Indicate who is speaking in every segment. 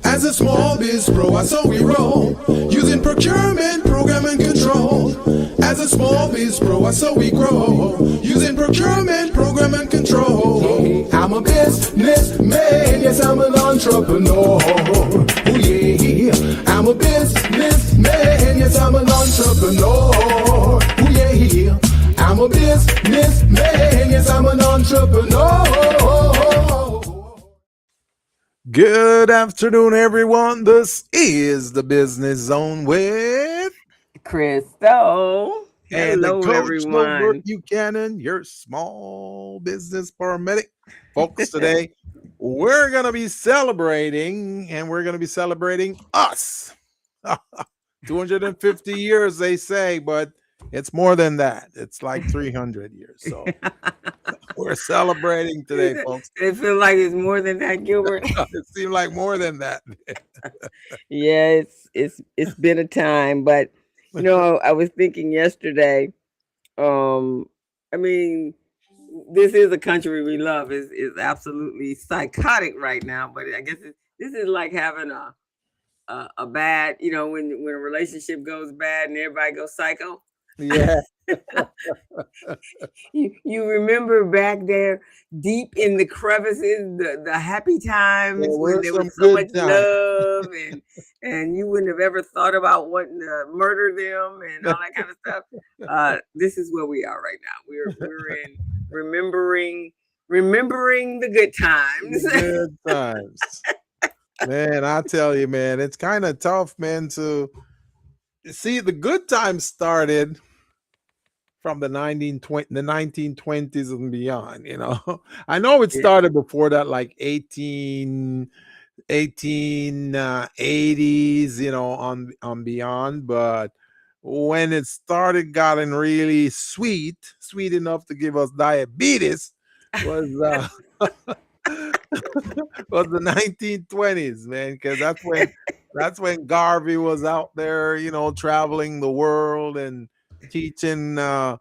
Speaker 1: As a small biz pro, I saw we roll, using procurement, program and control. As a small biz pro, I saw we grow, using procurement, program and control. I'm a businessman, yes, I'm an entrepreneur. Oh yeah, I'm a businessman, yes, I'm an entrepreneur. Oh yeah, I'm a businessman, yes, I'm an entrepreneur. Good afternoon, everyone. This is the Business Zone with
Speaker 2: Crystal.
Speaker 1: and the
Speaker 2: Hello,
Speaker 1: coach Gilbert
Speaker 2: everyone.
Speaker 1: Buchanan, your small business paramedic. Folks, today we're going to be celebrating, and we're going to be celebrating us. 250 years, they say, but it's more than that. It's like 300 years. So we're celebrating today, folks.
Speaker 2: It feel like it's more than that, Gilbert.
Speaker 1: It seemed like more than that.
Speaker 2: Yeah, it's been a time, but I was thinking yesterday. Um, I mean, this is a country we love. Is absolutely psychotic right now, but I guess this is like having a bad, when a relationship goes bad and everybody goes psycho.
Speaker 1: Yeah.
Speaker 2: You remember back there deep in the crevices, the happy times
Speaker 1: There
Speaker 2: when
Speaker 1: were
Speaker 2: there
Speaker 1: some
Speaker 2: was so much
Speaker 1: good times.
Speaker 2: love and you wouldn't have ever thought about wanting to murder them and all that kind of stuff. This is where we are right now. We're in remembering the good times.
Speaker 1: Good times. Man, I tell you, man, it's kind of tough, man, to see the good times started from the 1920s and beyond, you know. I know it
Speaker 2: Yeah.
Speaker 1: started before that, like 1880s, you know, on beyond, but when it started getting really sweet enough to give us diabetes was was the 1920s, man, because that's when Garvey was out there, you know, traveling the world and teaching black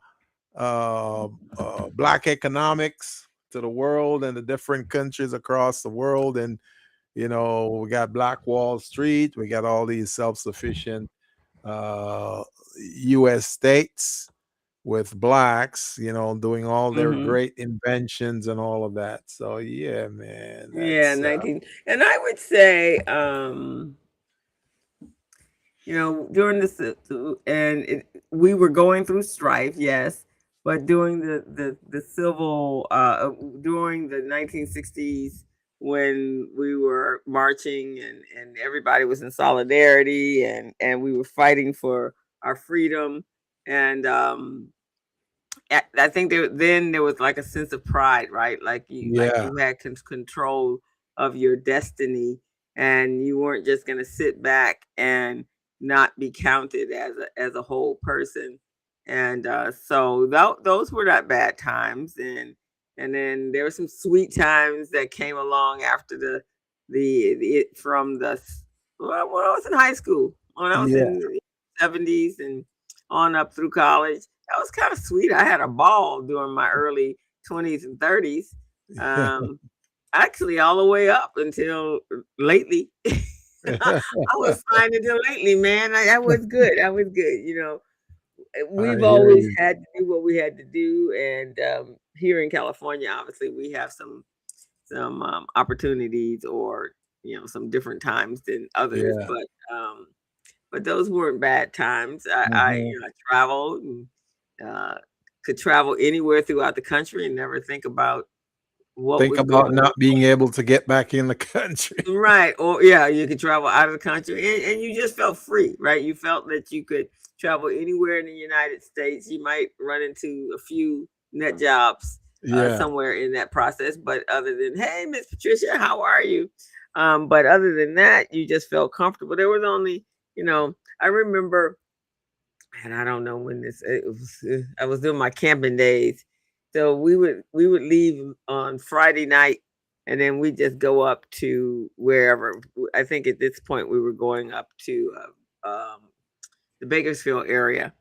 Speaker 1: economics to the world and the different countries across the world. And you know, we got Black Wall Street, we got all these self-sufficient uh, U.S. states with blacks, you know, doing all their
Speaker 2: hmm
Speaker 1: great inventions and all of that. So yeah, man,
Speaker 2: Yeah,
Speaker 1: that's
Speaker 2: 19. And I would say, during this, we were going through strife, yes, but during the civil, during the 1960s, when we were marching and everybody was in solidarity and we were fighting for our freedom, and I think then there was like a sense of pride, right? Like
Speaker 1: yeah,
Speaker 2: you had control of your destiny, and you weren't just going to sit back and not be counted as a whole person. And so those were not bad times, and then there were some sweet times that came along after it from when I was in high school, when I was
Speaker 1: yeah,
Speaker 2: in the 70s and on up through college. That was kind of sweet. I had a ball during my early 20s and 30s. Um, Actually, all the way up until lately. I was fine until lately, man. That was good. That was good.
Speaker 1: I
Speaker 2: We've
Speaker 1: hear
Speaker 2: always
Speaker 1: you.
Speaker 2: had to do what we had to do, and here in California, obviously, we have some opportunities or some different times than others,
Speaker 1: Yeah.
Speaker 2: but those weren't bad times.
Speaker 1: Mhm.
Speaker 2: I traveled and uh, could travel anywhere throughout the country and never think about what
Speaker 1: Think
Speaker 2: was
Speaker 1: about
Speaker 2: going
Speaker 1: not being able to get back in the country.
Speaker 2: on. Right. Or, yeah, you could travel out of the country and you just felt free, right? You felt that you could travel anywhere in the United States. You might run into a few net jobs
Speaker 1: Yeah.
Speaker 2: somewhere in that process. But other than, hey, Miss Patricia, how are you? But other than that, you just felt comfortable. There was only, I remember, and I don't know when it was. I was doing my camping days, so we would leave on Friday night, and then we just go up to wherever. I think at this point we were going up to the Bakersfield area,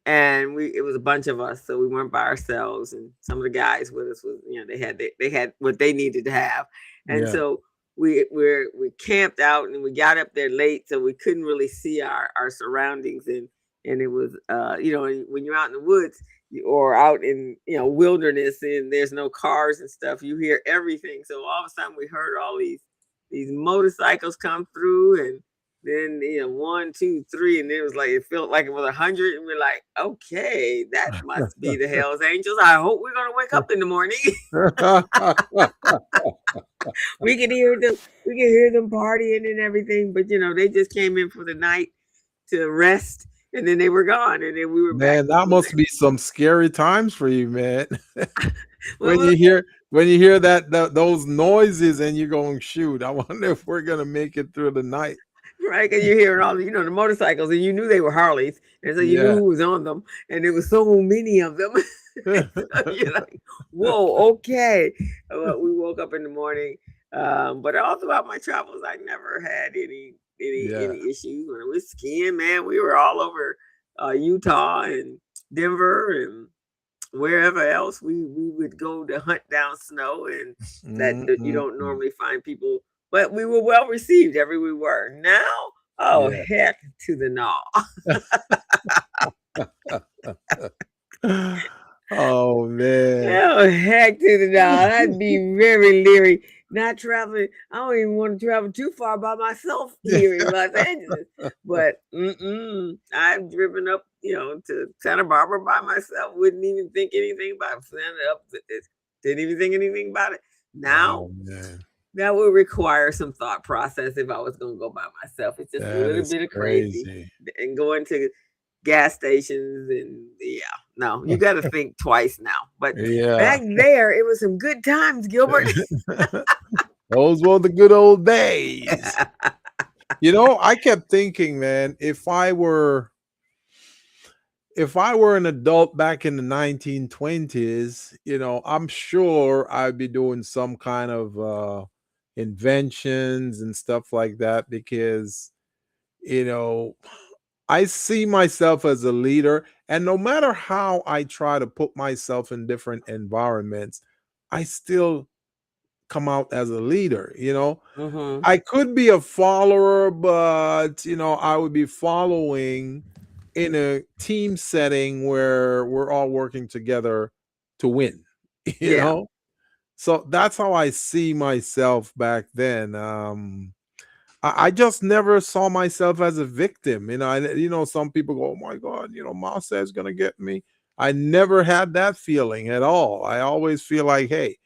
Speaker 2: and it was a bunch of us, so we weren't by ourselves, and some of the guys with us was they had what they needed to have, and
Speaker 1: Yeah.
Speaker 2: so we camped out and we got up there late, so we couldn't really see our surroundings, and it was when you're out in the woods or out in wilderness and there's no cars and stuff, you hear everything. So all of a sudden we heard all these motorcycles come through, and then one, two, three, and it was like it felt like it was 100, and we're like, okay, that must be the Hell's Angels. I hope we're gonna wake up in the morning. we could hear them partying and everything, but they just came in for the night to rest, and then they were gone, and then we were back.
Speaker 3: Man, that must be some scary times for you, man.
Speaker 2: Well,
Speaker 3: when you hear those noises and you're going, shoot, I wonder if we're gonna make it through the night.
Speaker 2: Right, because you're hearing all the motorcycles, and you knew they were Harleys, and so you knew who was on them, and there was so many of them. So you're like, whoa, okay. Well, we woke up in the morning, but all throughout my travels, I never had any issues. When I was skiing, man, we were all over Utah and Denver and wherever else we would go to hunt down snow, and that you don't normally find people. But we were well received everywhere we were. Now, heck to the no.
Speaker 3: Oh man.
Speaker 2: Oh, heck to the no. I'd be very leery. Not traveling. I don't even want to travel too far by myself here in Los Angeles. But I've driven up, to Santa Barbara by myself. Wouldn't even think anything about it. Didn't even think anything about it. Now, that would require some thought process if I was going to go by myself. It's just a little bit of crazy. And going to gas stations and you got to think twice now. But back there, it was some good times, Gilbert.
Speaker 3: Those were the good old days. I kept thinking, man, if I were an adult back in the 1920s, I'm sure I'd be doing some kind of inventions and stuff like that, because I see myself as a leader, and no matter how I try to put myself in different environments, I still come out as a leader. I could be a follower, but I would be following in a team setting where we're all working together to win. So that's how I see myself back then. I just never saw myself as a victim. Some people go, oh my God, Massa is going to get me. I never had that feeling at all. I always feel like, hey,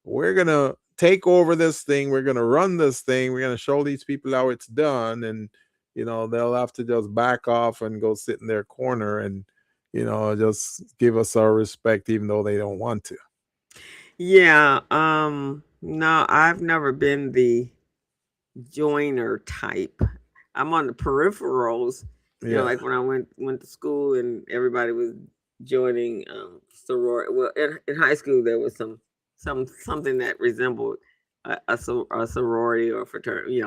Speaker 3: we're going to take over this thing. We're going to run this thing. We're going to show these people how it's done. And, they'll have to just back off and go sit in their corner and, just give us our respect, even though they don't want to.
Speaker 2: Yeah. No, I've never been the joiner type. I'm on the peripherals. Like when I went to school and everybody was joining sorority. Well, in high school there was something that resembled a sorority or fraternity. It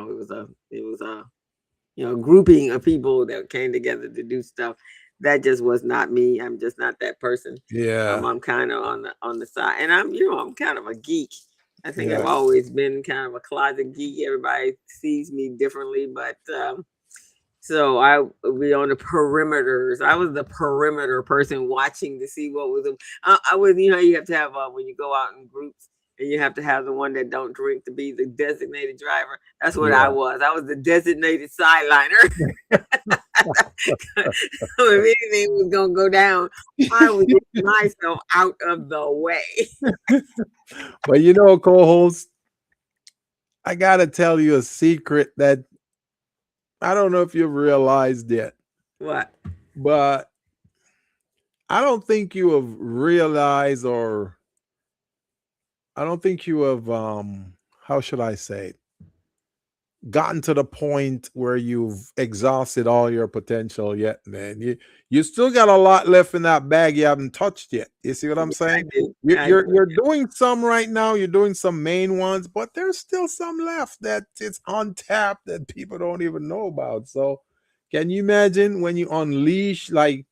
Speaker 2: was a grouping of people that came together to do stuff. That just was not me. I'm just not that person. I'm kind of on the side, and I'm kind of a geek. I think I've always been kind of a closet geek. Everybody sees me differently, but so I would be on the perimeters. I was the perimeter person watching to see what was. I was, you have to have when you go out in groups, and you have to have the one that don't drink to be the designated driver. That's what I was. I was the designated sideliner. So if anything was gonna go down, I would get myself out of the way.
Speaker 3: But co-host, I gotta tell you a secret that I don't know if you've realized yet.
Speaker 2: What?
Speaker 3: But I don't think you have realized, or I don't think you have how should I say it, gotten to the point where you've exhausted all your potential yet, man. You still got a lot left in that bag you haven't touched yet. You see what I'm saying? You're doing some right now. You're doing some main ones, but there's still some left that it's untapped that people don't even know about. So can you imagine when you unleash like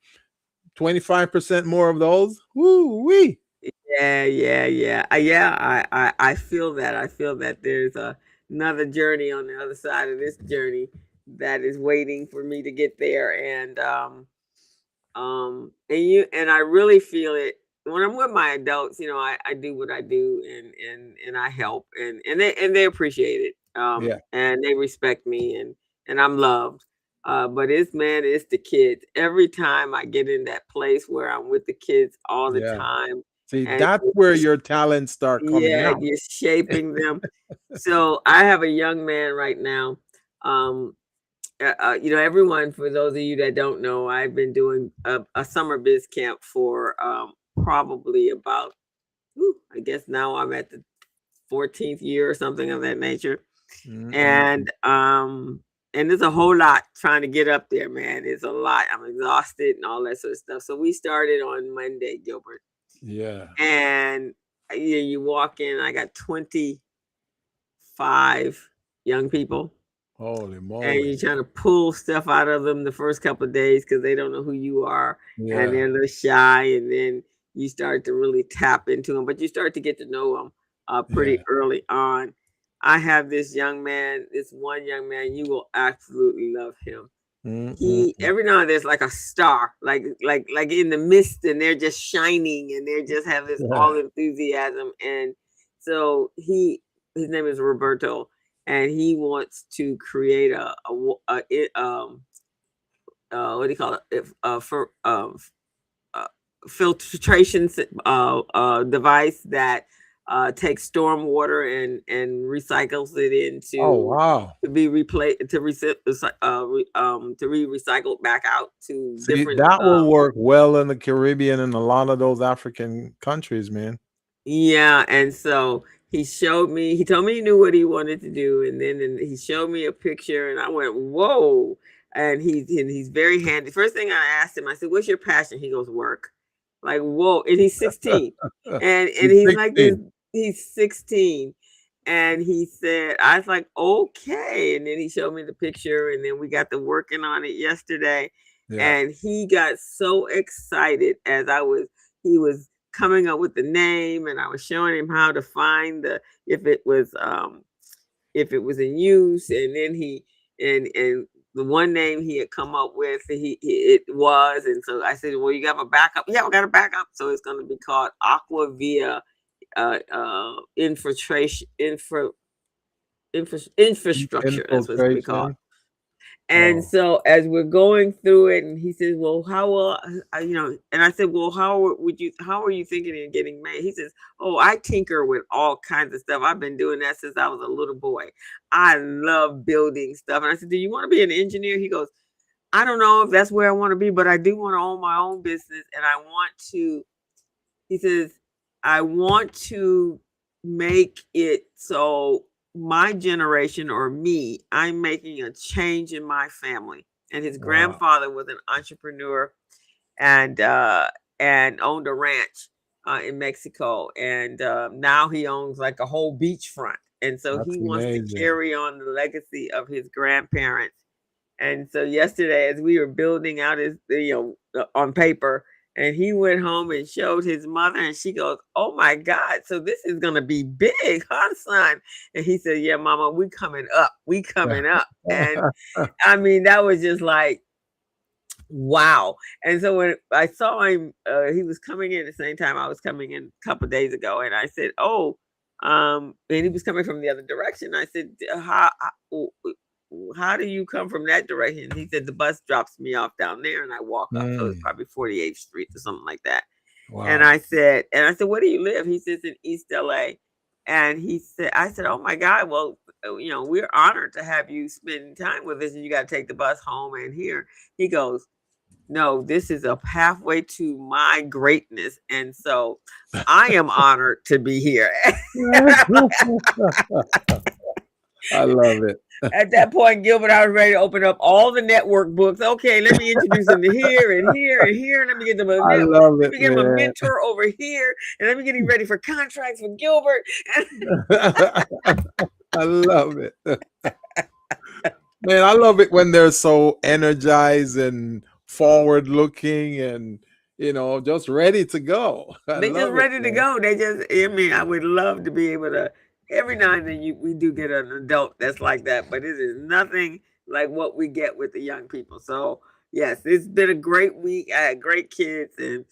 Speaker 3: 25% more of those? Woo-wee.
Speaker 2: Yeah. I feel that. I feel that another journey on the other side of this journey that is waiting for me to get there. And I really feel it when I'm with my adults. I do what I do, and I help, and they appreciate it,
Speaker 3: Yeah.
Speaker 2: and they respect me, and I'm loved. But it's the kids. Every time I get in that place where I'm with the kids all the
Speaker 3: Yeah.
Speaker 2: time,
Speaker 3: See,
Speaker 2: and
Speaker 3: that's where your talents start coming
Speaker 2: yeah,
Speaker 3: out.
Speaker 2: you're shaping them. So I have a young man right now. Um, everyone, for those of you that don't know, I've been doing a summer biz camp for probably about, I guess now I'm at the 14th year or something of that nature.
Speaker 3: Mm-mm.
Speaker 2: And there's a whole lot trying to get up there, man. It's a lot. I'm exhausted and all that sort of stuff. So we started on Monday, Gilbert.
Speaker 3: Yeah.
Speaker 2: And you walk in, I got 25 young people.
Speaker 3: Holy
Speaker 2: And
Speaker 3: moly.
Speaker 2: you're trying to pull stuff out of them the first couple of days because they don't know who you are, and
Speaker 3: Yeah.
Speaker 2: they're a little shy, and then you start to really tap into them, but you start to get to know them pretty
Speaker 3: Yeah.
Speaker 2: early on. I have this one young man, you will absolutely love him. He
Speaker 3: Mm-mm.
Speaker 2: every now and then there's like a star, like in the mist, and they're just shining, and they just have this
Speaker 3: Yeah.
Speaker 2: all enthusiasm. And so his name is Roberto, and he wants to create what do you call it? If for filtration device that takes storm water and recycles it
Speaker 3: Oh,
Speaker 2: into
Speaker 3: wow.
Speaker 2: to be replaced to be recycled back out to
Speaker 3: See,
Speaker 2: different.
Speaker 3: that will work well in the Caribbean and a lot of those African countries, man.
Speaker 2: Yeah, and so he showed me. He told me he knew what he wanted to do, and then he showed me a picture, and I went, "Whoa!" And he's very handy. First thing I asked him, I said, "What's your passion?" He goes, "Work." Like, whoa! And he's 16, and
Speaker 3: He's
Speaker 2: he's like this.
Speaker 3: 16.
Speaker 2: He's 16, and he said, I was like, "Okay." And then he showed me the picture, and then we got to working on it yesterday,
Speaker 3: Yeah.
Speaker 2: and he got so excited as he was coming up with the name, and I was showing him how to find if it was in use. And then and the one name he had come up with, it was. And so I said, well, you got a backup? Yeah, we got a backup. So it's going to be called Aqua Via infiltration infrastructure. That's what it's going to be called.
Speaker 3: Infiltration.
Speaker 2: And
Speaker 3: Oh,
Speaker 2: so as we're going through it, and he says, "Well, how will And I said, "Well, how are you thinking of getting made?" He says, "Oh, I tinker with all kinds of stuff. I've been doing that since I was a little boy. I love building stuff." And I said, "Do you want to be an engineer?" He goes, "I don't know if that's where I want to be, but I do want to own my own business, and I want to." He says, "I want to make it so my generation or me, I'm making a change in my family." And his
Speaker 3: wow.
Speaker 2: grandfather was an entrepreneur and owned a ranch in Mexico, and now he owns like a whole beachfront. And so he
Speaker 3: That's
Speaker 2: wants to
Speaker 3: amazing.
Speaker 2: carry on the legacy of his grandparents. And so yesterday, as we were building out on paper, and he went home and showed his mother, and she goes, "Oh my God, so this is gonna be big, huh, son?" And he said, "Yeah, mama, we coming up. We coming up." And I mean, that was just like, wow. And so when I saw him, he was coming in the same time I was coming in a couple of days ago, and I said, "Oh," and he was coming from the other direction. I said, how do you come from that direction?" He said, "The bus drops me off down there, and I walk up." So it's
Speaker 3: Mm,
Speaker 2: probably 48th Street or something like that. And
Speaker 3: wow.
Speaker 2: I said, "Where do you live?" He says, "In East LA." And I said, "Oh my God, well, we're honored to have you spend time with us, and you got to take the bus home and here." He goes, "No, this is a pathway to my greatness. And so I am honored to be here."
Speaker 3: I love it.
Speaker 2: At that point, Gilbert, I was ready to open up all the network books. Okay, let me introduce them to here and here and here. Let me get them
Speaker 3: I love
Speaker 2: let
Speaker 3: it,
Speaker 2: me get him a
Speaker 3: man.
Speaker 2: mentor over here, and let me get him ready for contracts with Gilbert.
Speaker 3: I love it. Man, I love it when they're so energized and forward looking and just ready to go. I
Speaker 2: They just
Speaker 3: love it,
Speaker 2: ready to
Speaker 3: man.
Speaker 2: go. I mean, I would love to be able to every now and then we do get an adult that's like that, but it is nothing like what we get with the young people. So yes, it's been a great week. I had great kids, and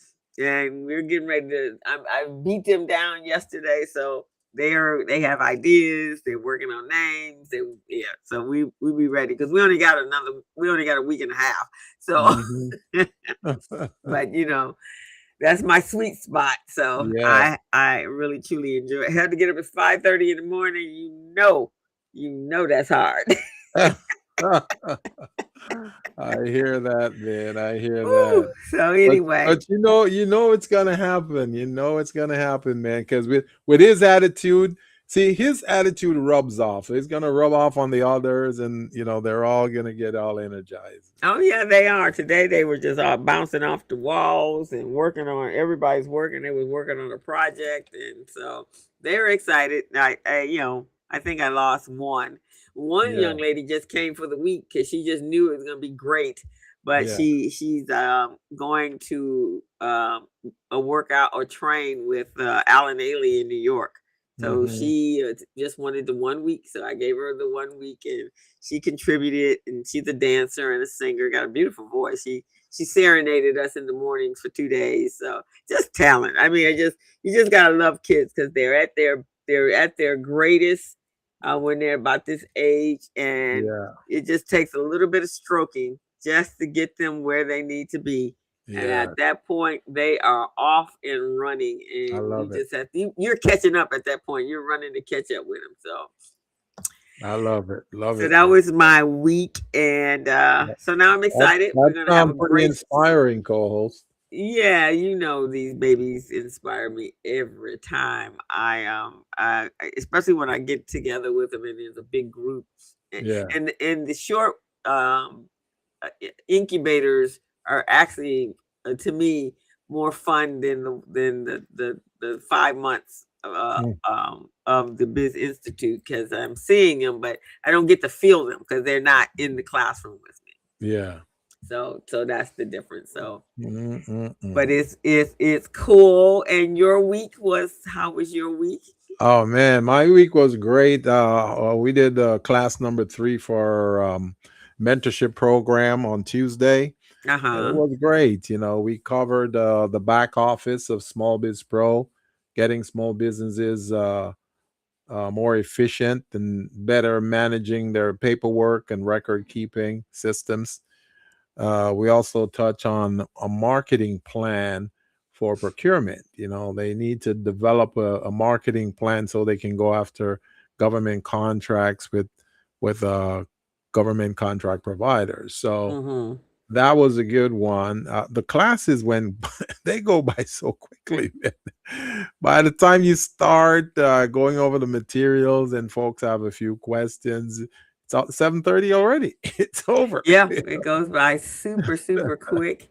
Speaker 2: we're getting ready to. I beat them down yesterday, so they have ideas. They're working on names. Yeah, so we be ready because we only got a week and a half. So,
Speaker 3: Mhm.
Speaker 2: but that's my sweet spot. So
Speaker 3: Yeah.
Speaker 2: I really truly enjoy it. I had to get up at 5:30 in the morning. That's hard.
Speaker 3: I hear that, man. I hear
Speaker 2: Woo.
Speaker 3: that.
Speaker 2: So
Speaker 3: But
Speaker 2: anyway,
Speaker 3: but it's gonna happen. You know it's gonna happen, man. Because with his attitude, see, his attitude rubs off. It's gonna rub off on the others, and they're all gonna get all energized.
Speaker 2: oh yeah, they are. Today they were just all bouncing off the walls and working on. Everybody's working. They was working on a project, and so they were excited. I think I lost one. One
Speaker 3: Yeah,
Speaker 2: young lady just came for the week because she just knew it was going to be great. But
Speaker 3: yeah.
Speaker 2: she's going to a workout or train with Alan Ailey in New York. So
Speaker 3: Hmm.
Speaker 2: she just wanted the 1 week. So I gave her the 1 week, and she contributed, and she's a dancer and a singer, got a beautiful voice. She serenaded us in the mornings for 2 days. So just talent. I mean, you just gotta love kids because they're at their greatest when they're about this age, and
Speaker 3: Yeah,
Speaker 2: it just takes a little bit of stroking just to get them where they need to be. And
Speaker 3: yeah.
Speaker 2: at that point, they are off and running,
Speaker 3: I
Speaker 2: and you
Speaker 3: love it.
Speaker 2: just have to. You're catching up at that point. You're running to catch up with them.
Speaker 3: I love it. Love
Speaker 2: So
Speaker 3: it,
Speaker 2: that
Speaker 3: man.
Speaker 2: was my week, and
Speaker 3: Yeah.
Speaker 2: so now I'm
Speaker 3: That
Speaker 2: excited. We're
Speaker 3: that
Speaker 2: gonna have a
Speaker 3: sounds pretty
Speaker 2: great.
Speaker 3: inspiring, co-host.
Speaker 2: Yeah, these babies inspire me every time. Especially when I get together with them and there's a big group,
Speaker 3: Yeah.
Speaker 2: and the short incubators are actually to me more fun than the 5 months
Speaker 3: Mm.
Speaker 2: of the Biz Institute because I'm seeing them, but I don't get to feel them because they're not in the classroom with me.
Speaker 3: Yeah.
Speaker 2: So that's the difference. So, but
Speaker 3: Mm-mm-mm.
Speaker 2: it's cool. And your week was how was your week?
Speaker 3: Oh man, my week was great. We did class number 3 for mentorship program on Tuesday,
Speaker 2: Uh
Speaker 3: and it
Speaker 2: huh.
Speaker 3: was great. We covered the back office of Small Biz Pro, getting small businesses more efficient and better managing their paperwork and record keeping systems. We also touch on a marketing plan for procurement. They need to develop a marketing plan so they can go after government contracts with government contract providers. So
Speaker 2: Mm-hmm.
Speaker 3: that was a good one. The classes went they go by so quickly, man. By the time you start going over the materials and folks have a few questions, it's 7:30 already. It's over.
Speaker 2: Yeah, it goes by super super quick.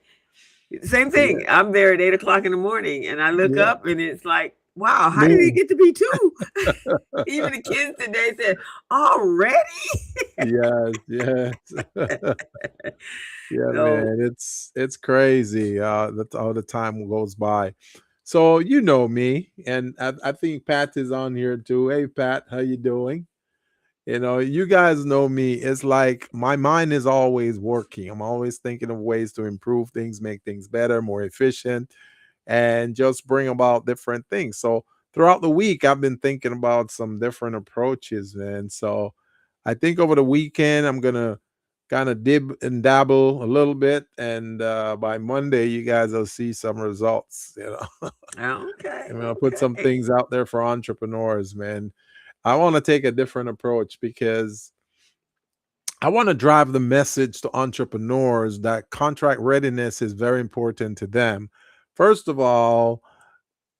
Speaker 2: Same
Speaker 3: Yeah,
Speaker 2: thing. I'm there at 8 o'clock in the morning, and I look
Speaker 3: yeah.
Speaker 2: up, and it's like, wow, how did it
Speaker 3: Noon.
Speaker 2: get to be two? Even the kids today said, already.
Speaker 3: Yes, yes. Yeah,
Speaker 2: So,
Speaker 3: man. It's crazy. That's how the time goes by. So you know me, and I think Pat is on here too. Hey Pat, how you doing? You guys know me. It's like my mind is always working. I'm always thinking of ways to improve things, make things better, more efficient, and just bring about different things. So throughout the week, I've been thinking about some different approaches, man. So I think over the weekend, I'm gonna kind of dib and dabble a little bit, and by Monday, you guys will see some results.
Speaker 2: okay,
Speaker 3: I'm gonna put some
Speaker 2: okay.
Speaker 3: things out there for entrepreneurs, man. I want to take a different approach because I want to drive the message to entrepreneurs that contract readiness is very important to them. First of all,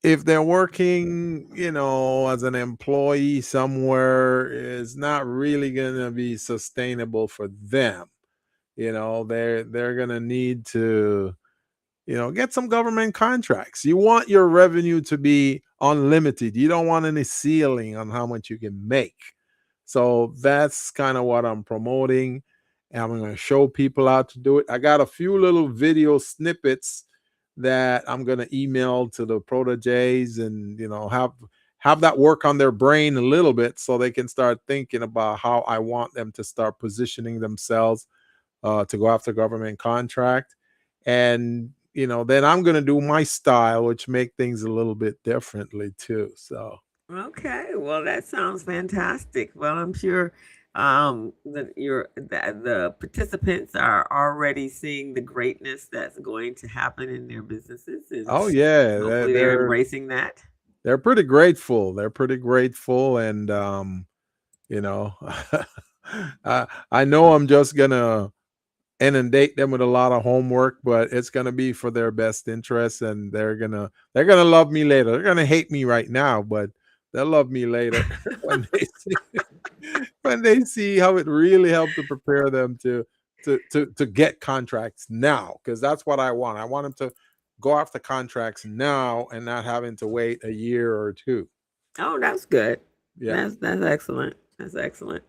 Speaker 3: if they're working, as an employee somewhere, is not really going to be sustainable for them. They're going to need to get some government contracts. You want your revenue to be unlimited. You don't want any ceiling on how much you can make. So that's kind of what I'm promoting. And I'm going to show people how to do it. I got a few little video snippets that I'm going to email to the proteges and, have that work on their brain a little bit so they can start thinking about how I want them to start positioning themselves to go after government contract. And then I'm going to do my style, which make things a little bit differently too. So
Speaker 2: Okay, well, that sounds fantastic. Well, I'm sure that the participants are already seeing the greatness that's going to happen in their businesses, and
Speaker 3: oh yeah,
Speaker 2: hopefully they're embracing that.
Speaker 3: they're pretty grateful. They're pretty grateful, and you know, I know I'm just gonna inundate them with a lot of homework, but it's gonna be for their best interest, and they're gonna love me later. They're gonna hate me right now, but they'll love me later when they see how it really helped to prepare them to get contracts now, because that's what I want. I want them to go after contracts now and not having to wait a year or two.
Speaker 2: Oh, that's good.
Speaker 3: Yeah.
Speaker 2: That's excellent. That's excellent.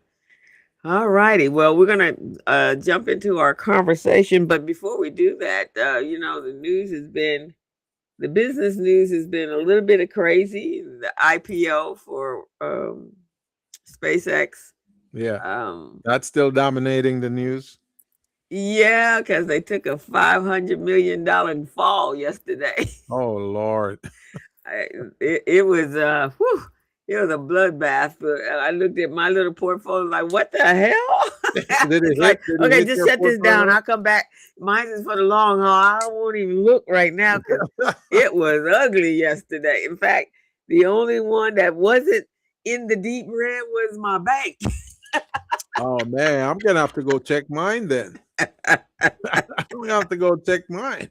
Speaker 2: All righty. Well, we're gonna jump into our conversation, but before we do that, the business news has been a little bit of crazy. The IPO for SpaceX.
Speaker 3: Yeah.
Speaker 2: Um,
Speaker 3: That's still dominating the news.
Speaker 2: yeah, because they took a $500 million fall yesterday.
Speaker 3: Oh Lord.
Speaker 2: It was whew, it was a bloodbath. But I looked at my little portfolio like, what the hell?
Speaker 3: Did it
Speaker 2: It's like,
Speaker 3: hit? Did it
Speaker 2: okay,
Speaker 3: hit
Speaker 2: just
Speaker 3: your
Speaker 2: shut this down.
Speaker 3: portfolio?
Speaker 2: I'll come back. Mine is for the long haul. I won't even look right now because it was ugly yesterday. In fact, the only one that wasn't in the deep red was my bank.
Speaker 3: Oh man, I'm gonna have to go check mine then. I'm gonna have to go check mine.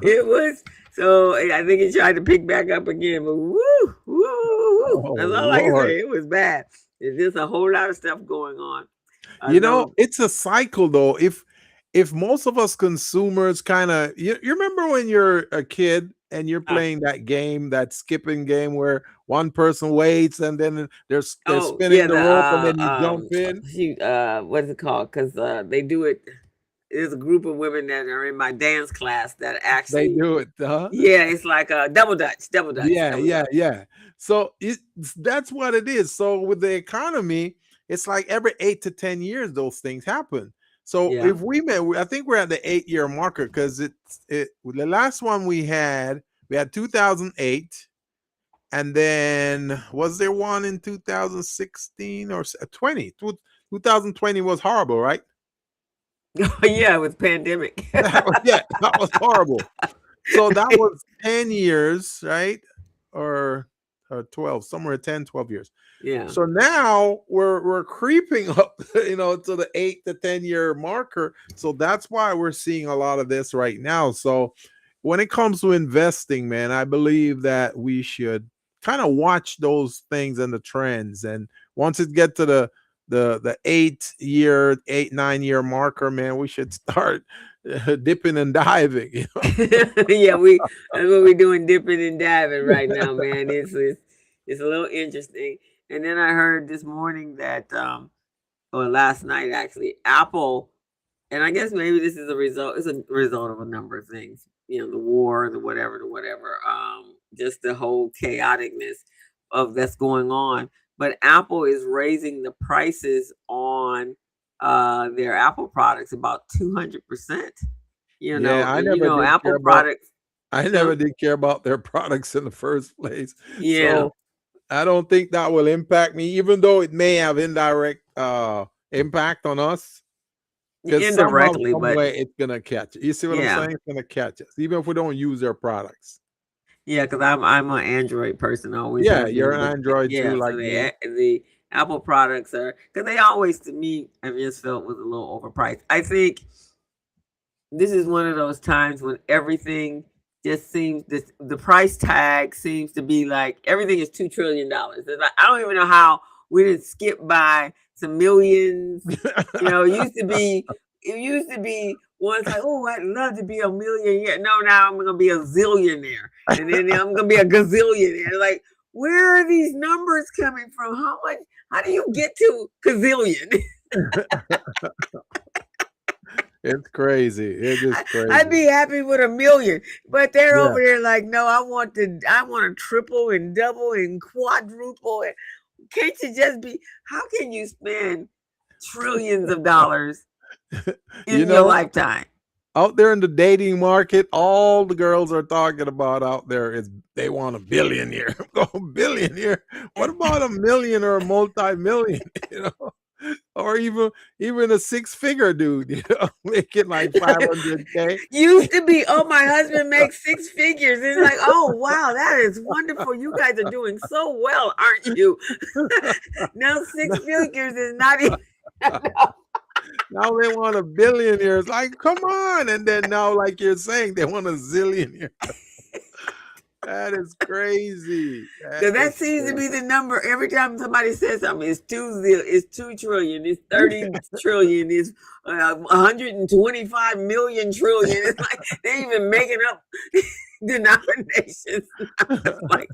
Speaker 2: It was so. I think it tried to pick back up again, but woo, woo, woo, woo.
Speaker 3: Oh
Speaker 2: That's all I can
Speaker 3: Lord.
Speaker 2: say. It was bad. There's just a whole lot of stuff going on. I know.
Speaker 3: It's a cycle though. If most of us consumers kind of you remember when you're a kid and you're
Speaker 2: Uh,
Speaker 3: playing that game, that skipping game where one person waits and then they're
Speaker 2: oh
Speaker 3: spinning
Speaker 2: yeah,
Speaker 3: the
Speaker 2: the
Speaker 3: rope and then you jump in.
Speaker 2: shoot, what is it called? Because they do it. There's a group of women that are in my dance class that
Speaker 3: They
Speaker 2: actually,
Speaker 3: do it, huh?
Speaker 2: yeah, it's like a double dutch, double dutch,
Speaker 3: Yeah,
Speaker 2: double
Speaker 3: yeah,
Speaker 2: dutch.
Speaker 3: yeah. So that's what it is. So with the economy, it's like every 8 to 10 years those things happen. So
Speaker 2: Yeah.
Speaker 3: if I think we're at the 8 year marker because the last one we had 2008, and then was there one in 2016 or 20? 2020 was horrible, right?
Speaker 2: Yeah, with pandemic.
Speaker 3: Yeah, that was horrible. So that was 10 years, right? Or 12, somewhere 10, 12 years.
Speaker 2: Yeah.
Speaker 3: So now we're creeping up, to the 8 to 10 year marker. So that's why we're seeing a lot of this right now. So when it comes to investing, man, I believe that we should kind of watch those things and the trends. And once it get to the 8 year, 8, 9 year marker, man, we should start dipping and diving.
Speaker 2: Yeah, that's what we're doing, dipping and diving right now, man. It's a little interesting. And then I heard this morning that or last night actually, Apple, and I guess maybe this is a result, it's a result of a number of things. The war, the whatever, just the whole chaoticness of that's going on. But Apple is raising the prices on their Apple products about 200%.
Speaker 3: Yeah, I
Speaker 2: And
Speaker 3: never did care
Speaker 2: Apple
Speaker 3: about
Speaker 2: products.
Speaker 3: I
Speaker 2: Huh?
Speaker 3: never did care about their products in the first place.
Speaker 2: Yeah,
Speaker 3: So I don't think that will impact me, even though it may have indirect impact on us. Because somehow,
Speaker 2: indirectly,
Speaker 3: some
Speaker 2: but
Speaker 3: way, it's gonna catch it. You see what I'm
Speaker 2: yeah,
Speaker 3: saying? It's gonna catch us, even if we don't use their products.
Speaker 2: yeah, because I'm an Android person, I always
Speaker 3: Yeah,
Speaker 2: have
Speaker 3: you're
Speaker 2: been.
Speaker 3: an
Speaker 2: But
Speaker 3: Android too,
Speaker 2: yeah, so
Speaker 3: like me.
Speaker 2: the Apple products are because they always to me I just felt was a little overpriced. I think this is one of those times when everything just seems the price tag seems to be like everything is $2 trillion. It's like I don't even know how we didn't skip by some millions. It used to be once like, oh, I'd love to be a millionaire. No, now I'm gonna be a zillionaire. And then I'm gonna be a gazillionaire. Like, where are these numbers coming from? How do you get to gazillion?
Speaker 3: It's crazy. It is
Speaker 2: I'd
Speaker 3: crazy.
Speaker 2: be happy with 1 million, but they're
Speaker 3: Yeah.
Speaker 2: over there like, no, I want to triple and double and quadruple. Can't you just be? How can you spend trillions of dollars
Speaker 3: You
Speaker 2: in your
Speaker 3: know,
Speaker 2: lifetime?
Speaker 3: out there in the dating market, all the girls are talking about out there is they want a billionaire. Go billionaire. What about a million or a multi-million? You know, or even a six-figure dude, making like 500K.
Speaker 2: Used to be, oh, my husband makes 6 figures. And it's like, oh, wow, that is wonderful. You guys are doing so well, aren't you? Now 6 figures is not even enough.
Speaker 3: Now they want a billionaire. It's like, come on. And then now, like you're saying, they want a zillionaire. That is crazy.
Speaker 2: That seems to be the number every time somebody says something. It's 2 trillion, it's 30 trillion, it's 125 million trillion. It's like they're even making up denominations. Like,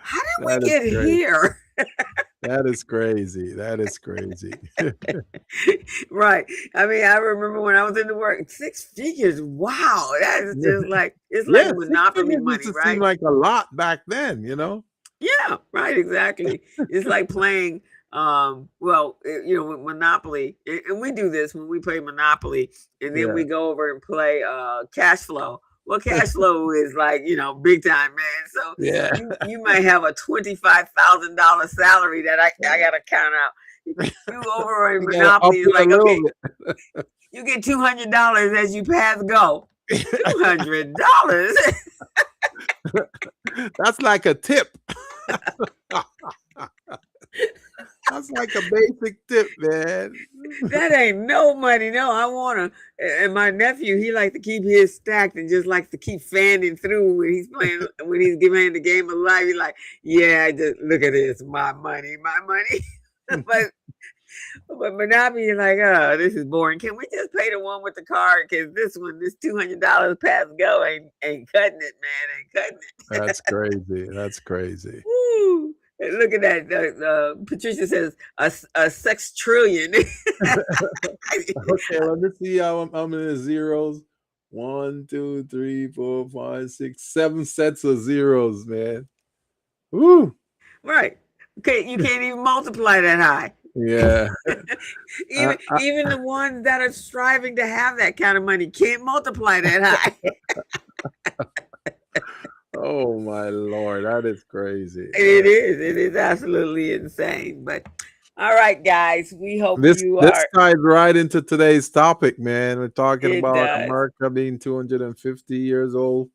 Speaker 2: how did we get here?
Speaker 3: That is crazy. That is crazy.
Speaker 2: Right. I mean, I remember when I was in the work, 6 figures. Wow, that is just like it's like
Speaker 3: Yeah,
Speaker 2: Monopoly
Speaker 3: 6 figures
Speaker 2: money,
Speaker 3: used to
Speaker 2: right?
Speaker 3: seem like a lot back then, you know?
Speaker 2: Yeah, right, exactly. It's like playing with Monopoly. And we do this when we play Monopoly, and then
Speaker 3: Yeah.
Speaker 2: we go over and play cash flow. Well, cash flow is like, big time, man. So
Speaker 3: Yeah.
Speaker 2: you might have a $25,000 salary that I gotta count out. You over in
Speaker 3: You gotta up
Speaker 2: Monopoly is
Speaker 3: it a
Speaker 2: like,
Speaker 3: little
Speaker 2: okay,
Speaker 3: bit.
Speaker 2: you get $200 as you pass go. $200.
Speaker 3: That's like a tip. That's like a basic tip, man.
Speaker 2: That ain't no money. No, I want to. And my nephew, he likes to keep his stacked and just likes to keep fanning through when he's playing, when he's giving the game of life. He's like, yeah, just look at this, my money, my money. But Monopoly is like, oh, this is boring. Can we just pay the one with the card? Because this $200 pass go ain't cutting it, man. Ain't cutting it.
Speaker 3: That's crazy. That's crazy.
Speaker 2: Woo. Look at that. Patricia says a sex trillion.
Speaker 3: Okay, let me see how I'm in the zeros. 1, 2, 3, 4, 5, 6, 7 sets of zeros, man. Woo.
Speaker 2: Right. Okay, you can't even multiply that high.
Speaker 3: Yeah.
Speaker 2: Even the ones that are striving to have that kind of money can't multiply that high.
Speaker 3: Oh my Lord, that is crazy.
Speaker 2: It is absolutely insane. But all right, guys, we hope
Speaker 3: This
Speaker 2: you are.
Speaker 3: ties right into today's topic, man. We're talking
Speaker 2: It
Speaker 3: about
Speaker 2: does.
Speaker 3: America being 250 years old.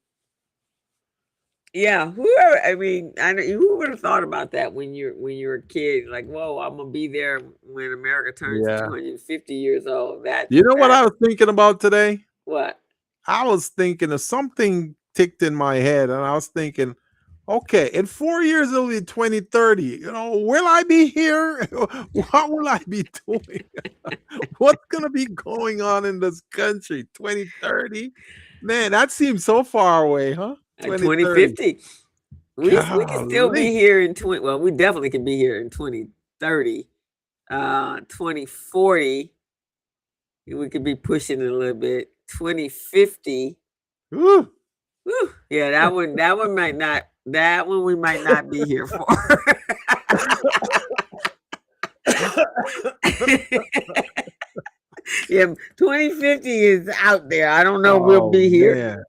Speaker 2: Yeah, whoever. I mean, I know who would have thought about that when you're a kid. Like, whoa, I'm gonna be there when America turns
Speaker 3: Yeah.
Speaker 2: 250 years old.
Speaker 3: You know what I was thinking about today?
Speaker 2: What?
Speaker 3: I was thinking of something ticked in my head, and I was thinking, okay, in 4 years it'll be 2030. You know, will I be here? What will I be doing? What's gonna be going on in this country? 2030? Man, that seems so far away, huh?
Speaker 2: 2050. We can still be
Speaker 3: Golly.
Speaker 2: here in 20. Well, we definitely can be here in 2030. 2040. We could be pushing it a little bit. 2050.
Speaker 3: Woo.
Speaker 2: Whew, yeah, that one might not. That one we might not be here for. Yeah, 2050 is out there. I don't know if we'll be here.
Speaker 3: Man.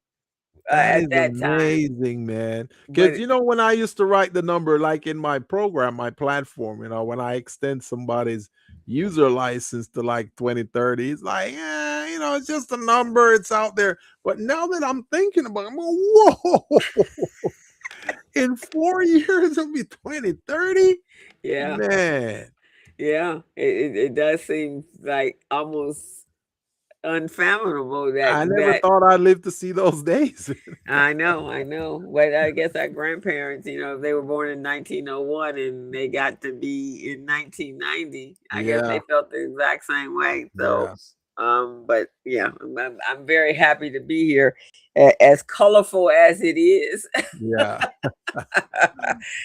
Speaker 2: At that time.
Speaker 3: Amazing, man. Because when I used to write the number, like in my program, my platform, when I extend somebody's user license to like 2030, it's like, it's just a number, it's out there. But now that I'm thinking about it, I'm going, whoa, in 4 years it'll be 2030.
Speaker 2: Yeah,
Speaker 3: man.
Speaker 2: Yeah, it does seem like almost unfathomable that
Speaker 3: I never thought I'd live to see those days.
Speaker 2: I know. But I guess our grandparents, if they were born in 1901 and they got to be in 1990, I guess they felt the exact same way. So But yeah, I'm very happy to be here, as colorful as it is,
Speaker 3: Yeah.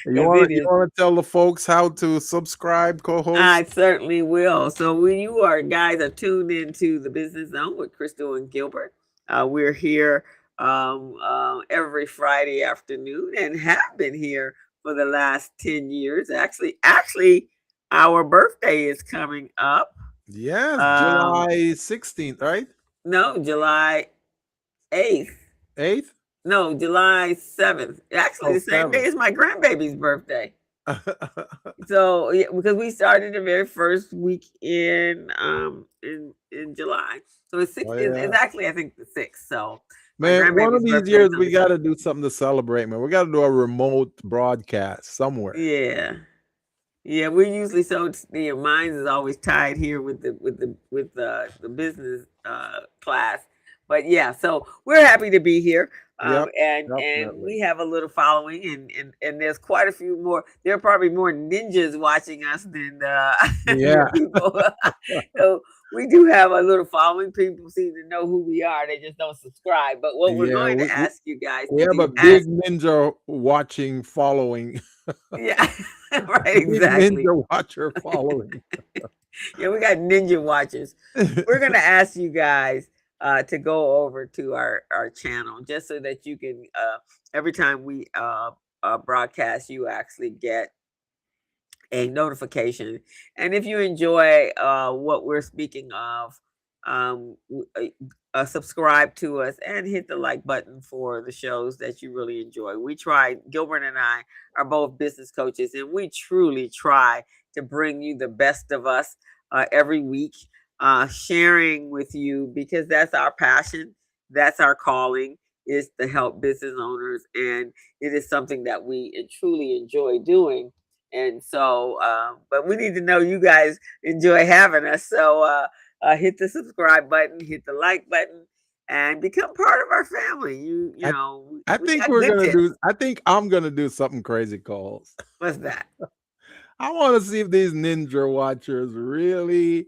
Speaker 3: You
Speaker 2: because
Speaker 3: want
Speaker 2: it
Speaker 3: to you
Speaker 2: is.
Speaker 3: want to tell the folks how to subscribe, co-host?
Speaker 2: I certainly will. So when you are guys are tuned into the Business Zone with Crystal and Gilbert, we're here every Friday afternoon and have been here for the last 10 years. Actually, our birthday is coming up.
Speaker 3: Yes,
Speaker 2: Um,
Speaker 3: July 16th, right?
Speaker 2: no, July 8th.
Speaker 3: 8th?
Speaker 2: No, July 7th. Actually,
Speaker 3: Oh,
Speaker 2: the same day
Speaker 3: 7th.
Speaker 2: as my grandbaby's birthday. So yeah, because we started the very first week in July, so it's six.
Speaker 3: Oh
Speaker 2: It's
Speaker 3: yeah.
Speaker 2: actually I think the 6th. So my
Speaker 3: Man, one of
Speaker 2: grandbaby's
Speaker 3: these
Speaker 2: birthday
Speaker 3: years
Speaker 2: is on
Speaker 3: we
Speaker 2: the
Speaker 3: got to
Speaker 2: 7th.
Speaker 3: do something to celebrate, man. We got to do a remote broadcast somewhere.
Speaker 2: Yeah, yeah. We usually mine is always tied here with the business class, but yeah. So we're happy to be here.
Speaker 3: Yep,
Speaker 2: And
Speaker 3: definitely.
Speaker 2: we have a little following, and there's quite a few more. There are probably more ninjas watching us than
Speaker 3: Yeah.
Speaker 2: than people. So we do have a little following. People seem to know who we are. They just don't subscribe. But what we're
Speaker 3: Yeah,
Speaker 2: going to ask you guys
Speaker 3: we
Speaker 2: to
Speaker 3: have a
Speaker 2: do,
Speaker 3: big ninja watching following.
Speaker 2: yeah, right,
Speaker 3: Big
Speaker 2: exactly.
Speaker 3: ninja watcher following.
Speaker 2: Yeah, we got ninja watchers. We're gonna ask you guys to go over to our channel just so that you can every time we broadcast, you actually get a notification. And if you enjoy what we're speaking of, subscribe to us and hit the like button for the shows that you really enjoy. We try, Gilbert and I are both business coaches, and we truly try to bring you the best of us every week, sharing with you because that's our passion, that's our calling, is to help business owners. And it is something that we truly enjoy doing. And so, but we need to know you guys enjoy having us. So hit the subscribe button, hit the like button, and become part of our family. You
Speaker 3: I
Speaker 2: know,
Speaker 3: I
Speaker 2: we
Speaker 3: think
Speaker 2: got
Speaker 3: we're
Speaker 2: good
Speaker 3: gonna
Speaker 2: tips.
Speaker 3: do. I think I'm gonna do something crazy, calls.
Speaker 2: What's that?
Speaker 3: I want to see if these ninja watchers really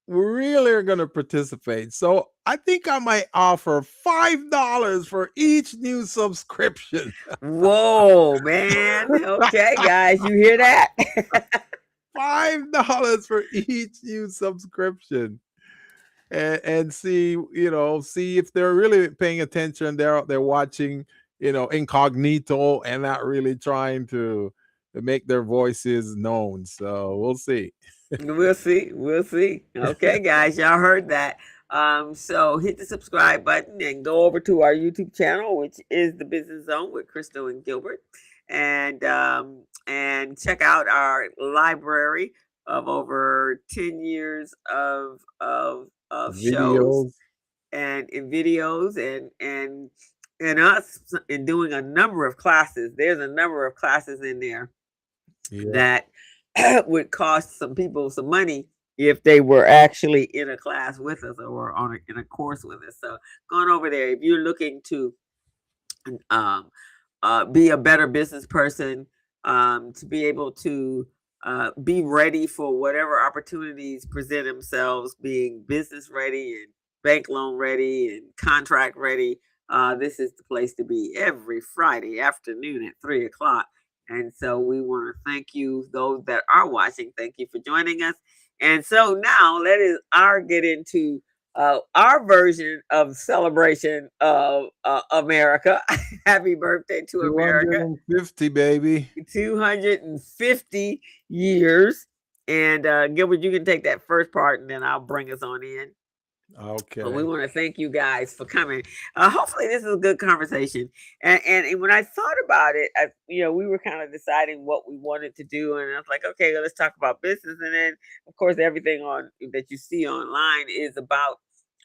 Speaker 3: are gonna participate. So I think I might offer $5 for each new subscription.
Speaker 2: Whoa, man. Okay, guys, you hear that?
Speaker 3: $5 for each new subscription. And see, see if they're really paying attention. They're watching, incognito and not really trying to make their voices known. So we'll see.
Speaker 2: We'll see. We'll see. Okay, guys, y'all heard that. So hit the subscribe button and go over to our YouTube channel, which is the Business Zone with Crystal and Gilbert, and check out our library of over 10 years of shows
Speaker 3: Videos.
Speaker 2: and in videos and us in doing a number of classes. There's a number of classes in there
Speaker 3: Yeah.
Speaker 2: that would cost some people some money if they were actually in a class with us or in a course with us. So going over there, if you're looking to um, be a better business person, to be able to be ready for whatever opportunities present themselves, being business ready and bank loan ready and contract ready. This is the place to be every Friday afternoon at 3 o'clock. And so we want to thank you, those that are watching. Thank you for joining us. And so now let us get into our version of celebration of America. Happy birthday to America.
Speaker 3: 250, baby.
Speaker 2: 250 years. And Gilbert, you can take that first part and then I'll bring us on in. But we
Speaker 3: Okay.
Speaker 2: want to thank you guys for coming. Hopefully, this is a good conversation. And when I thought about it, we were kind of deciding what we wanted to do, and I was like, okay, well, let's talk about business. And then, of course, everything on that you see online is about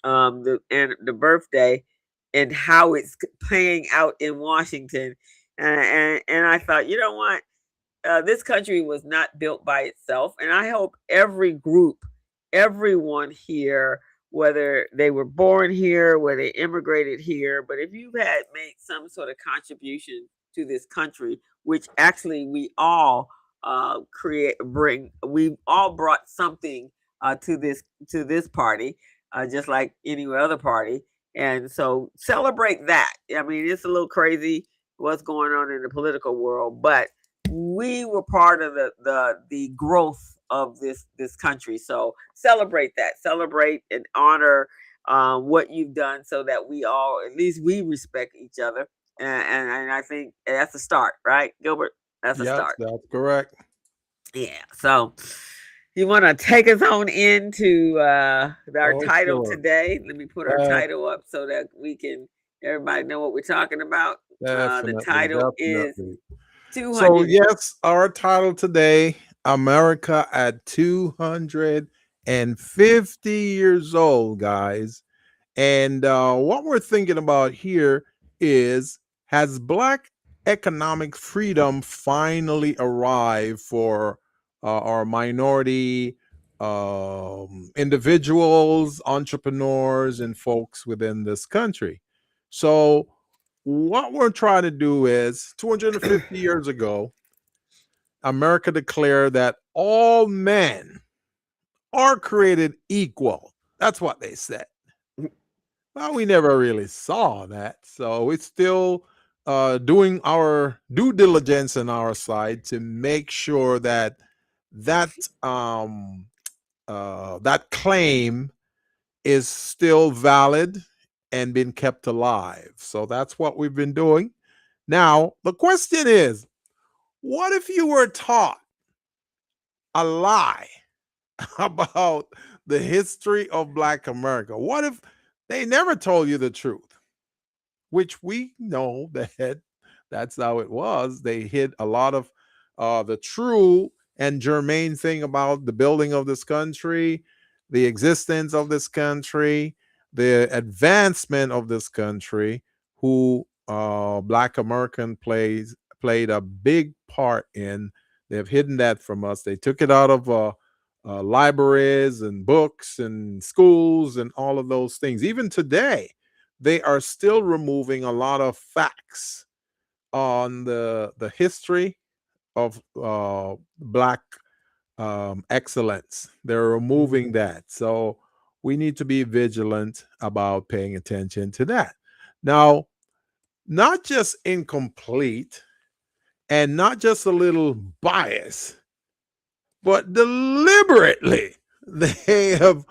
Speaker 2: the birthday and how it's playing out in Washington. And I thought, you know what? This country was not built by itself. And I hope every group, everyone here, whether they were born here, whether they immigrated here, but if you've had made some sort of contribution to this country, which actually we all we all brought something to this party. just like any other party. And so celebrate that. I mean, it's a little crazy what's going on in the political world, but we were part of the growth of this country. So celebrate that. Celebrate and honor what you've done, so that we all, at least we, respect each other. And I think that's a start, right, Gilbert? That's a
Speaker 3: Yes,
Speaker 2: start.
Speaker 3: that's correct.
Speaker 2: Yeah. So you want to take us on into our
Speaker 3: Oh,
Speaker 2: title
Speaker 3: sure.
Speaker 2: today? Let me put our
Speaker 3: Uh,
Speaker 2: title up so that we can everybody know what we're talking about. The
Speaker 3: Definitely,
Speaker 2: title is
Speaker 3: definitely. So,
Speaker 2: 200.
Speaker 3: yes, our title today, America at 250 years old, guys. And what we're thinking about here is, has Black economic freedom finally arrived for our minority individuals, entrepreneurs, and folks within this country? So, what we're trying to do is 250 years ago, America declared that all men are created equal. That's what they said. Well, we never really saw that. So it's still doing our due diligence on our side to make sure that that that claim is still valid and been kept alive. So that's what we've been doing. Now, the question is, what if you were taught a lie about the history of Black America? What if they never told you the truth? Which we know that that's how it was. They hid a lot of the true and germane thing about the building of this country, the existence of this country, the advancement of this country, who Black American played a big part in. They've hidden that from us. They took it out of libraries and books and schools and all of those things. Even today, they are still removing a lot of facts on the history of Black excellence. They're removing that. So we need to be vigilant about paying attention to that. Now, not just incomplete and not just a little bias, but deliberately they have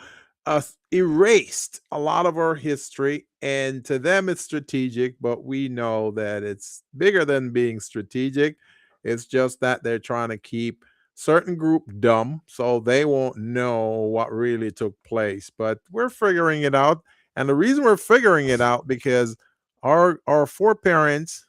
Speaker 3: erased a lot of our history. And to them, it's strategic, but we know that it's bigger than being strategic. It's just that they're trying to keep certain group dumb so they won't know what really took place. But we're figuring it out. And the reason we're figuring it out, because our foreparents,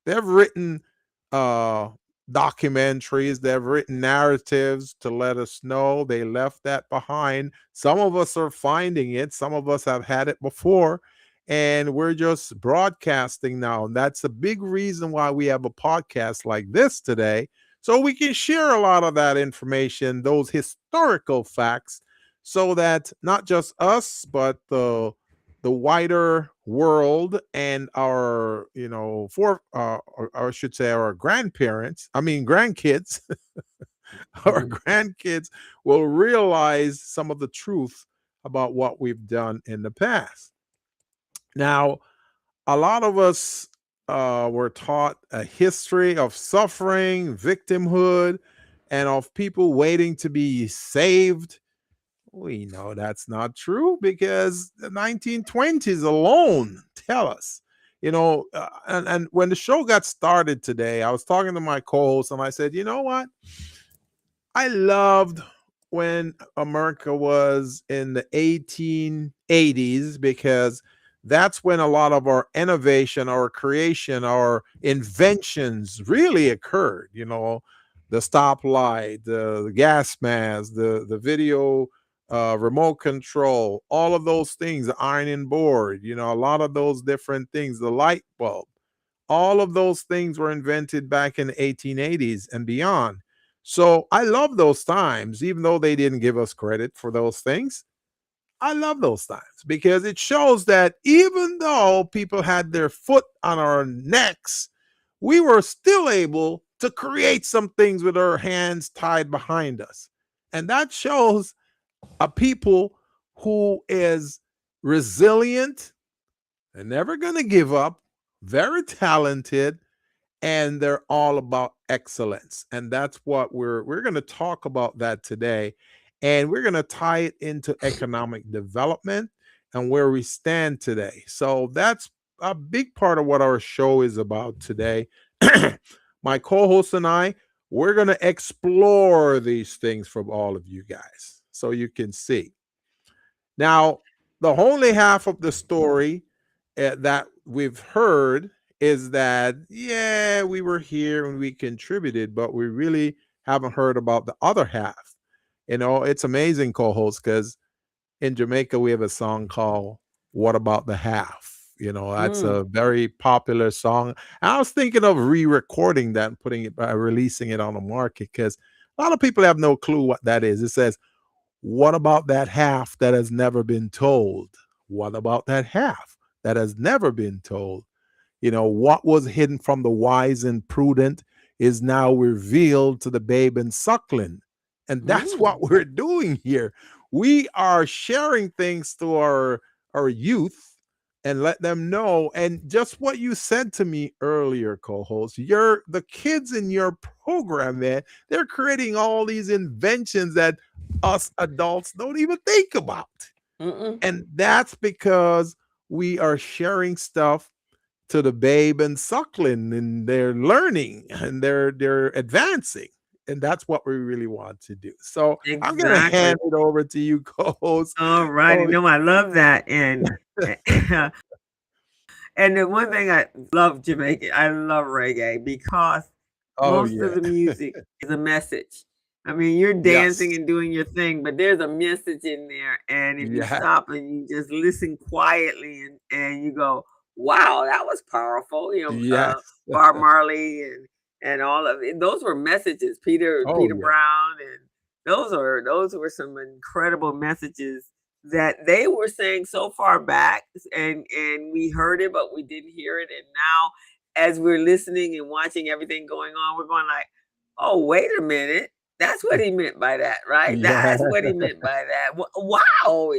Speaker 3: they've written uh documentaries, they've written narratives to let us know. They left that behind. Some of us are finding it, some of us have had it before, and we're just broadcasting now. And that's a big reason why we have a podcast like this today, so we can share a lot of that information, those historical facts, so that not just us, but the wider world and our, or I should say our grandparents, I mean grandkids, our
Speaker 2: Mhm.
Speaker 3: grandkids will realize some of the truth about what we've done in the past. Now, a lot of us were taught a history of suffering, victimhood, and of people waiting to be saved. We know that's not true, because the 1920s alone tell us, and when the show got started today, I was talking to my co-host and I said, you know what? I loved when America was in the 1880s, because that's when a lot of our innovation, our creation, our inventions really occurred. The stoplight, the gas mask, the video remote control, all of those things, the ironing board, a lot of those different things, the light bulb, all of those things were invented back in the 1880s and beyond. So I love those times, even though they didn't give us credit for those things. I love those times because it shows that even though people had their foot on our necks, we were still able to create some things with our hands tied behind us. And that shows a people who is resilient and never going to give up, very talented, and they're all about excellence. And that's what we're going to talk about that today. And we're going to tie it into economic development and where we stand today. So that's a big part of what our show is about today. My co-host and I, we're going to explore these things from all of you guys so you can see. Now, the only half of the story that we've heard is that, yeah, we were here and we contributed, but we really haven't heard about the other half. You know, it's amazing, co host, because in Jamaica, we have a song called What About the Half? You know, that's
Speaker 2: Mm.
Speaker 3: a very popular song. I was thinking of re-recording that and putting it, releasing it on the market because a lot of people have no clue what that is. It says, what about that half that has never been told? What about that half that has never been told? You know, what was hidden from the wise and prudent is now revealed to the babe and suckling. And that's
Speaker 2: Mm.
Speaker 3: what we're doing here. We are sharing things to our youth and let them know. And just what you said to me earlier, co-host, you're the kids in your program, man, they're creating all these inventions that us adults don't even think about.
Speaker 2: Mm-mm.
Speaker 3: And that's because we are sharing stuff to the babe and suckling, and they're learning and they're advancing. And that's what we really want to do. So I'm gonna
Speaker 2: Exactly.
Speaker 3: hand it over to you, co-host.
Speaker 2: All righty.
Speaker 3: Oh,
Speaker 2: No, I love that. And and the one thing I love Jamaican, I love reggae because
Speaker 3: oh
Speaker 2: most of
Speaker 3: yeah.
Speaker 2: the music is a message. I mean, you're dancing
Speaker 3: Yes.
Speaker 2: and doing your thing, but there's a message in there. And if you
Speaker 3: Yeah.
Speaker 2: stop and you just listen quietly and you go, wow, that was powerful.
Speaker 3: Yes.
Speaker 2: Bob Marley and all of it. Those were messages,
Speaker 3: Oh
Speaker 2: Peter
Speaker 3: yeah.
Speaker 2: Brown, and those were some incredible messages that they were saying so far back, and we heard it but we didn't hear it, and now as we're listening and watching everything going on, we're going like, oh, wait a minute, that's what he meant by that, right?
Speaker 3: Yeah.
Speaker 2: That's what he meant by that. Wow.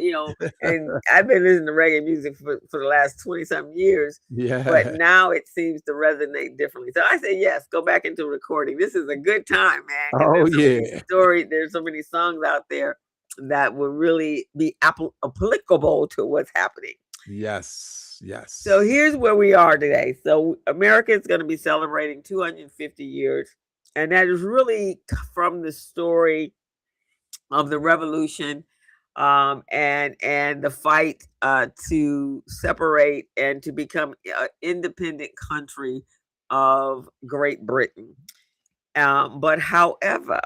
Speaker 2: And I've been listening to reggae music for the last 20 some years, but
Speaker 3: Yeah.
Speaker 2: now it seems to resonate differently. So I say yes, go back into recording. This is a good time, man, because
Speaker 3: Oh
Speaker 2: there's so many
Speaker 3: yeah.
Speaker 2: stories, there's so many songs out there that will really be applicable to what's happening.
Speaker 3: Yes.
Speaker 2: So
Speaker 3: Yes.
Speaker 2: here's where we are today. So America is going to be celebrating 250 years, and that is really from the story of the revolution, and the fight to separate and to become an independent country of Great Britain. But however,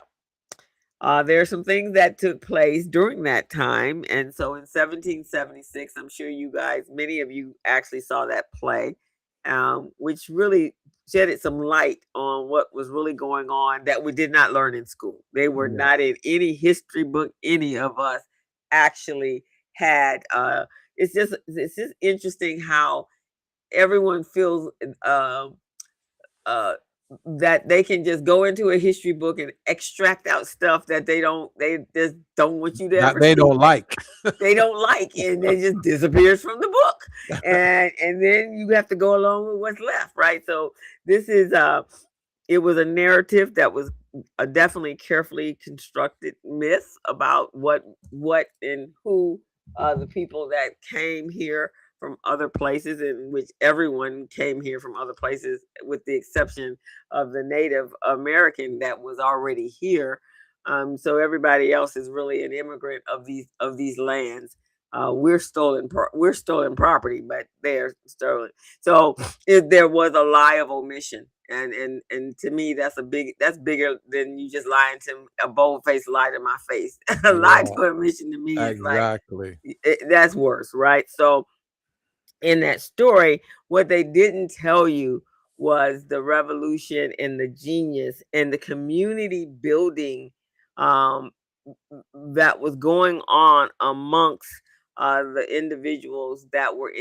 Speaker 2: there are some things that took place during that time. And so in 1776, I'm sure you guys, many of you actually saw that play, which really shedded some light on what was really going on that we did not learn in school. They were
Speaker 3: Yeah.
Speaker 2: not in any history book any of us actually had. It's just interesting how everyone feels uh that they can just go into a history book and extract out stuff that they just don't want you to
Speaker 3: That
Speaker 2: ever
Speaker 3: they
Speaker 2: see.
Speaker 3: don't like.
Speaker 2: They don't like, and it just disappears from the book. And then you have to go along with what's left, right? So this is it was a narrative that was a definitely carefully constructed myth about what and who the people that came here from other places, in which everyone came here from other places, with the exception of the Native American that was already here. So everybody else is really an immigrant of these lands. We're stolen property, but they're stolen. So there was a lie of omission, and to me that's bigger than you just lying to a bold faced lie to my face. A lie
Speaker 3: Yeah.
Speaker 2: to omission to me is like
Speaker 3: Exactly.
Speaker 2: that's worse, right? So in that story, what they didn't tell you was the revolution and the genius and the community building, um, that was going on amongst the individuals that were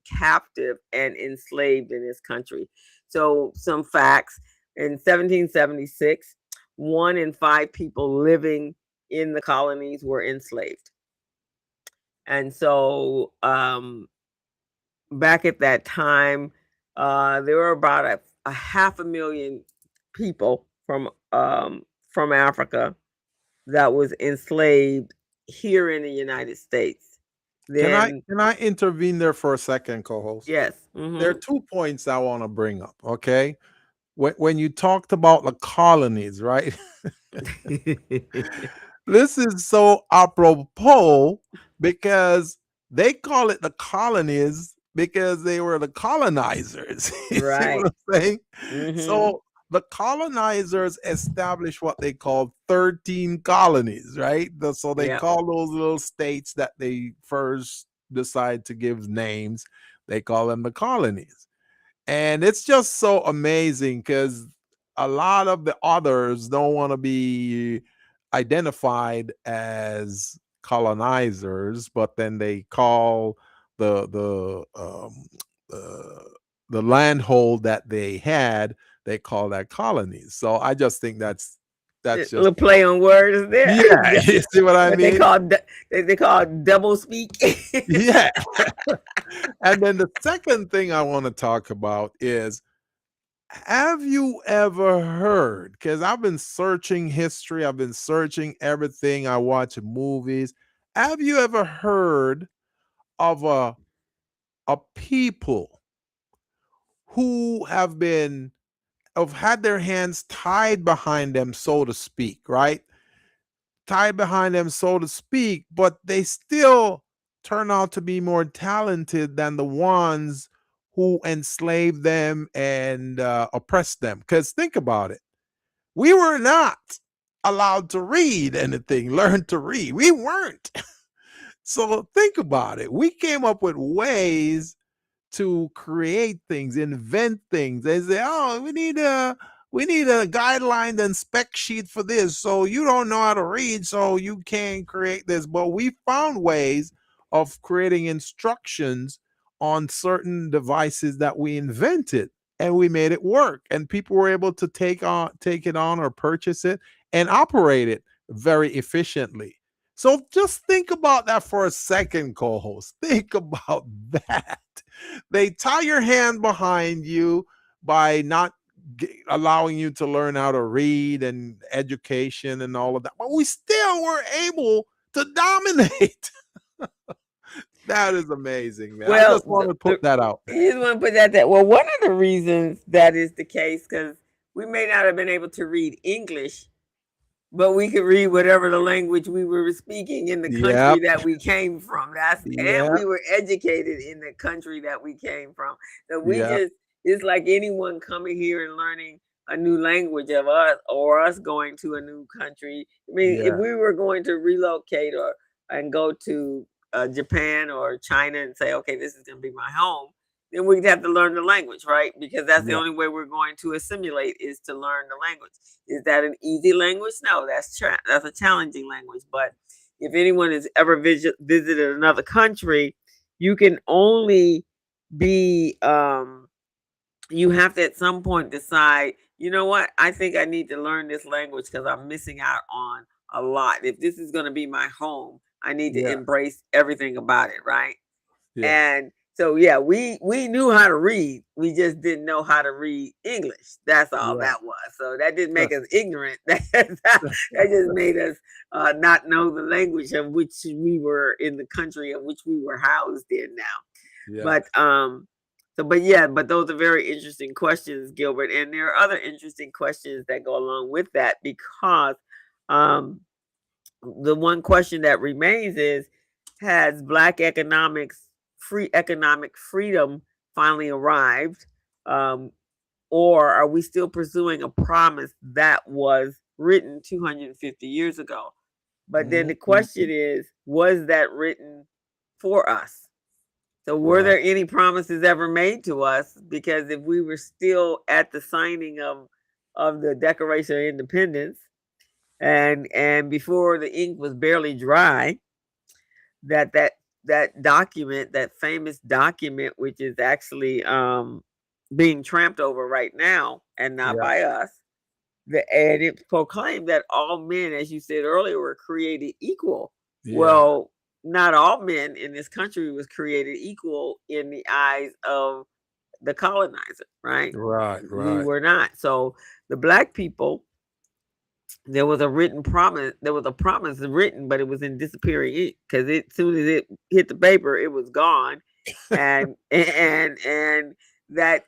Speaker 2: captive and enslaved in this country. So some facts: in 1776, 1 in 5 people living in the colonies were enslaved. And so back at that time, there were about a half a million people from Africa that was enslaved here in the United States. Then
Speaker 3: Can I intervene there for a second, co-host?
Speaker 2: yes,
Speaker 3: There are 2 points I want to bring up, okay? When you talked about the colonies, right? This is so apropos because they call it the colonies because they were the colonizers. You see
Speaker 2: right.
Speaker 3: what I'm saying?
Speaker 2: Mm-hmm.
Speaker 3: So the colonizers established what they called 13 colonies, right? So they
Speaker 2: Yep.
Speaker 3: call those little states that they first decide to give names, they call them the colonies. And it's just so amazing because a lot of the others don't want to be identified as colonizers, but then they call the the um, uh, the landhold that they had, they call that colonies. So I just think
Speaker 2: A
Speaker 3: that's just
Speaker 2: little play on words there.
Speaker 3: yeah. You see what I
Speaker 2: What they
Speaker 3: mean?
Speaker 2: call they call double speak.
Speaker 3: Yeah. And then the second thing I want to talk about is, have you ever heard? Because I've been searching history, I've been searching everything, I watch movies. Have you ever heard of a people who have had their hands tied behind them, so to speak, right? Tied behind them, so to speak, but they still turn out to be more talented than the ones who enslaved them and oppressed them? Because think about it. We were not allowed to read anything, learn to read. We weren't. So think about it. We came up with ways to create things, invent things. They say, "Oh, we need a guideline and spec sheet for this. So you don't know how to read, so you can't create this." But we found ways of creating instructions on certain devices that we invented, and we made it work. And people were able to take it on or purchase it and operate it very efficiently. So just think about that for a second, co-host. Think about that. They tie your hand behind you by not allowing you to learn how to read and education and all of that, but we still were able to dominate. That is amazing, man. I
Speaker 2: Well,
Speaker 3: just want to put that out there.
Speaker 2: you just want to put that there. Well, one of the reasons that is the case, because we may not have been able to read English, but we could read whatever the language we were speaking in the country
Speaker 3: Yep.
Speaker 2: that we came from. And
Speaker 3: Yep.
Speaker 2: we were educated in the country that we came from. So we
Speaker 3: Yep.
Speaker 2: just, it's like anyone coming here and learning a new language of us, or us going to a new country. I mean, if
Speaker 3: Yeah.
Speaker 2: we were going to relocate or and go to Japan or China and say, okay, this is going to be my home, then we'd have to learn the language, right? Because that's the
Speaker 3: Yeah.
Speaker 2: only way we're going to assimilate is to learn the language. Is that an easy language? No, that's a challenging language. But if anyone has ever visited another country, you can only be you have to at some point decide, you know what, I think I need to learn this language because I'm missing out on a lot. If this is going to be my home, I need to
Speaker 3: Yeah.
Speaker 2: embrace everything about it, right?
Speaker 3: Yeah.
Speaker 2: And so yeah, we knew how to read. We just didn't know how to read English. That's all
Speaker 3: Yeah.
Speaker 2: that was. So that didn't make us ignorant. That just made us not know the language of which we were in the country of which we were housed in now.
Speaker 3: Yeah.
Speaker 2: But but yeah, but those are very interesting questions, Gilbert. And there are other interesting questions that go along with that because um the one question that remains is, has black economic freedom finally arrived, um, or are we still pursuing a promise that was written 250 years ago? But then the question
Speaker 3: Mhm.
Speaker 2: is, was that written for us? So were
Speaker 3: Right.
Speaker 2: there any promises ever made to us? Because if we were still at the signing of the Declaration of Independence, and before the ink was barely dry, that that that document, that famous document, which is actually being tramped over right now and not
Speaker 3: Yeah.
Speaker 2: by us, and it proclaimed that all men, as you said earlier, were created equal.
Speaker 3: Yeah.
Speaker 2: Well, not all men in this country was created equal in the eyes of the colonizer, right?
Speaker 3: Right,
Speaker 2: We
Speaker 3: right.
Speaker 2: were not. So the black people, there was a written promise. There was a promise written, but it was in disappearing ink because it soon as it hit the paper, it was gone, and that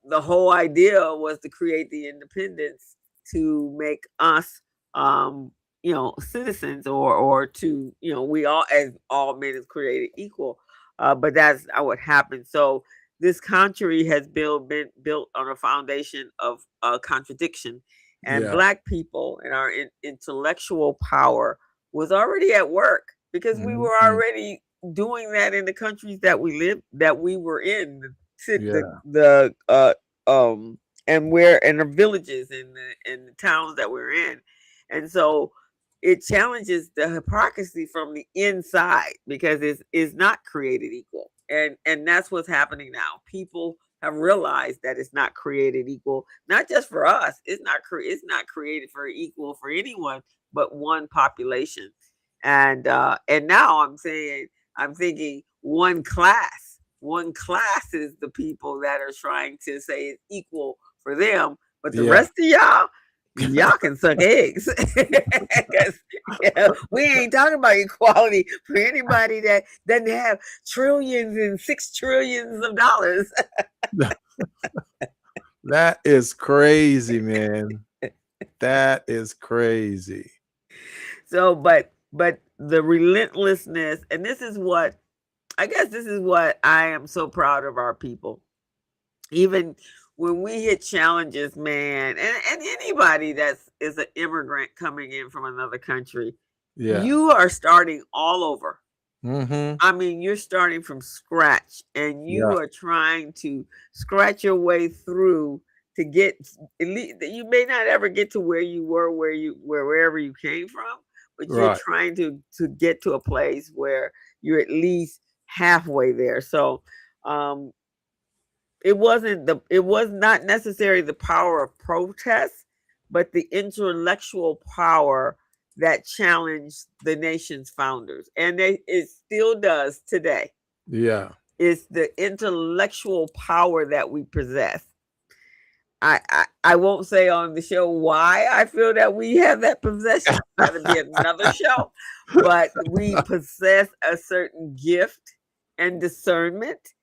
Speaker 2: the whole idea was to create the independence to make us, um, citizens, or to, we all, as all men is created equal. But that's not what happened. So this country has been built on a foundation of contradiction, and
Speaker 3: Yeah.
Speaker 2: black people and our intellectual power was already at work because we were
Speaker 3: Mhm.
Speaker 2: already doing that in the countries that we were in,
Speaker 3: Yeah.
Speaker 2: the and where in the villages and the towns that we're in. And so it challenges the hypocrisy from the inside because it's not created equal. And that's what's happening now. People have realized that it's not created equal, not just for us. It's not created for equal for anyone but one population. And now I'm thinking one class is the people that are trying to say it's equal for them, but the
Speaker 3: Yeah.
Speaker 2: rest of y'all can suck eggs. 'Cause, we ain't talking about equality for anybody that doesn't have trillions and 6 trillions of dollars.
Speaker 3: That is crazy, man. That is crazy.
Speaker 2: So, but the relentlessness, and this is what I guess this is what I am so proud of our people. Even when we hit challenges, man, and anybody that's is an immigrant coming in from another country,
Speaker 3: Yeah.
Speaker 2: you are starting all over.
Speaker 3: Mhm.
Speaker 2: I mean, you're starting from scratch and
Speaker 3: Yeah.
Speaker 2: you are trying to scratch your way through to get at least, you may not ever get to where you were, wherever you came from, but you're
Speaker 3: Right.
Speaker 2: trying to get to a place where you're at least halfway there. So, um it was not necessarily the power of protest, but the intellectual power that challenged the nation's founders. And it still does today.
Speaker 3: Yeah.
Speaker 2: It's the intellectual power that we possess. I won't say on the show why I feel that we have that possession. That'll be another show. But we possess a certain gift and discernment,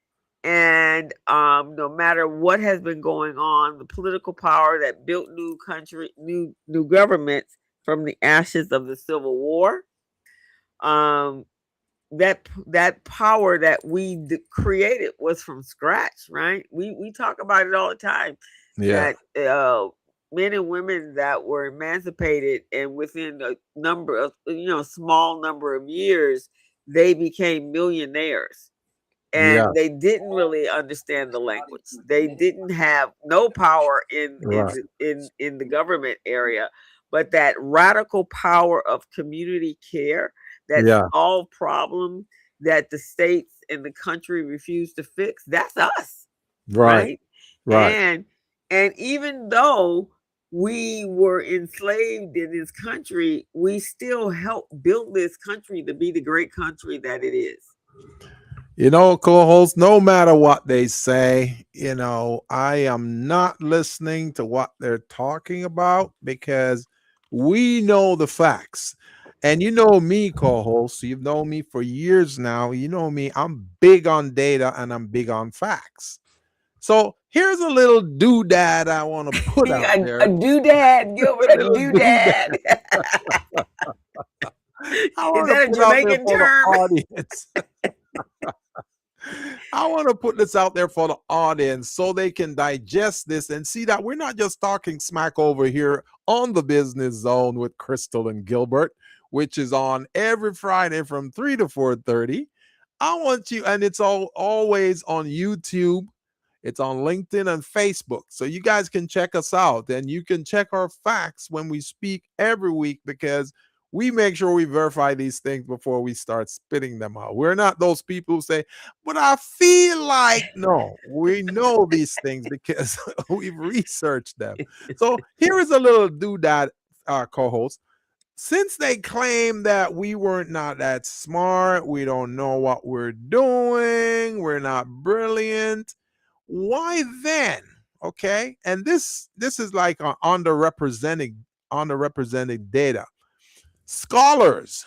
Speaker 2: and no matter what has been going on, the political power that built new governments from the ashes of the Civil War, um, that power that created was from scratch, right? We talk about it all the time
Speaker 3: Yeah.
Speaker 2: that men and women that were emancipated, and within a number of small number of years, they became millionaires,
Speaker 3: Yeah.
Speaker 2: and they didn't really understand the language. They didn't have no power
Speaker 3: Right.
Speaker 2: in the government area, but that radical power of community care that
Speaker 3: Yeah.
Speaker 2: solved problems that the states and the country refused to fix. That's us,
Speaker 3: Right.
Speaker 2: right?
Speaker 3: Right.
Speaker 2: And even though we were enslaved in this country, we still helped build this country to be the great country that it is.
Speaker 3: Co-host, no matter what they say, I am not listening to what they're talking about because we know the facts. And you know me, co-host, you've known me for years now. You know me, I'm big on data and I'm big on facts. So here's a little doodad I want to put out
Speaker 2: A
Speaker 3: there.
Speaker 2: doodad,
Speaker 3: A
Speaker 2: Gilbert, a
Speaker 3: little doodad
Speaker 2: doodad.
Speaker 3: I
Speaker 2: Is
Speaker 3: want to
Speaker 2: that a
Speaker 3: put out there
Speaker 2: Jamaican
Speaker 3: for the
Speaker 2: term?
Speaker 3: audience. I want to put this out there for the audience so they can digest this and see that we're not just talking smack over here on the Business Zone with Crystal and Gilbert, which is on every Friday from 3 to 4:30. I want you, and it's always on YouTube. It's on LinkedIn and Facebook. So you guys can check us out and you can check our facts when we speak every week because we make sure we verify these things before we start spitting them out. We're not those people who say, but I feel like, no, we know these things because we've researched them. So here is a little doodad, co host. since they claim that we weren't not that smart, we don't know what we're doing, we're not brilliant, why then? Okay, and this is like underrepresented data. Scholars,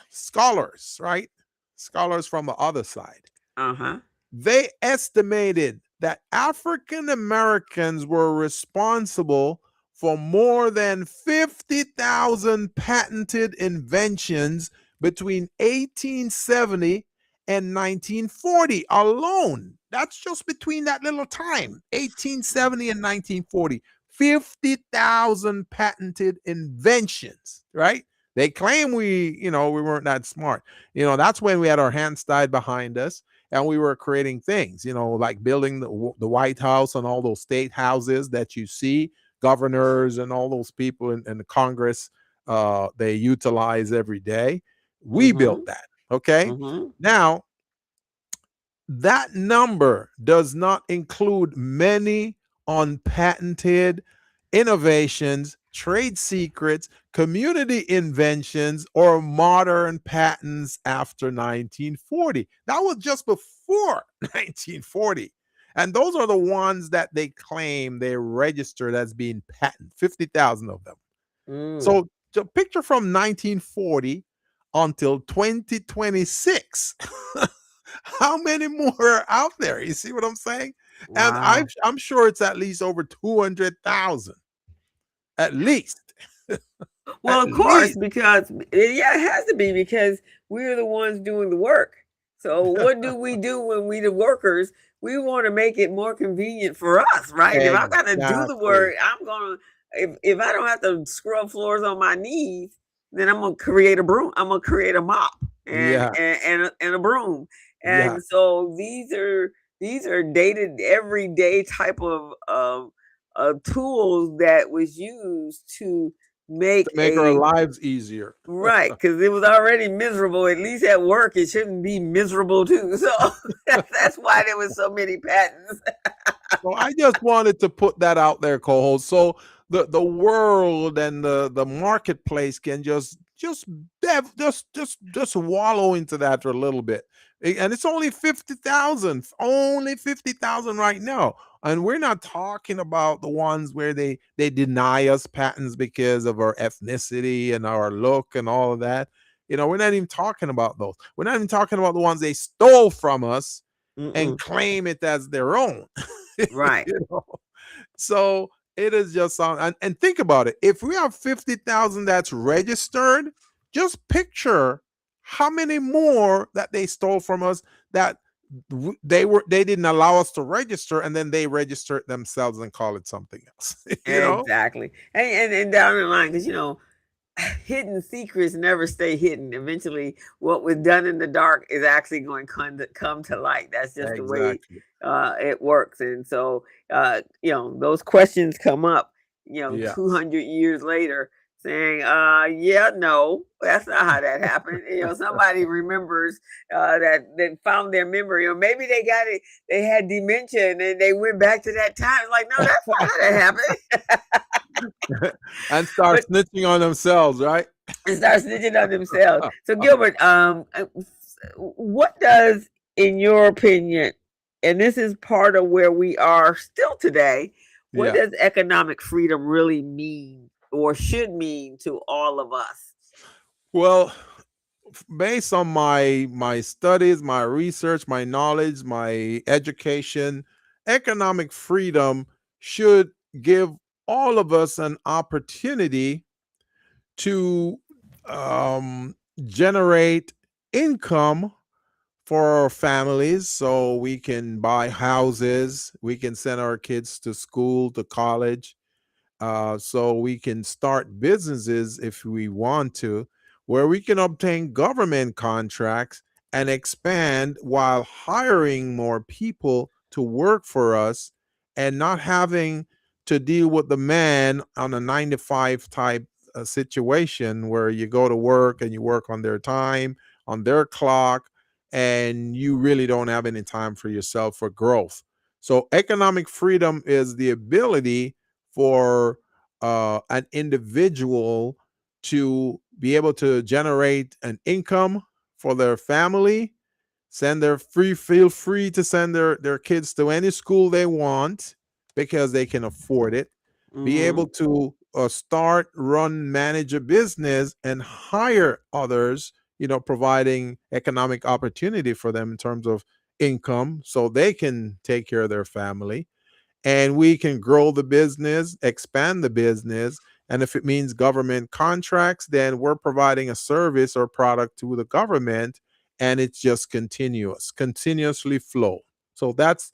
Speaker 3: right? Scholars from the other side,
Speaker 2: Uh-huh.
Speaker 3: they estimated that African Americans were responsible for more than 50,000 patented inventions between 1870 and 1940 alone. That's just between that little time, 1870 and 1940. 50,000 patented inventions, right? They claim we weren't that smart. That's when we had our hands tied behind us and we were creating things, like building the White House and all those state houses that you see, governors and all those people in the Congress, they utilize every day. We built
Speaker 2: Mm-hmm.
Speaker 3: that. Okay.
Speaker 2: Mm-hmm.
Speaker 3: Now, that number does not include many unpatented innovations, trade secrets, community inventions, or modern patents after 1940. That was just before 1940. And those are the ones that they claim they registered as being patent, 50,000 of them.
Speaker 2: Mm.
Speaker 3: So the picture from 1940 until 2026. How many more are out there? You see what I'm saying? And
Speaker 2: Wow.
Speaker 3: I'm sure it's at least over 200,000. At least.
Speaker 2: Well,
Speaker 3: At
Speaker 2: of course,
Speaker 3: least.
Speaker 2: because yeah, it has to be because we're the ones doing the work. So what do we do when we the workers? We want to make it more convenient for us, right? If I got to do the
Speaker 3: Exactly.
Speaker 2: work, I'm gonna. If I don't have to scrub floors on my knees, then I'm gonna create a broom. I'm gonna create a mop
Speaker 3: Yeah.
Speaker 2: and a broom.
Speaker 3: Yeah.
Speaker 2: And so these are dated everyday type of tools that was used to make
Speaker 3: To make our
Speaker 2: a
Speaker 3: lives easier.
Speaker 2: right, because it was already miserable. At least at work, it shouldn't be miserable too. So that's why there was so many patents.
Speaker 3: So I just wanted to put that out there, co-host. So the world and the marketplace can just wallow into that for a little bit. And it's only 50,000 right now. And we're not talking about the ones where they deny us patents because of our ethnicity and our look and all of that. We're not even talking about those. We're not even talking about the ones they stole from us and
Speaker 2: Mm-mm.
Speaker 3: claim it as their own.
Speaker 2: Right.
Speaker 3: you know? So it is just and think about it. If we have 50,000 that's registered, just picture how many more that they stole from us that they didn't allow us to register and then they register it themselves and call it something else.
Speaker 2: Exactly. And down the line, because hidden secrets never stay hidden. Eventually, what was done in the dark is actually going to come to light. That's just the way
Speaker 3: Exactly.
Speaker 2: it works. And so, those questions come up,
Speaker 3: Yes.
Speaker 2: 200 years later saying, yeah, no, that's not how that happened. Somebody remembers that found their memory, or maybe they got it, they had dementia and then they went back to that time. Like, no, that's not how that happened.
Speaker 3: And start
Speaker 2: But
Speaker 3: snitching on themselves, right?
Speaker 2: and start snitching on themselves. So Gilbert, what does, in your opinion, and this is part of where we are still today, what
Speaker 3: Yeah.
Speaker 2: does economic freedom really mean or should mean to all of us?
Speaker 3: Well, based on my studies, my research, my knowledge, my education, economic freedom should give all of us an opportunity to generate income for our families so we can buy houses, we can send our kids to school, to college, so we can start businesses if we want to, where we can obtain government contracts and expand while hiring more people to work for us and not having to deal with the man on a 9 to 5 type situation where you go to work and you work on their time, on their clock, and you really don't have any time for yourself for growth. So, economic freedom is the ability for an individual to be able to generate an income for their family, feel free to send their kids to any school they want because they can afford it, be
Speaker 2: Mm-hmm.
Speaker 3: able to start, run, manage a business and hire others, providing economic opportunity for them in terms of income so they can take care of their family, and we can grow the business, expand the business. And if it means government contracts, then we're providing a service or product to the government, and it's just continuously flow. So that's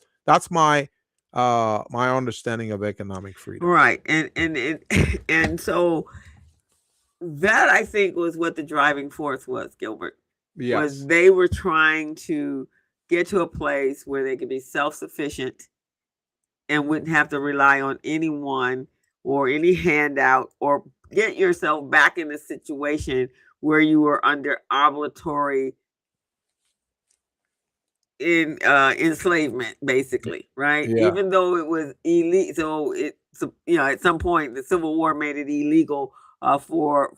Speaker 3: my understanding of economic freedom.
Speaker 2: Right. And so that I think was what the driving force was, Gilbert, was
Speaker 3: Yes.
Speaker 2: they were trying to get to a place where they could be self-sufficient and wouldn't have to rely on anyone or any handout, or get yourself back in a situation where you were under obligatory in enslavement, basically, right?
Speaker 3: Yeah.
Speaker 2: Even though it was illegal, so at some point the Civil War made it illegal for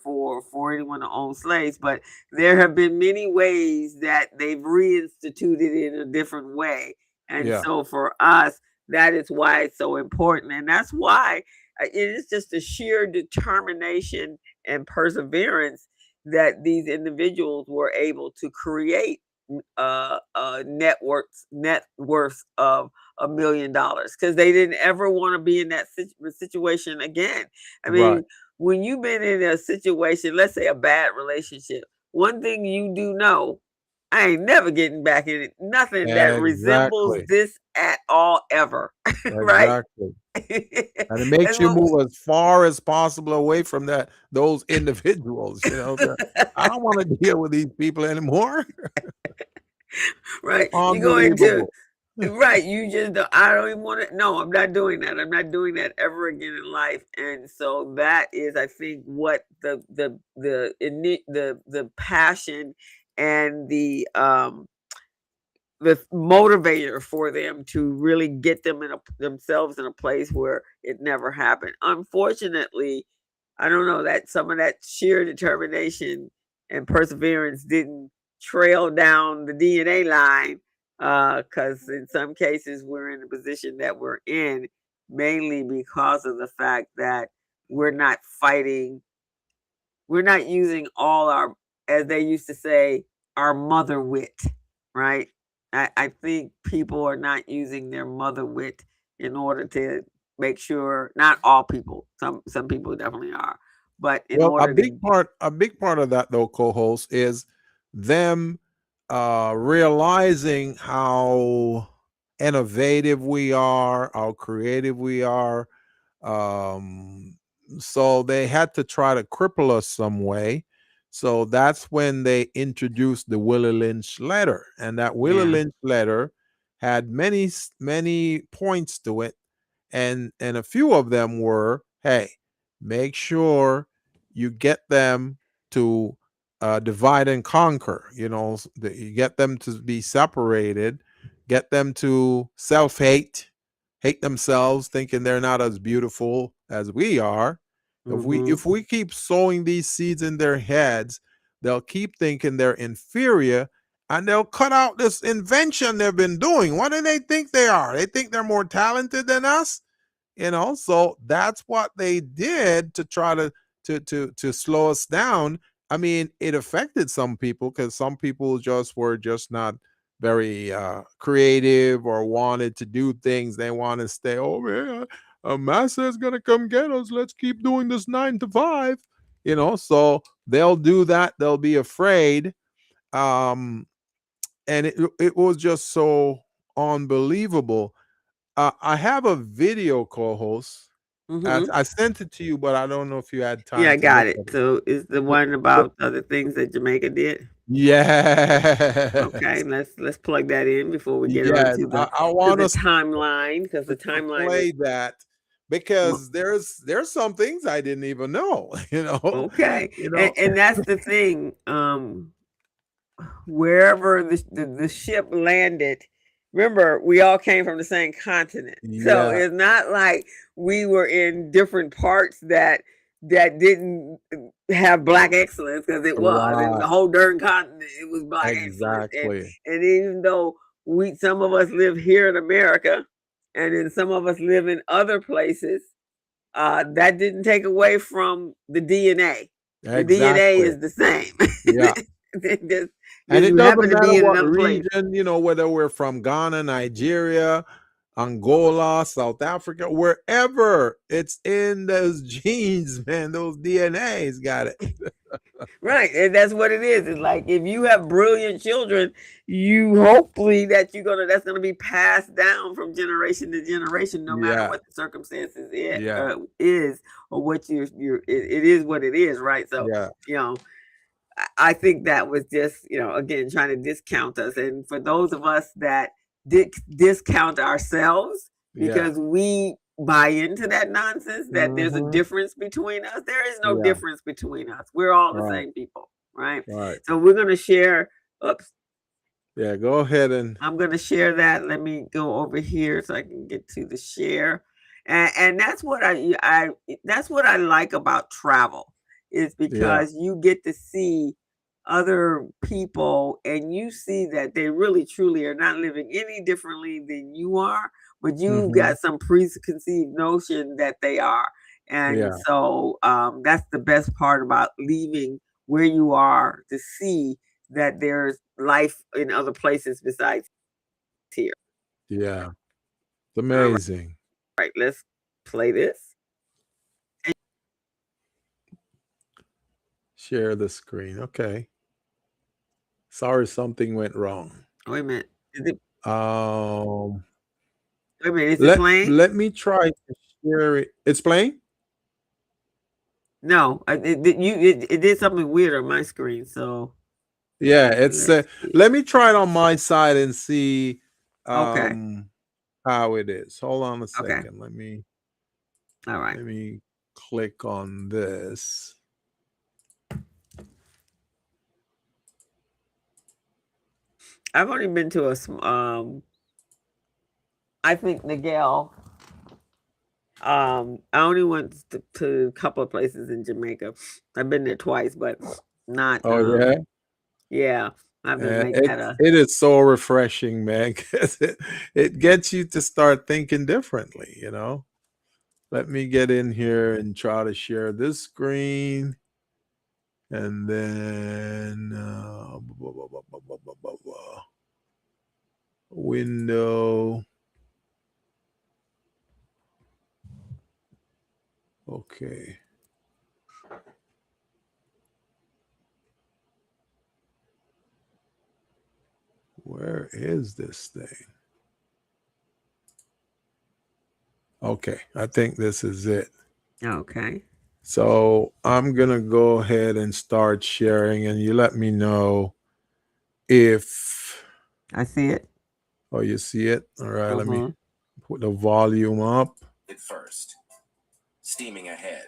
Speaker 2: anyone to own slaves, but there have been many ways that they've reinstituted in a different way, and
Speaker 3: Yeah.
Speaker 2: so for us, that is why it's so important, and that's why it is just a sheer determination and perseverance that these individuals were able to create net worth of $1 million, because they didn't ever want to be in that situation again. I
Speaker 3: Right.
Speaker 2: mean, when you've been in a situation, let's say a bad relationship, one thing you do know, I ain't never getting back in it. Nothing that resembles
Speaker 3: Exactly.
Speaker 2: this at all ever. Right?
Speaker 3: Exactly. And it
Speaker 2: That's
Speaker 3: makes you
Speaker 2: what
Speaker 3: move as far as possible away from those individuals. I don't want to deal with these people anymore.
Speaker 2: right. You go into
Speaker 3: Unbelievable.
Speaker 2: right. You just don't, I don't even want to. No, I'm not doing that. I'm not doing that ever again in life. And so that is, I think, what the passion and the motivator for them to really get themselves in a place where it never happened. Unfortunately, I don't know that some of that sheer determination and perseverance didn't trail down the DNA line, because in some cases we're in the position that we're in mainly because of the fact that we're not fighting, we're not using all our, as they used to say, our mother wit, right? I think people are not using their mother wit in order to make sure, not all people, some people definitely are, but in
Speaker 3: Well,
Speaker 2: order to
Speaker 3: a big part of that though, co-host, is them realizing how innovative we are, how creative we are. Um, so they had to try to cripple us some way. So that's when they introduced the Willie Lynch letter, and that Willie
Speaker 2: yeah.
Speaker 3: Lynch letter had many points to it, and a few of them were, hey, make sure you get them to divide and conquer. You get them to be separated, get them to self-hate, hate themselves, thinking they're not as beautiful as we are. if we
Speaker 2: Hmm.
Speaker 3: if we keep sowing these seeds in their heads, they'll keep thinking they're inferior, and they'll cut out this invention they've been doing. What do they think they are? They think they're more talented than us. So that's what they did to try to slow us down. I mean, it affected some people because some people were just not very creative or wanted to do things. They want to stay, oh man, a massa is gonna come get us, let's keep doing this 9 to 5. So they'll do that, they'll be afraid. um and it was just so unbelievable. I have a video, co-host.
Speaker 2: Hmm.
Speaker 3: I sent it to you, but I don't know if you had
Speaker 2: Yeah,
Speaker 3: time
Speaker 2: I
Speaker 3: to look
Speaker 2: got
Speaker 3: at
Speaker 2: it.
Speaker 3: it.
Speaker 2: So is the
Speaker 3: The-
Speaker 2: one
Speaker 3: the-
Speaker 2: about other things that Jamaica did? Okay,
Speaker 3: yes,
Speaker 2: let's plug that in before we get on
Speaker 3: yes.
Speaker 2: to
Speaker 3: I
Speaker 2: to
Speaker 3: want
Speaker 2: the
Speaker 3: us
Speaker 2: timeline, because the
Speaker 3: to
Speaker 2: timeline is
Speaker 3: play that because there's some things I didn't even know.
Speaker 2: okay.
Speaker 3: You
Speaker 2: And,
Speaker 3: know.
Speaker 2: and that's the thing. Wherever the ship landed, remember, we all came from the same continent. So
Speaker 3: Yeah.
Speaker 2: it's not like we were in different parts that that didn't have Black excellence, because it was, and the
Speaker 3: Right.
Speaker 2: whole darn continent, it was Black excellence.
Speaker 3: Exactly.
Speaker 2: And even though some of us live here in America, and then some of us live in other places, that didn't take away from the DNA. The DNA
Speaker 3: Exactly.
Speaker 2: is the same.
Speaker 3: Yeah.
Speaker 2: just
Speaker 3: And
Speaker 2: because
Speaker 3: it
Speaker 2: you
Speaker 3: doesn't
Speaker 2: happen to
Speaker 3: matter
Speaker 2: be in
Speaker 3: what
Speaker 2: another place.
Speaker 3: region, whether we're from Ghana, Nigeria, Angola, South Africa, wherever, it's in those genes, man. Those DNAs got it.
Speaker 2: Right, and that's what it is. It's like if you have brilliant children, you hopefully that's gonna be passed down from generation to generation, no matter
Speaker 3: Yeah.
Speaker 2: what the circumstances
Speaker 3: Yeah.
Speaker 2: is, or what it is what it is, right? So
Speaker 3: Yeah.
Speaker 2: I think that was just, again, trying to discount us. And for those of us that did discount ourselves
Speaker 3: Yeah.
Speaker 2: because we buy into that nonsense that there's a
Speaker 3: Hmm.
Speaker 2: difference between us, there is no
Speaker 3: Yeah.
Speaker 2: difference between us. We're all the
Speaker 3: Right.
Speaker 2: same people, right?
Speaker 3: Right.
Speaker 2: So we're going to share. Oops.
Speaker 3: Yeah. Go ahead and
Speaker 2: I'm going to share that. Let me go over here so I can get to the share. And that's what that's what I like about travel, is
Speaker 3: yeah.
Speaker 2: because you get to see other people, and you see that they really truly are not living any differently than you are, but you
Speaker 3: Hmm.
Speaker 2: got some preconceived notion that they are. And
Speaker 3: Yeah.
Speaker 2: so that's the best part about leaving where you are, to see that there's life in other places besides here.
Speaker 3: Yeah. It's
Speaker 2: All
Speaker 3: amazing.
Speaker 2: right, let's play this.
Speaker 3: Share the screen. Okay. Sorry, something went wrong.
Speaker 2: Wait a minute.
Speaker 3: Um,
Speaker 2: Wait a minute. Is it
Speaker 3: let
Speaker 2: playing?
Speaker 3: let me try to share it. It's playing?
Speaker 2: No, it did something weird on my screen. So
Speaker 3: Yeah, it's
Speaker 2: let's see.
Speaker 3: let me try it on my side and see
Speaker 2: Okay.
Speaker 3: how it is. Hold on a
Speaker 2: Okay.
Speaker 3: second. Let me
Speaker 2: All right.
Speaker 3: click on this.
Speaker 2: I've only been to I think Nigel. I only went to a couple of places in Jamaica. I've been there twice, but not.
Speaker 3: Oh yeah.
Speaker 2: Yeah, I have to make that a.
Speaker 3: It is so refreshing, man, because it gets you to start thinking differently, Let me get in here and try to share this screen. And then window. Okay. Where is this thing? Okay, I think this is it.
Speaker 2: Okay.
Speaker 3: So I'm going to go ahead and start sharing, and you let me know if.
Speaker 2: I see it.
Speaker 3: Oh, you see it? All right, let me
Speaker 2: Mm-hmm.
Speaker 3: put the volume up.
Speaker 4: It first. Steaming ahead.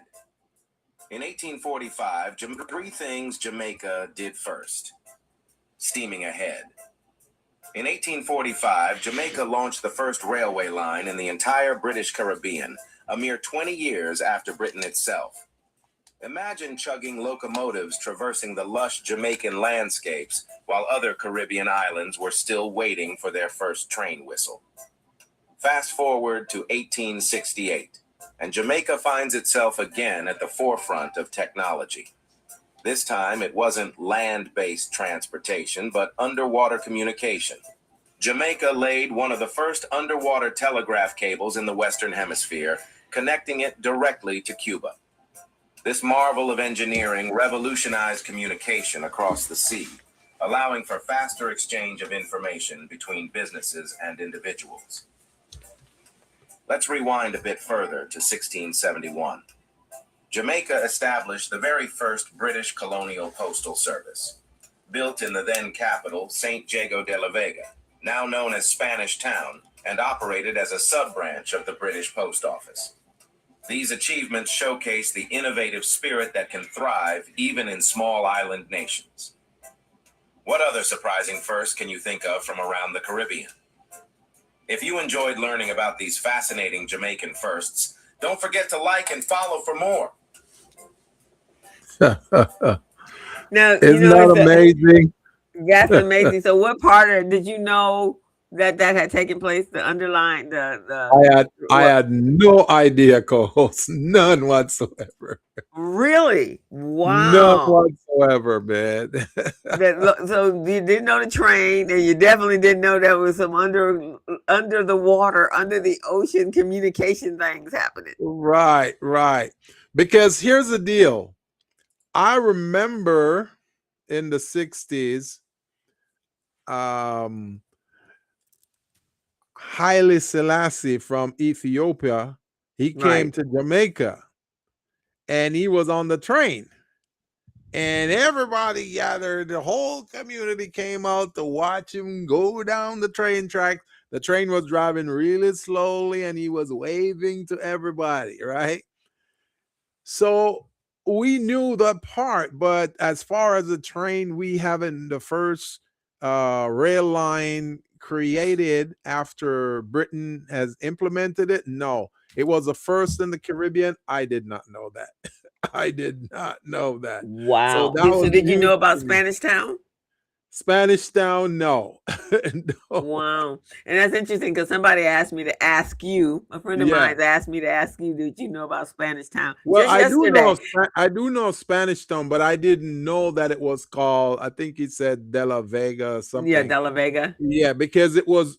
Speaker 4: In 1845, three things Jamaica did first. Steaming ahead. In 1845, Jamaica launched the first railway line in the entire British Caribbean, a mere 20 years after Britain itself. Imagine chugging locomotives traversing the lush Jamaican landscapes while other Caribbean islands were still waiting for their first train whistle. Fast forward to 1868, and Jamaica finds itself again at the forefront of technology. This time, it wasn't land-based transportation, but underwater communication. Jamaica laid one of the first underwater telegraph cables in the Western Hemisphere, connecting it directly to Cuba. This marvel of engineering revolutionized communication across the sea, allowing for faster exchange of information between businesses and individuals. Let's rewind a bit further to 1671. Jamaica established the very first British colonial postal service. Built in the then capital, St. Jago de la Vega, now known as Spanish Town, and operated as a sub-branch of the British Post Office. These achievements showcase the innovative spirit that can thrive even in small island nations. What other surprising firsts can you think of from around the Caribbean? If you enjoyed learning about these fascinating Jamaican firsts, don't forget to like and follow for more.
Speaker 2: Now, you
Speaker 3: Isn't
Speaker 2: know,
Speaker 3: that amazing?
Speaker 2: that's amazing. So what part of did you know that had taken place? The underlying
Speaker 3: I
Speaker 2: what
Speaker 3: had no idea, co-host, none whatsoever.
Speaker 2: really?
Speaker 3: None
Speaker 2: Wow.
Speaker 3: whatsoever, man.
Speaker 2: So you didn't know the train, and you definitely didn't know there was some under the water, under the ocean communication things happening.
Speaker 3: Right, right. Because here's the deal. I remember in the 60s, um, Haile Selassie from Ethiopia, he came
Speaker 2: Right.
Speaker 3: to Jamaica and he was on the train. And everybody gathered, the whole community came out to watch him go down the train track. The train was driving really slowly and he was waving to everybody, right? So we knew that part, but as far as the train, we haven't the first rail line created after Britain has implemented it. No, it was the first in the Caribbean. I did not know that. I did not know that. So
Speaker 2: Wow.
Speaker 3: that
Speaker 2: So
Speaker 3: was
Speaker 2: did you
Speaker 3: news
Speaker 2: know about
Speaker 3: to me.
Speaker 2: Spanish Town?
Speaker 3: Spanish Town, no. No.
Speaker 2: Wow. And that's interesting because somebody asked me to ask you, a friend of
Speaker 3: Yeah.
Speaker 2: mine asked me to ask you, did you know about Spanish Town
Speaker 3: Well,
Speaker 2: just yesterday?
Speaker 3: I do know Spanish Town, but I didn't know that it was called. I think he said De La Vega or
Speaker 2: Yeah,
Speaker 3: something.
Speaker 2: De La Vega.
Speaker 3: Yeah, because it was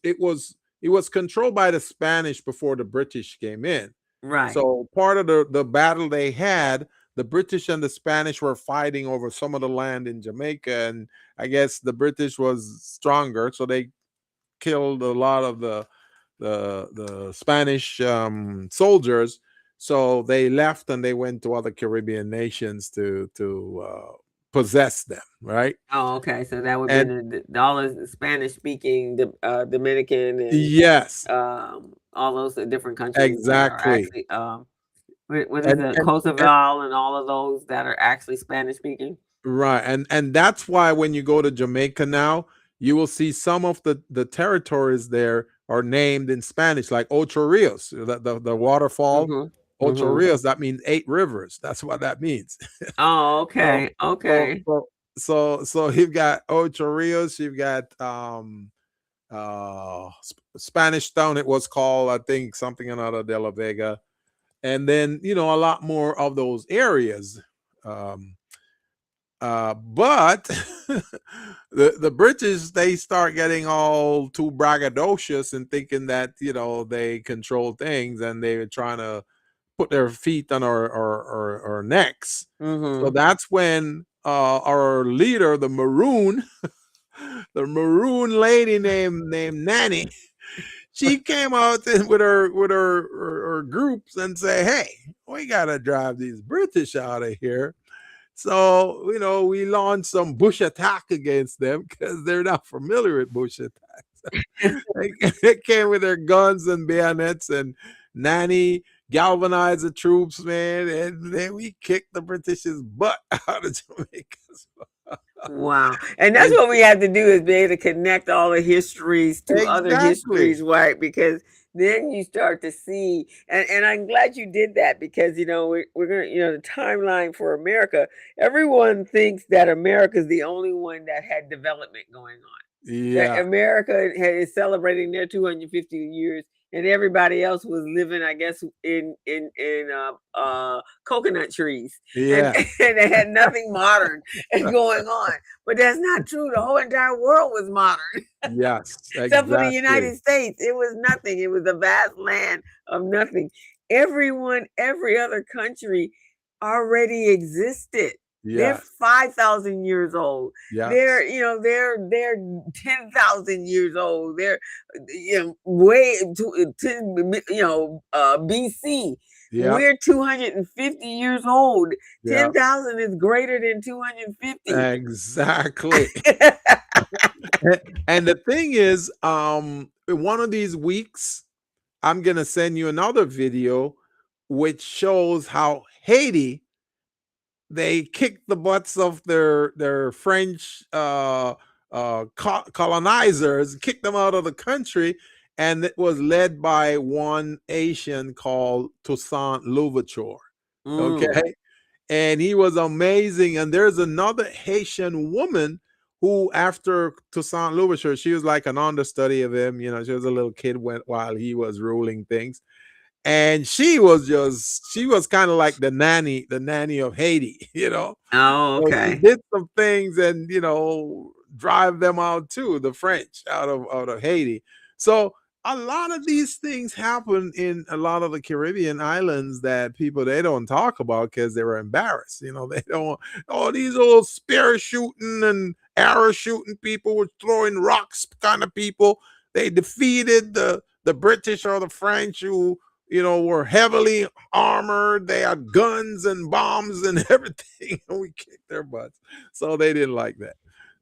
Speaker 3: controlled by the Spanish before the British came in.
Speaker 2: Right.
Speaker 3: So part of the battle they had, the British and the Spanish were fighting over some of the land in Jamaica, and I guess the British was stronger, so they killed a lot of the Spanish soldiers. So they left and they went to other Caribbean nations to possess them, right?
Speaker 2: Oh, okay. So that would be
Speaker 3: And
Speaker 2: all the Spanish speaking, Dominican and
Speaker 3: yes,
Speaker 2: all those different countries that are
Speaker 3: exactly.
Speaker 2: actually what is it,
Speaker 3: And
Speaker 2: Kosovo and all of those that are actually Spanish speaking.
Speaker 3: right, and that's why when you go to Jamaica now, you will see some of the territories there are named in Spanish, like Ocho Rios, the waterfall.
Speaker 2: Mm-hmm.
Speaker 3: Ocho
Speaker 2: Mm-hmm.
Speaker 3: Rios, that means 8 rivers. That's what that means.
Speaker 2: Oh,
Speaker 3: So
Speaker 2: okay.
Speaker 3: so
Speaker 2: Okay.
Speaker 3: so so you've got Ocho Rios, you've got Spanish Town, it was called, I think something another De La Vega, and then a lot more of those areas. Um, but the British, they start getting all too braggadocious and thinking that they control things, and they're trying to put their feet on our necks. So
Speaker 2: Mm-hmm.
Speaker 3: that's when our leader, the maroon lady named Nanny, she came out with her groups and say, "Hey, we gotta drive these British out of here." So, we launched some bush attack against them because they're not familiar with bush attacks. They came with their guns and bayonets, and Nanny galvanized the troops, man, and then we kicked the British's butt out of Jamaica.
Speaker 2: Wow. And that's
Speaker 3: And
Speaker 2: what we have to do is be able to connect all the histories to other
Speaker 3: exactly.
Speaker 2: histories, right? Because then you start to see, and I'm glad you did that because, we're going to, the timeline for America, everyone thinks that America is the only one that had development going on. That
Speaker 3: Yeah.
Speaker 2: America is celebrating their 250 years, and everybody else was living, I guess, in coconut trees, and
Speaker 3: Yeah.
Speaker 2: and they had nothing modern going on. But that's not true. The whole entire world was modern,
Speaker 3: Yes,
Speaker 2: except for the
Speaker 3: exactly.
Speaker 2: United States. It was nothing. It was a vast land of nothing. Every other country already existed. They're
Speaker 3: Yes.
Speaker 2: 5,000 years old. They're,
Speaker 3: Yes.
Speaker 2: they're 10,000 years old. They're, way to 10, BC.
Speaker 3: Yeah.
Speaker 2: We're 250 years old.
Speaker 3: Yeah.
Speaker 2: 10,000 is greater than 250.
Speaker 3: Exactly. And the thing is, one of these weeks, I'm gonna send you another video which shows how Haiti, they kicked the butts of their French colonizers, kicked them out of the country, and it was led by one Asian called Toussaint Louverture.
Speaker 2: Mm.
Speaker 3: Okay, and he was amazing. And there's another Haitian woman who, after Toussaint Louverture, she was like an understudy of him. You know, she was a little kid while he was ruling things, and she was kind of like the nanny of Haiti. You know,
Speaker 2: Oh,
Speaker 3: so she
Speaker 2: okay.
Speaker 3: did some things, and drive them out too, the French out of Haiti. So a lot of these things happen in a lot of the Caribbean islands that people they don't talk about because they were embarrassed. They don't. Oh, these old spear shooting and arrow shooting people were throwing rocks kind of people. They defeated the British or the French who were heavily armored. They had guns and bombs and everything, and we kicked their butts. So they didn't like that.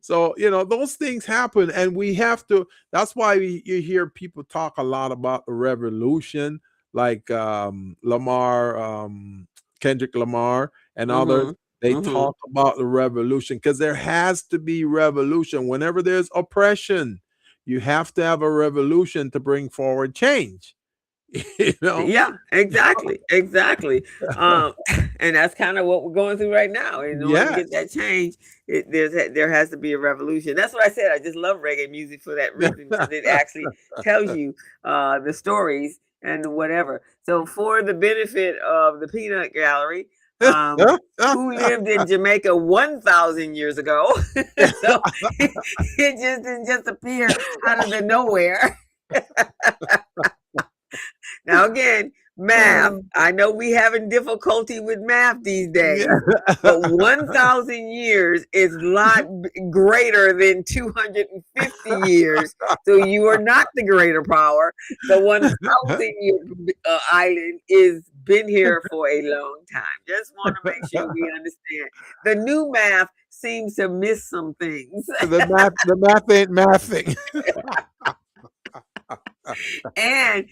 Speaker 3: So, those things happen, and we have to. That's why you hear people talk a lot about the revolution, like Kendrick Lamar, and others.
Speaker 2: Mm-hmm.
Speaker 3: They
Speaker 2: Mm-hmm.
Speaker 3: talk about the revolution because there has to be revolution. Whenever there's oppression, you have to have a revolution to bring forward change.
Speaker 2: Yeah, exactly. Exactly. Um, and that's kind of what we're going through right now. In order to
Speaker 3: Yes.
Speaker 2: get that change, there has to be a revolution. That's what I said. I just love reggae music for that reason, because it actually tells you the stories and whatever. So, for the benefit of the peanut gallery, who lived in Jamaica 1,000 years ago, so it just didn't just appear out of the nowhere. Now, again, math. I know we having difficulty with math these days, but 1,000 years is a lot greater than 250 years. So you are not the greater power. The 1,000-year island is been here for a long time. Just want to make sure we understand. The new math seems to miss some things.
Speaker 3: The math ain't mathing.
Speaker 2: And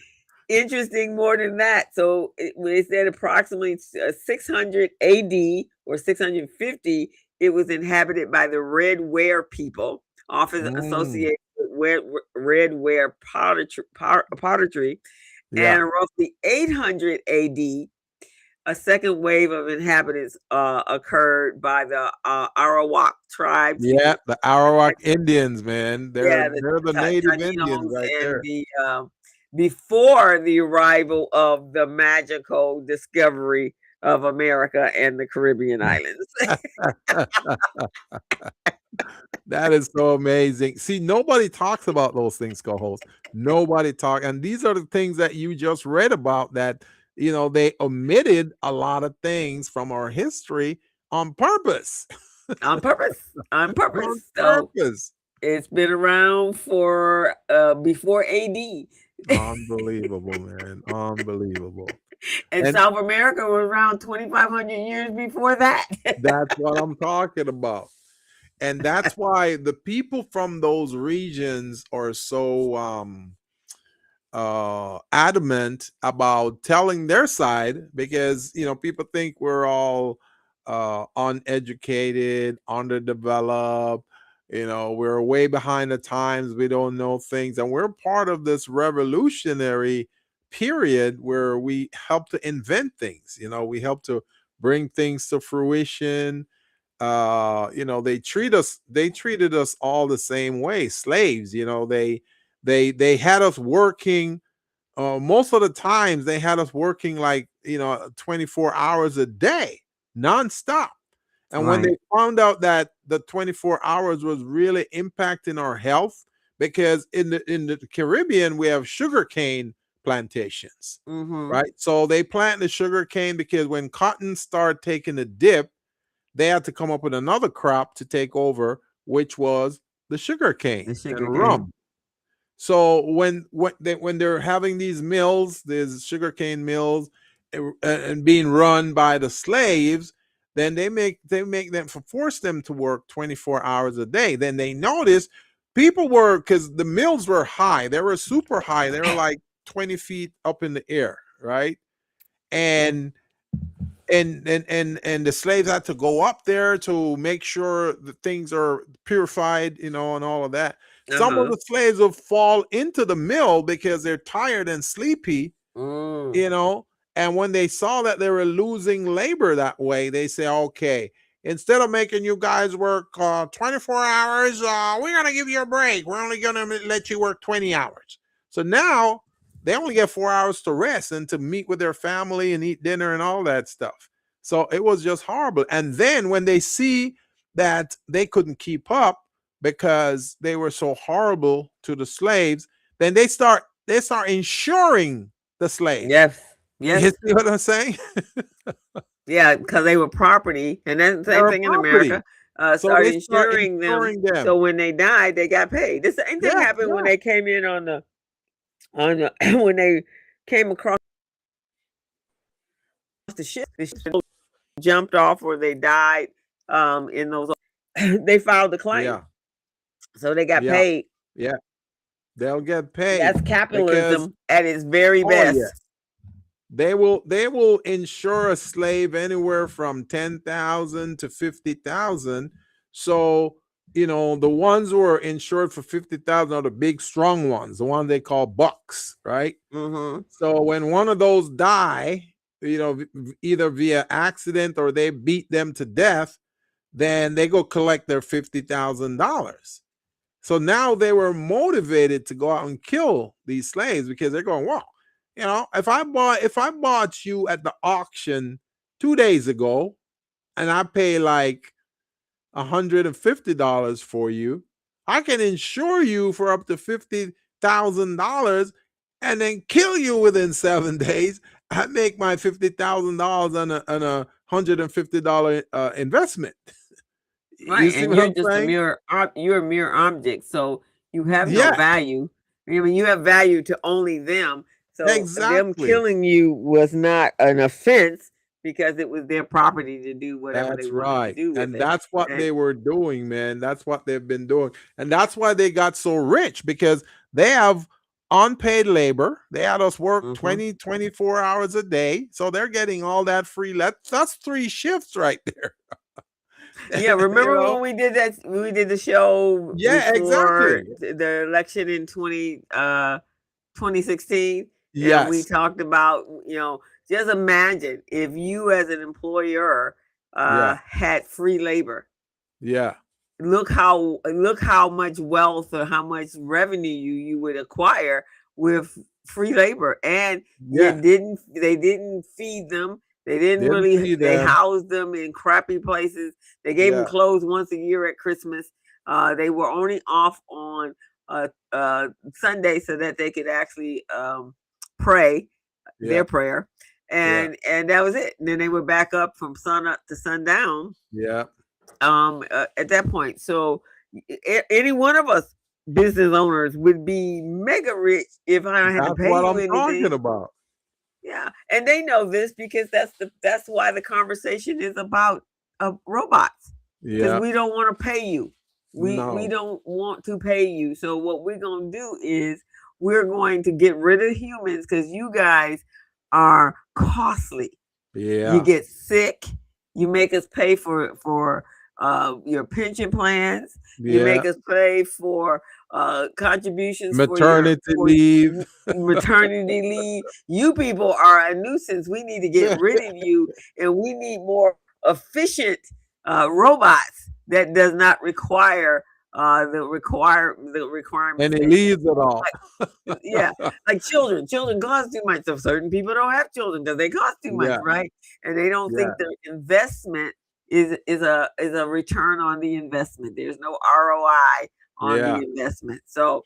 Speaker 2: interesting more than that. So when it said approximately 600 AD or 650, it was inhabited by the Red Ware people, often associated with red ware pottery.
Speaker 3: Yeah.
Speaker 2: And roughly 800 AD, a second wave of inhabitants occurred by the Arawak tribes.
Speaker 3: Yeah, the Arawak Indians, man. They're the native Indians
Speaker 2: Taínos
Speaker 3: right
Speaker 2: and
Speaker 3: there.
Speaker 2: before the arrival of the magical discovery of America and the Caribbean islands.
Speaker 3: That is so amazing. See, nobody talks about those things, co-host. Nobody talk, and these are the things that you just read about that, they omitted a lot of things from our history on purpose.
Speaker 2: On purpose. On purpose.
Speaker 3: On
Speaker 2: So
Speaker 3: purpose.
Speaker 2: it's been around for before AD.
Speaker 3: Unbelievable, man. Unbelievable.
Speaker 2: And South America was around 2,500 years before that.
Speaker 3: That's what I'm talking about. And that's why the people from those regions are so adamant about telling their side, because people think we're all uneducated, underdeveloped, we're way behind the times, we don't know things, and we're part of this revolutionary period where we help to invent things. We help to bring things to fruition. They treated us all the same way, slaves. They had us working. Most of the times they had us working like 24 hours a day, nonstop. And when they found out that the 24 hours was really impacting our health, because in the Caribbean we have sugarcane plantations, right? So they plant the sugarcane because when cotton started taking a dip, they had to come up with another crop to take over, which was the sugarcane and rum. So when they're having these mills, these sugarcane mills, and being run by the slaves, then they force them to work 24 hours a day. Then they notice people were, because the mills were high, they were super high, they were like 20 feet up in the air, right? And the slaves had to go up there to make sure that things are purified, and all of that. Some of the slaves will fall into the mill because they're tired and sleepy, And when they saw that they were losing labor that way, they say, okay, instead of making you guys work 24 hours, we're going to give you a break. We're only going to let you work 20 hours. So now they only get 4 hours to rest and to meet with their family and eat dinner and all that stuff. So it was just horrible. And then when they see that they couldn't keep up because they were so horrible to the slaves, then they start insuring the slaves.
Speaker 2: Yes.
Speaker 3: You
Speaker 2: Yes.
Speaker 3: see what I'm saying?
Speaker 2: Yeah, because they were property, and that's the
Speaker 3: They're
Speaker 2: same
Speaker 3: a
Speaker 2: thing in
Speaker 3: property.
Speaker 2: America.
Speaker 3: So
Speaker 2: Started
Speaker 3: they start
Speaker 2: insuring them,
Speaker 3: insuring them.
Speaker 2: so when they died, they got paid. The same thing
Speaker 3: Yeah,
Speaker 2: happened when
Speaker 3: yeah.
Speaker 2: they came in on the when they came across the ship jumped off or they died in those. They filed the claim,
Speaker 3: Yeah,
Speaker 2: so they got
Speaker 3: yeah,
Speaker 2: paid.
Speaker 3: yeah. They'll get paid
Speaker 2: That's
Speaker 3: because,
Speaker 2: capitalism at its very
Speaker 3: oh
Speaker 2: best.
Speaker 3: yeah, they will insure a slave anywhere from 10,000 to 50,000. So, you know, the ones who are insured for 50,000 are the big strong ones, the one they call bucks, right?
Speaker 2: Mm-hmm.
Speaker 3: So when one of those die, you know, either via accident or they beat them to death, then they go collect their $50,000. So now they were motivated to go out and kill these slaves because they're going, well, you know, if I bought you at the auction 2 days ago and I pay like $150 for you, I can insure you for up to $50,000 and then kill you within 7 days. I make my $50,000 on a $150 investment.
Speaker 2: Right,
Speaker 3: You see
Speaker 2: and
Speaker 3: what
Speaker 2: you're
Speaker 3: I'm
Speaker 2: just
Speaker 3: saying?
Speaker 2: you're a mere object, so you have no
Speaker 3: Yeah,
Speaker 2: value. I mean, you have value to only them. So them
Speaker 3: exactly.
Speaker 2: killing you was not an offense because it was their property to do whatever they
Speaker 3: That's
Speaker 2: wanted to
Speaker 3: right.
Speaker 2: do with
Speaker 3: And
Speaker 2: it.
Speaker 3: that's what
Speaker 2: And
Speaker 3: they were doing, man. That's what they've been doing. And that's why they got so rich, because they have unpaid labor. They had us work
Speaker 2: mhm.
Speaker 3: 20, 24 hours a day. So they're getting all that free. That's 3 shifts right there.
Speaker 2: Yeah,
Speaker 3: You
Speaker 2: remember
Speaker 3: know?
Speaker 2: when we did that? We did the show
Speaker 3: Yeah,
Speaker 2: before
Speaker 3: exactly.
Speaker 2: the election in 2016, and we
Speaker 3: Yes.
Speaker 2: talked about, you know, just imagine if you as an employer
Speaker 3: Yeah.
Speaker 2: had free labor.
Speaker 3: Yeah.
Speaker 2: Look how much wealth or how much revenue you would acquire with free labor, and
Speaker 3: Yeah.
Speaker 2: they didn't feed them. They didn't
Speaker 3: Didn't
Speaker 2: really.
Speaker 3: see
Speaker 2: They
Speaker 3: them.
Speaker 2: housed them in crappy places. They gave them
Speaker 3: Yeah.
Speaker 2: clothes once a year at Christmas. They were only off on Sunday so that they could actually pray
Speaker 3: Yeah.
Speaker 2: their prayer,
Speaker 3: Yeah.
Speaker 2: and that was it. And then they were back up from sun up to sundown
Speaker 3: Yeah.
Speaker 2: at that point. So any one of us business owners would be mega rich if I had to
Speaker 3: That's
Speaker 2: pay
Speaker 3: what
Speaker 2: you
Speaker 3: I'm talking
Speaker 2: anything.
Speaker 3: about.
Speaker 2: Yeah, and they know this because that's why the conversation is about robots, because
Speaker 3: Yeah.
Speaker 2: we don't want to pay you. We
Speaker 3: No.
Speaker 2: don't want to pay you. So what we're gonna do is we're going to get rid of humans because you guys are costly. You
Speaker 3: Yeah.
Speaker 2: get sick. You make us pay for your pension plans. You
Speaker 3: Yeah.
Speaker 2: make us pay for contributions for
Speaker 3: Maternity leave.
Speaker 2: maternity leave. You people are a nuisance. We need to get rid of you, and we need more efficient robots that does not require the requirements.
Speaker 3: And it
Speaker 2: that-
Speaker 3: leaves it all.
Speaker 2: yeah, like children. Children cost too much. So certain people don't have children because they cost too much,
Speaker 3: Yeah.
Speaker 2: right? And they don't
Speaker 3: Yeah.
Speaker 2: think their investment is a return on the investment. There's no ROI on
Speaker 3: Yeah.
Speaker 2: the investment. So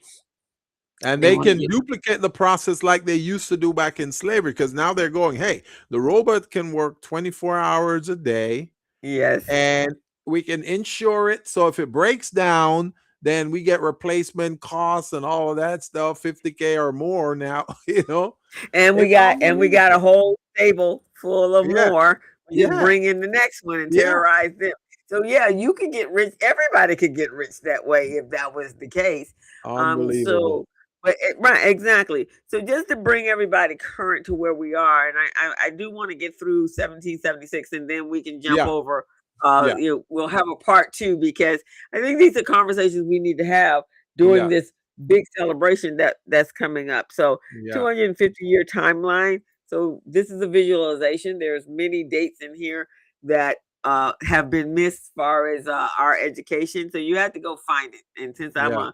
Speaker 3: And
Speaker 2: they
Speaker 3: they
Speaker 2: want to
Speaker 3: can
Speaker 2: get
Speaker 3: duplicate the process like they used to do back in slavery, because now they're going, hey, the robot can work 24 hours a day
Speaker 2: yes.
Speaker 3: and we can insure it. So if it breaks down, then we get replacement costs and all of that stuff, 50K or more now, you know.
Speaker 2: And we
Speaker 3: It's
Speaker 2: got a
Speaker 3: unbelievable.
Speaker 2: whole stable full of
Speaker 3: Yeah.
Speaker 2: more. We just
Speaker 3: Yeah.
Speaker 2: bring in the next one and
Speaker 3: Yeah.
Speaker 2: terrorize them. So yeah, you could get rich. Everybody could get rich that way if that was the case.
Speaker 3: Unbelievable.
Speaker 2: But right, exactly. So just to bring everybody current to where we are, and I do want to get through 1776, and then we can jump
Speaker 3: Yeah.
Speaker 2: over.
Speaker 3: Yeah.
Speaker 2: You know, we'll have a part 2 because I think these are conversations we need to have during
Speaker 3: Yeah.
Speaker 2: this big celebration that's coming up. So
Speaker 3: Yeah.
Speaker 2: 250-year timeline. So this is a visualization. There's many dates in here that have been missed as far as our education. So you have to go find it. And since I'm
Speaker 3: Yeah.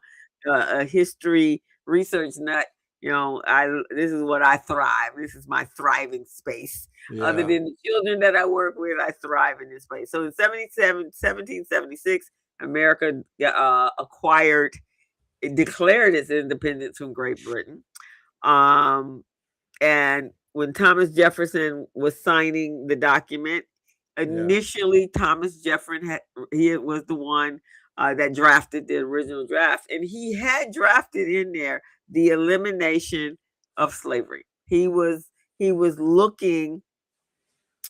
Speaker 2: a history research nut, you know, this is what I thrive. This is my thriving space. Other
Speaker 3: Yeah.
Speaker 2: than the children that I work with, I thrive in this space. So in 1776, America it declared its independence from Great Britain. And when Thomas Jefferson was signing the document,
Speaker 3: Yeah.
Speaker 2: initially Thomas Jefferson he was the one that drafted the original draft, and he had drafted in there the elimination of slavery. He was looking.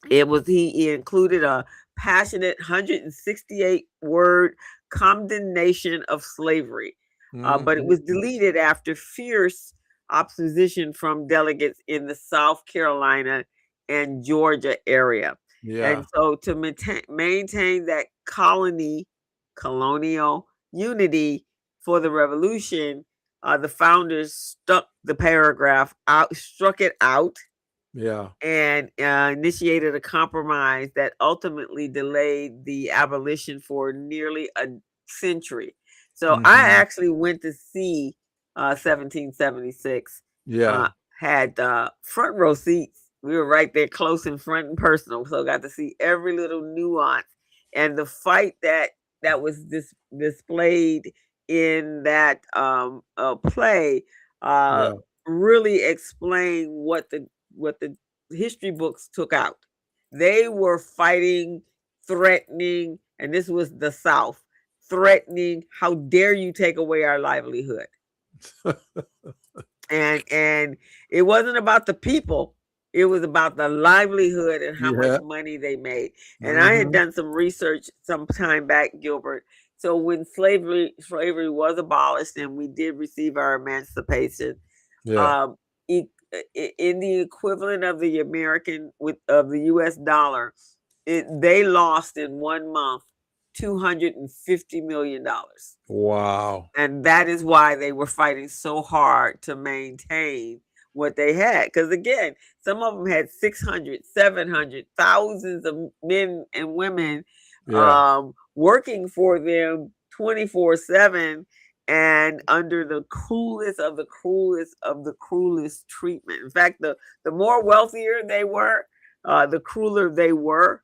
Speaker 2: He included a passionate 168 word condemnation of slavery, but it was
Speaker 3: Mhm.
Speaker 2: deleted after fierce opposition from delegates in the South Carolina and Georgia area.
Speaker 3: Yeah.
Speaker 2: And so to maintain that colonial unity for the revolution, the founders struck it out,
Speaker 3: Yeah.
Speaker 2: and initiated a compromise that ultimately delayed the abolition for nearly a century. So I
Speaker 3: Mhm.
Speaker 2: actually went to see 1776,
Speaker 3: Yeah.
Speaker 2: had front row seats. We were right there close and front and personal. So got to see every little nuance and the fight that was displayed in that play uh,
Speaker 3: Yeah.
Speaker 2: really explain what the history books took out. They were fighting, threatening, and this was the South, threatening, how dare you take away our livelihood? And it wasn't about the people. It was about the livelihood and how much
Speaker 3: Yeah.
Speaker 2: money they made. And I had
Speaker 3: Mhm.
Speaker 2: done some research some time back, Gilbert. So when slavery was abolished and we did receive our emancipation,
Speaker 3: Yeah.
Speaker 2: um, in the equivalent of the of the U.S. dollar, they lost in 1 month $250 million,
Speaker 3: Wow.
Speaker 2: and that is why they were fighting so hard to maintain what they had. Because again, some of them had 600, 700, thousands of men and women
Speaker 3: Yeah.
Speaker 2: working for them 24/7, and under the cruelest of the cruelest of the cruelest treatment. In fact, the more wealthier they were, the crueler they were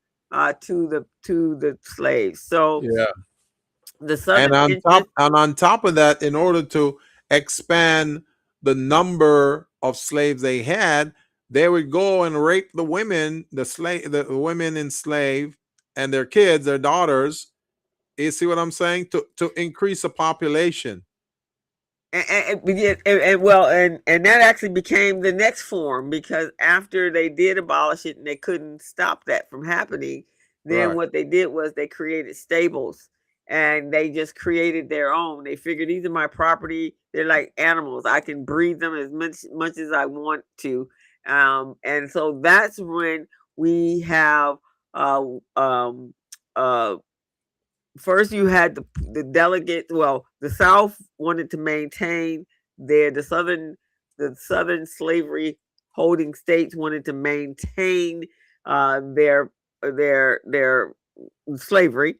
Speaker 2: to the slaves. So
Speaker 3: Yeah.
Speaker 2: the
Speaker 3: And
Speaker 2: Southern interest.
Speaker 3: on top of that, in order to expand the number of slaves they had, they would go and rape the women, the women enslaved, and their kids, their daughters. You see what I'm saying? To increase the population.
Speaker 2: And that actually became the next form, because after they did abolish it and they couldn't stop that from happening, then
Speaker 3: Right.
Speaker 2: what they did was they created stables, and they just created their own. They figured, these are my property. They're like animals. I can breed them as much as I want to. And so that's when we have uh, um, uh, first you had the delegate. Well, the South wanted to maintain the southern slavery holding states wanted to maintain their slavery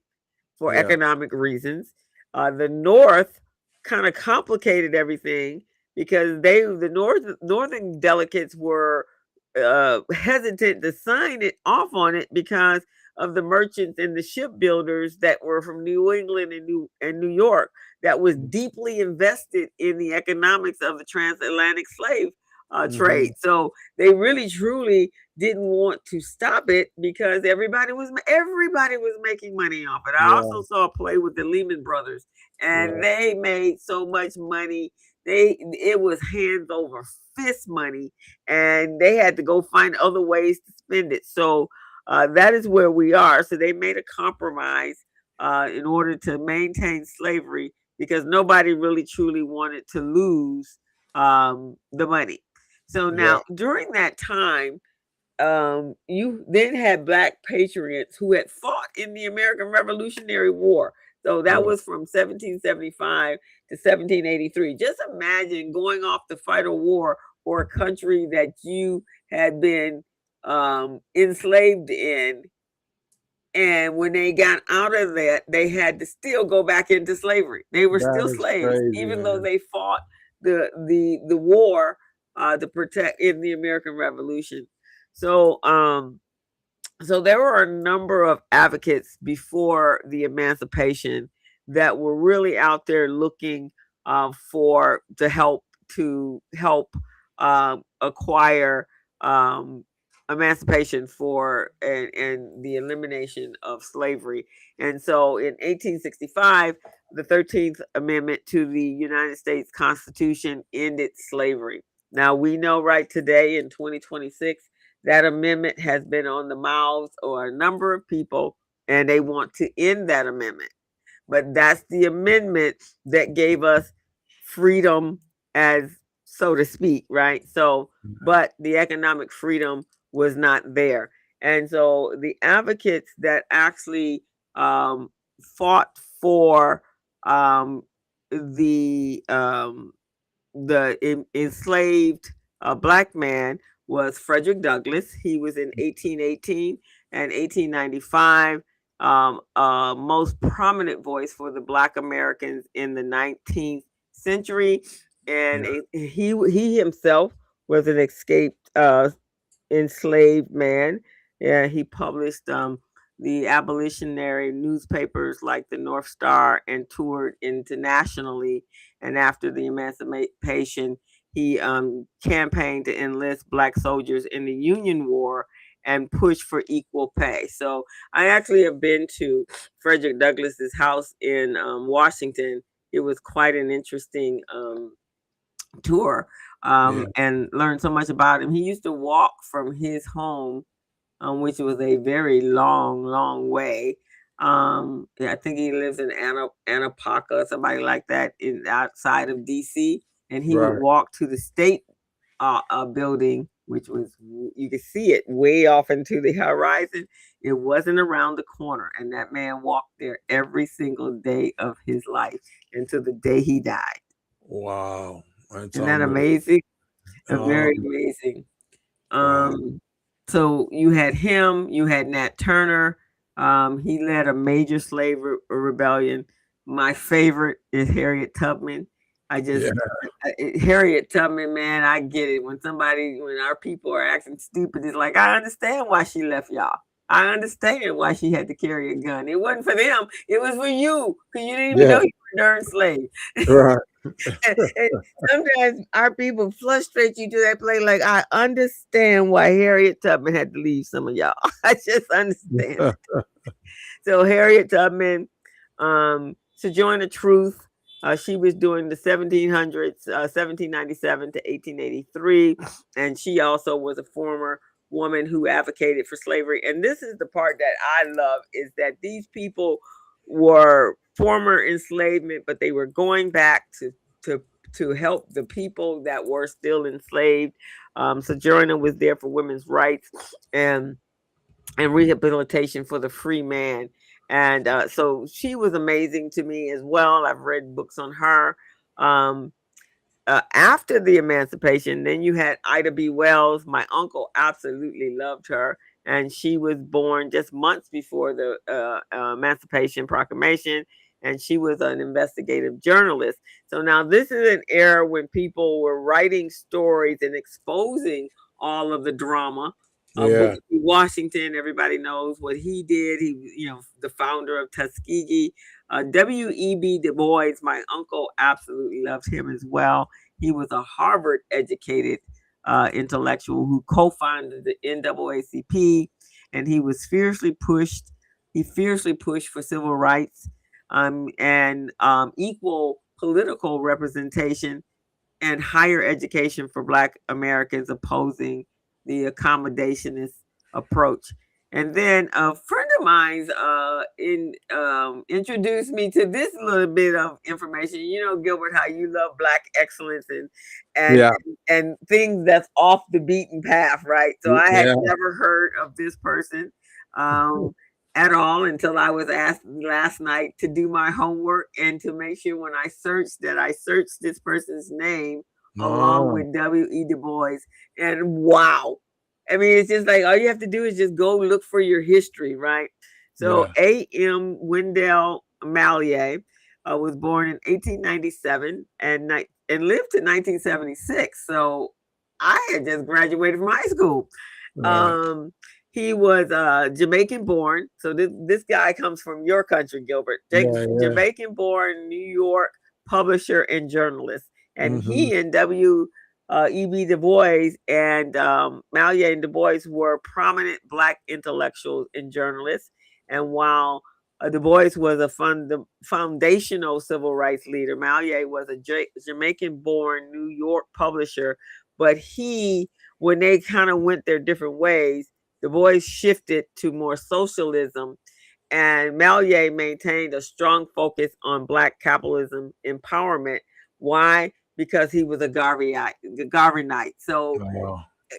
Speaker 2: for
Speaker 3: Yeah.
Speaker 2: economic reasons. The North kind of complicated everything, because northern delegates were hesitant to sign it off on it because of the merchants and the shipbuilders that were from New England and New York, that was deeply invested in the economics of the transatlantic slave trade.
Speaker 3: Mhm.
Speaker 2: So they really truly didn't want to stop it, because everybody was making money off it. I
Speaker 3: Yeah.
Speaker 2: also saw a play with the Lehman Brothers, and
Speaker 3: Yeah.
Speaker 2: they made so much money. It was hands over fist money, and they had to go find other ways to spend it. So that is where we are. So they made a compromise in order to maintain slavery, because nobody really truly wanted to lose the money. So
Speaker 3: Yeah.
Speaker 2: now during that time, you then had Black patriots who had fought in the American Revolutionary War. So that
Speaker 3: Yeah.
Speaker 2: was from 1775 to 1783. Just imagine going off to fight a war for a country that you had been enslaved in. And when they got out of that, they had to still go back into slavery. They were
Speaker 3: That
Speaker 2: still
Speaker 3: is
Speaker 2: slaves,
Speaker 3: crazy,
Speaker 2: even though
Speaker 3: man.
Speaker 2: they fought the war to protect in the American Revolution. So so there were a number of advocates before the emancipation that were really out there looking for to help acquire um, emancipation for and the elimination of slavery. And so in 1865, the 13th Amendment to the United States Constitution ended slavery. Now we know right today in 2026 that amendment has been on the mouths of a number of people, and they want to end that amendment. But that's the amendment that gave us freedom, as so to speak, right? So, but the economic freedom was not there. And so the advocates that actually fought for um, the um, enslaved black man was Frederick Douglass. He was in 1818 and 1895. Most prominent voice for the Black Americans in the 19th century, and
Speaker 3: Yeah.
Speaker 2: he himself was an escaped enslaved man. Yeah, he published the abolitionary newspapers like the North Star and toured internationally. And after the emancipation, he campaigned to enlist Black soldiers in the Union War and push for equal pay. So I actually have been to Frederick Douglass's house in Washington. It was quite an interesting tour
Speaker 3: Yeah.
Speaker 2: and learned so much about him. He used to walk from his home, which was a very long, long way. Yeah, I think he lives in Anapaca, somebody like that, in outside of DC, and he would
Speaker 3: Right.
Speaker 2: walk to the state building, which was you could see it way off into the horizon. It wasn't around the corner, and that man walked there every single day of his life until the day he died.
Speaker 3: Wow. That's
Speaker 2: Isn't that
Speaker 3: unbelievable.
Speaker 2: amazing? Very
Speaker 3: Um,
Speaker 2: amazing.
Speaker 3: wow.
Speaker 2: So you had him, you had Nat Turner. He led a major rebellion. My favorite is Harriet Tubman. I
Speaker 3: Yeah.
Speaker 2: just Harriet Tubman, man, I get it. When our people are acting stupid, it's like I understand why she left y'all. I understand why she had to carry a gun. It wasn't for them. It was for you, because you didn't even
Speaker 3: Yeah.
Speaker 2: know you were darn slave.
Speaker 3: Right.
Speaker 2: And sometimes our people frustrate you to that play. Like I understand why Harriet Tubman had to leave some of y'all. I just understand. So Harriet Tubman, Sojourner Truth, she was doing the 1700s, 1797 to 1883, and she also was a former woman who advocated for slavery. And this is the part that I love, is that these people were former enslavement, but they were going back to to help the people that were still enslaved. Sojourner was there for women's rights and rehabilitation for the free man. And so she was amazing to me as well. I've read books on her. Um, After the emancipation, then you had Ida B. Wells. My uncle absolutely loved her, and she was born just months before the Emancipation Proclamation, and she was an investigative journalist. So now this is an era when people were writing stories and exposing all of the drama.
Speaker 3: Yeah.
Speaker 2: Booker T. Washington, everybody knows what he did. He, the founder of Tuskegee. W.E.B. Du Bois, my uncle absolutely loved him as well. He was a Harvard educated intellectual who co-founded the NAACP, and he fiercely pushed for civil rights and equal political representation and higher education for Black Americans, opposing the accommodationist approach. And then a friend of mine introduced me to this little bit of information. You know, Gilbert, how you love Black excellence and
Speaker 3: Yeah.
Speaker 2: and things that's off the beaten path, right? So I had
Speaker 3: Yeah.
Speaker 2: never heard of this person at all until I was asked last night to do my homework and to make sure when I searched that I searched this person's name along
Speaker 3: Oh,
Speaker 2: with W.E. Du Bois. And wow. I mean, it's just like all you have to do is just go look for your history, right? So
Speaker 3: Yeah.
Speaker 2: A.M. Wendell Mallier was born in 1897 and lived to 1976. So I had just graduated from high school.
Speaker 3: Right.
Speaker 2: Um, he was Jamaican born. So this guy comes from your country, Gilbert.
Speaker 3: Yeah. Yeah.
Speaker 2: Jamaican born, New York publisher and journalist. And
Speaker 3: Hmm.
Speaker 2: he and E.B. Du Bois and Mallier and Du Bois were prominent Black intellectuals and journalists. And while Du Bois was a foundational civil rights leader, Mallier was a Jamaican-born New York publisher. But when they kind of went their different ways, Du Bois shifted to more socialism, and Mallier maintained a strong focus on Black capitalism empowerment. Why? Because he was a Garveyite. So,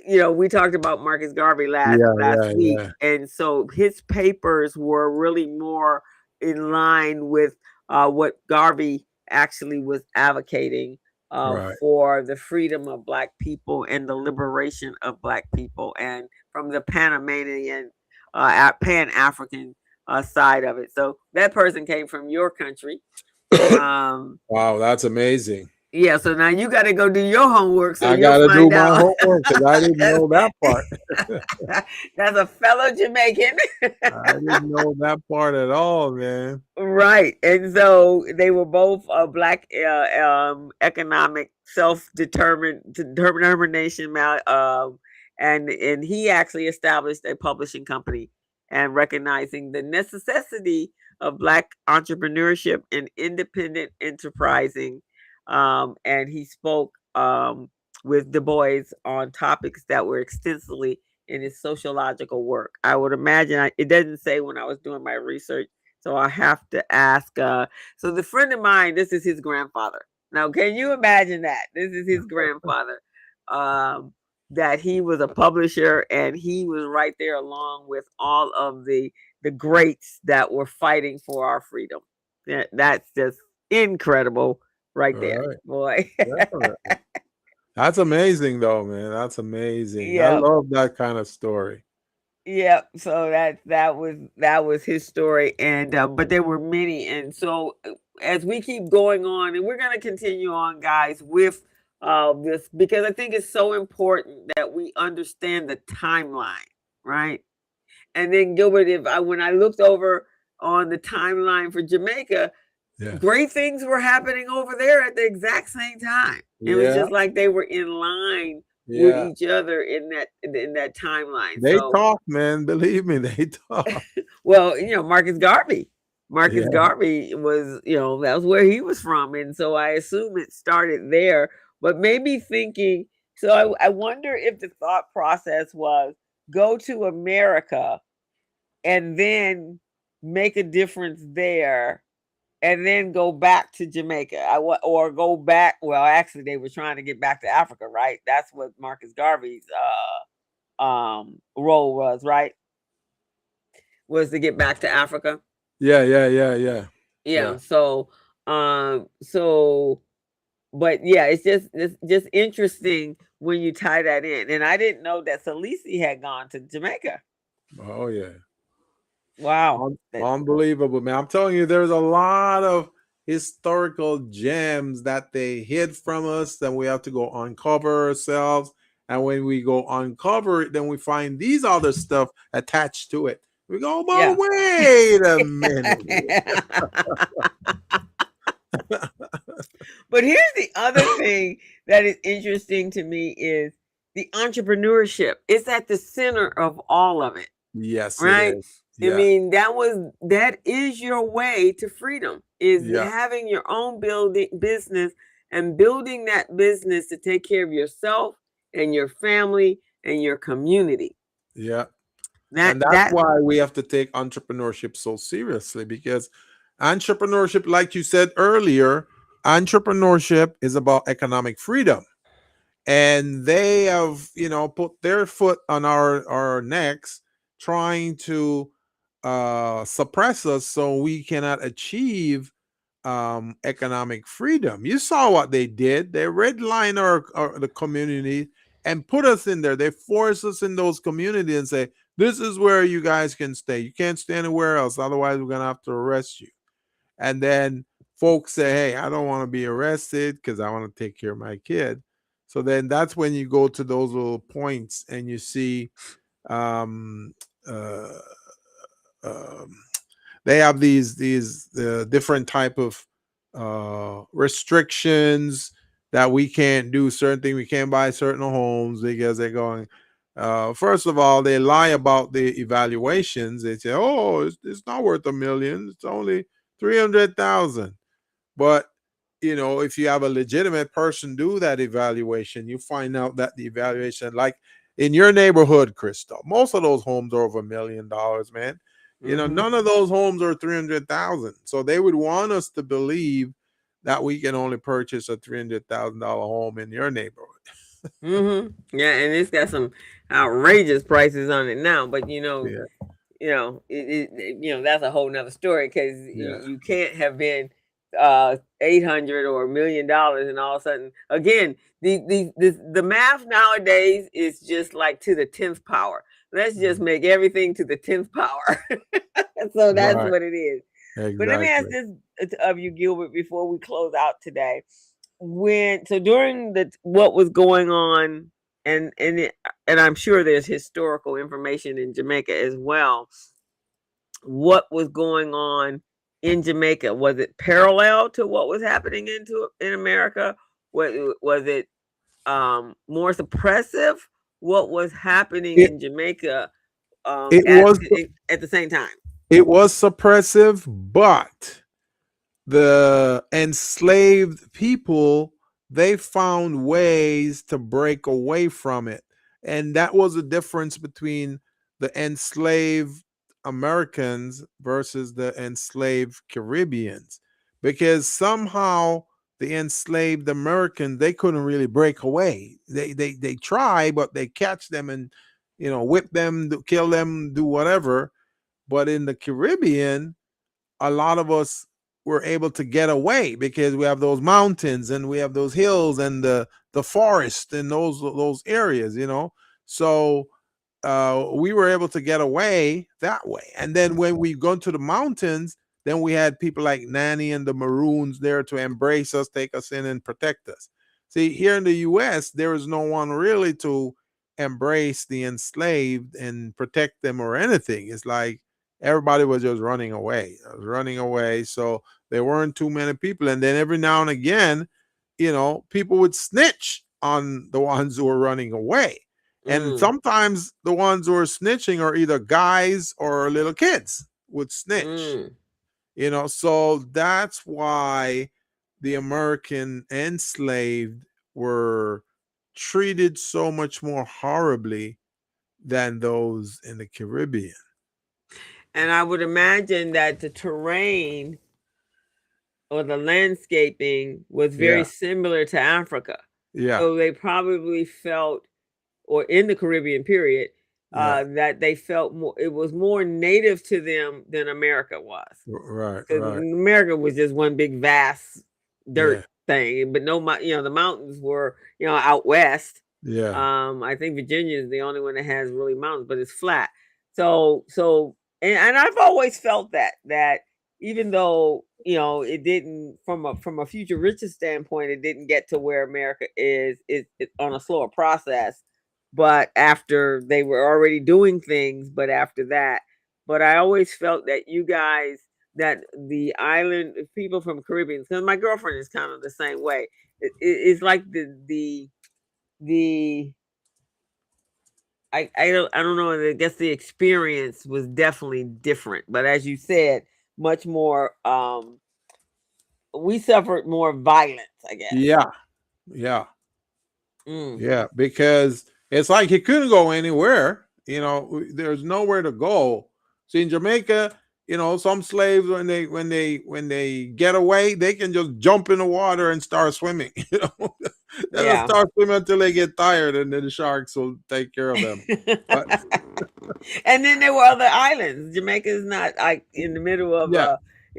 Speaker 3: Oh.
Speaker 2: we talked about Marcus Garvey last
Speaker 3: Yeah. Yeah.
Speaker 2: week,
Speaker 3: Yeah.
Speaker 2: and so his papers were really more in line with what Garvey actually was advocating
Speaker 3: Right.
Speaker 2: for the freedom of Black people and the liberation of Black people, and from the Panamanian, Pan African side of it. So that person came from your country.
Speaker 3: Wow, that's amazing.
Speaker 2: Yeah, so now you got to go do your homework so
Speaker 3: I
Speaker 2: you'll
Speaker 3: gotta do
Speaker 2: find
Speaker 3: my
Speaker 2: out.
Speaker 3: homework because I didn't know that part.
Speaker 2: That's a fellow Jamaican.
Speaker 3: I didn't know that part at all, man.
Speaker 2: Right. And so they were both Black economic determination. And he actually established a publishing company and recognizing the necessity of Black entrepreneurship and independent enterprising. And he spoke with Du Bois on topics that were extensively in his sociological work. I would imagine, it doesn't say when I was doing my research, so I have to ask. So the friend of mine, this is his grandfather. Now, can you imagine that? This is his grandfather. That he was a publisher, and he was right there along with all of the greats that were fighting for our freedom. That's just incredible, right there,
Speaker 3: Right.
Speaker 2: boy.
Speaker 3: Definitely. That's amazing, though, man. That's amazing. I
Speaker 2: Yeah.
Speaker 3: love that kind of story.
Speaker 2: Yeah, so that was his story, and but there were many, and so as we keep going on, and we're going to continue on, guys, with this, because I think it's so important that we understand the timeline, right? And then Gilbert, when I looked over on the timeline for Jamaica,
Speaker 3: Yeah.
Speaker 2: great things were happening over there at the exact same time. It was just like they were in line with each other in that timeline.
Speaker 3: They
Speaker 2: So,
Speaker 3: talk, man. Believe me, they talk.
Speaker 2: well, Marcus Garvey. Marcus
Speaker 3: Yeah.
Speaker 2: Garvey was, that was where he was from. And so I assume it started there. But maybe thinking, so I wonder if the thought process was go to America and then make a difference there and then go back to Jamaica. Or go back. Well, actually, they were trying to get back to Africa, right? That's what Marcus Garvey's role was, right? Was to get back to Africa.
Speaker 3: Yeah.
Speaker 2: Yeah. So, but yeah, it's just interesting when you tie that in. And I didn't know that Salisi had gone to Jamaica.
Speaker 3: Oh yeah.
Speaker 2: Wow.
Speaker 3: Unbelievable, man. I'm telling you, there's a lot of historical gems that they hid from us that we have to go uncover ourselves. And when we go uncover it, then we find these other stuff attached to it. We go, but
Speaker 2: Yeah.
Speaker 3: wait a minute.
Speaker 2: But here's the other thing that is interesting to me is the entrepreneurship. It's at the center of all of it.
Speaker 3: Yes,
Speaker 2: right?
Speaker 3: it is. Yeah.
Speaker 2: I mean, that is your way to freedom, is having your own business and building that business to take care of yourself and your family and your community.
Speaker 3: Yeah. And that's why we have to take entrepreneurship so seriously, because entrepreneurship, like you said earlier, entrepreneurship is about economic freedom. And they have, put their foot on our necks, trying to suppress us so we cannot achieve economic freedom. You saw what they did. They redlined the community, and put us in there. They force us in those communities and say, this is where you guys can stay. You can't stay anywhere else. Otherwise, we're going to have to arrest you. And then folks say, hey, I don't want to be arrested because I want to take care of my kid. So then that's when you go to those little points and you see um, uh, um, they have these different type of restrictions that we can't do certain things. We can't buy certain homes because they're going. First of all, they lie about the evaluations. They say, "Oh, it's not worth $1 million. It's only 300,000." But if you have a legitimate person do that evaluation, you find out that the evaluation, like in your neighborhood, Crystal, most of those homes are over $1 million, man. None of those homes are 300,000. So they would want us to believe that we can only purchase a $300,000 home in your neighborhood.
Speaker 2: Yeah, and it's got some outrageous prices on it now. But
Speaker 3: Yeah.
Speaker 2: That's a whole nother story because
Speaker 3: Yeah.
Speaker 2: you can't have been 800 or $1 million, and all of a sudden, again, the math nowadays is just like to the 10th power. Let's just make everything to the 10th power. So that's
Speaker 3: Right.
Speaker 2: what it is. But let me ask
Speaker 3: Exactly.
Speaker 2: this of you, Gilbert, before we close out today. During what was going on, and I'm sure there's historical information in Jamaica as well. What was going on in Jamaica? Was it parallel to what was happening in America? Was it more suppressive? What was happening
Speaker 3: It
Speaker 2: in Jamaica
Speaker 3: it was
Speaker 2: at the same time?
Speaker 3: it was suppressive, but the enslaved people, they found ways to break away from it. And that was the difference between the enslaved Americans versus the enslaved Caribbeans, because somehow the enslaved Americans, they couldn't really break away. They try, but they catch them and whip them, kill them, do whatever. But in the Caribbean, a lot of us were able to get away because we have those mountains and we have those hills and the forest and those areas. So we were able to get away that way. And then when we go to the mountains, then we had people like Nanny and the Maroons there to embrace us, take us in, and protect us. See, here in the U.S., there is no one really to embrace the enslaved and protect them or anything. It's like everybody was just running away, So there weren't too many people. And then every now and again, people would snitch on the ones who were running away. And sometimes the ones who are snitching are either guys or little kids would snitch. So that's why the American enslaved were treated so much more horribly than those in the Caribbean.
Speaker 2: And I would imagine that the terrain or the landscaping was very similar to Africa.
Speaker 3: Yeah.
Speaker 2: So they probably felt, or in the Caribbean period, that they felt more, it was more native to them than America was.
Speaker 3: Right.
Speaker 2: America was just one big vast dirt thing, but the mountains were, out west.
Speaker 3: Yeah.
Speaker 2: I think Virginia is the only one that has really mountains, but it's flat. So and I've always felt that even though it didn't, from a future riches standpoint, it didn't get to where America is on a slower process. But after they were already doing things, but after that, but I always felt that you guys, that the island people from Caribbean, because my girlfriend is kind of the same way. It's like the I don't know. I guess the experience was definitely different, but as you said, much more. We suffered more violence, I guess.
Speaker 3: Yeah, because it's like you couldn't go anywhere. There's nowhere to go. See, in Jamaica, some slaves when they get away, they can just jump in the water and start swimming. They'll start swimming until they get tired, and then the sharks will take care of them.
Speaker 2: And then there were other islands. Jamaica is not like in the middle of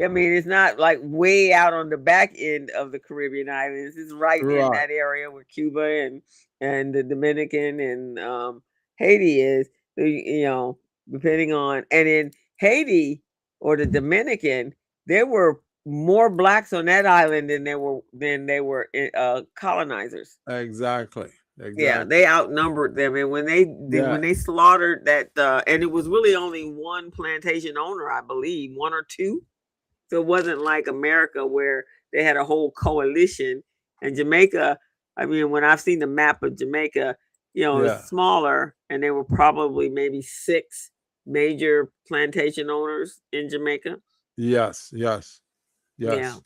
Speaker 2: I mean, it's not like way out on the back end of the Caribbean islands. It's right in
Speaker 3: Right.
Speaker 2: that area where Cuba and the Dominican and Haiti is. So, you know, depending on, and in Haiti or the Dominican, there were more blacks on that island than they were colonizers.
Speaker 3: Exactly.
Speaker 2: Yeah,
Speaker 3: Exactly.
Speaker 2: they outnumbered them, and when
Speaker 3: Yeah.
Speaker 2: they slaughtered that, and it was really only one plantation owner, I believe, one or two. So it wasn't like America where they had a whole coalition. And Jamaica, I mean, when I've seen the map of Jamaica, you know, it's
Speaker 3: Yeah.
Speaker 2: smaller, and there were probably maybe six major plantation owners in Jamaica.
Speaker 3: Yes. Yes.
Speaker 2: Yeah,
Speaker 3: Yes.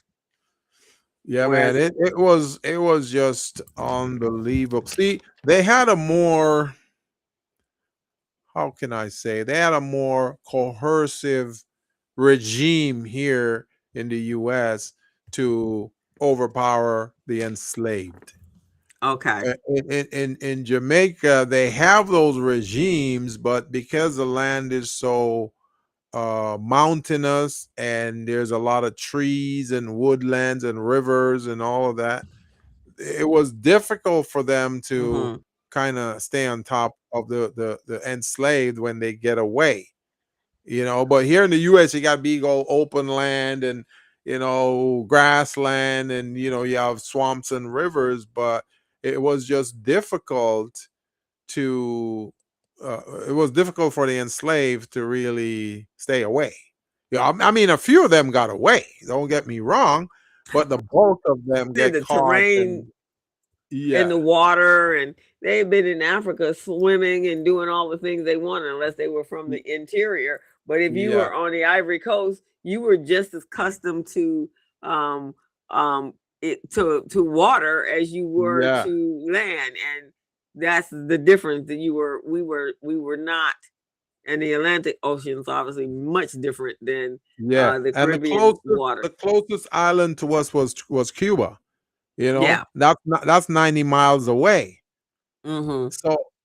Speaker 3: Yeah, man.
Speaker 2: whereas,
Speaker 3: It was just unbelievable. See, they had a more, how can I say, they had a more coercive regime here in the US to overpower the enslaved.
Speaker 2: okay,
Speaker 3: In Jamaica, they have those regimes, but because the land is so mountainous and there's a lot of trees and woodlands and rivers and all of that, it was difficult for them to
Speaker 2: hmm,
Speaker 3: kind of stay on top of the enslaved when they get away, you know. But here in the US, you got big old open land and, you know, grassland, and, you know, you have swamps and rivers, but it was just difficult to it was difficult for the enslaved to really stay away. Yeah, I mean, a few of them got away, don't get me wrong, but the bulk of them
Speaker 2: said
Speaker 3: get
Speaker 2: the
Speaker 3: caught.
Speaker 2: terrain
Speaker 3: And
Speaker 2: in
Speaker 3: yeah,
Speaker 2: the water, and they've been in Africa swimming and doing all the things they wanted, unless they were from
Speaker 3: y-
Speaker 2: the interior. But if you
Speaker 3: yeah,
Speaker 2: were on the Ivory Coast, you were just as accustomed to um to water as you were
Speaker 3: yeah,
Speaker 2: to land, and that's the difference. That we were not. And the Atlantic Ocean is obviously much different than
Speaker 3: yeah.
Speaker 2: the
Speaker 3: And
Speaker 2: Caribbean
Speaker 3: the
Speaker 2: water.
Speaker 3: closest island to us was Cuba. You know,
Speaker 2: Yeah.
Speaker 3: that's 90 miles away.
Speaker 2: Mm-hmm.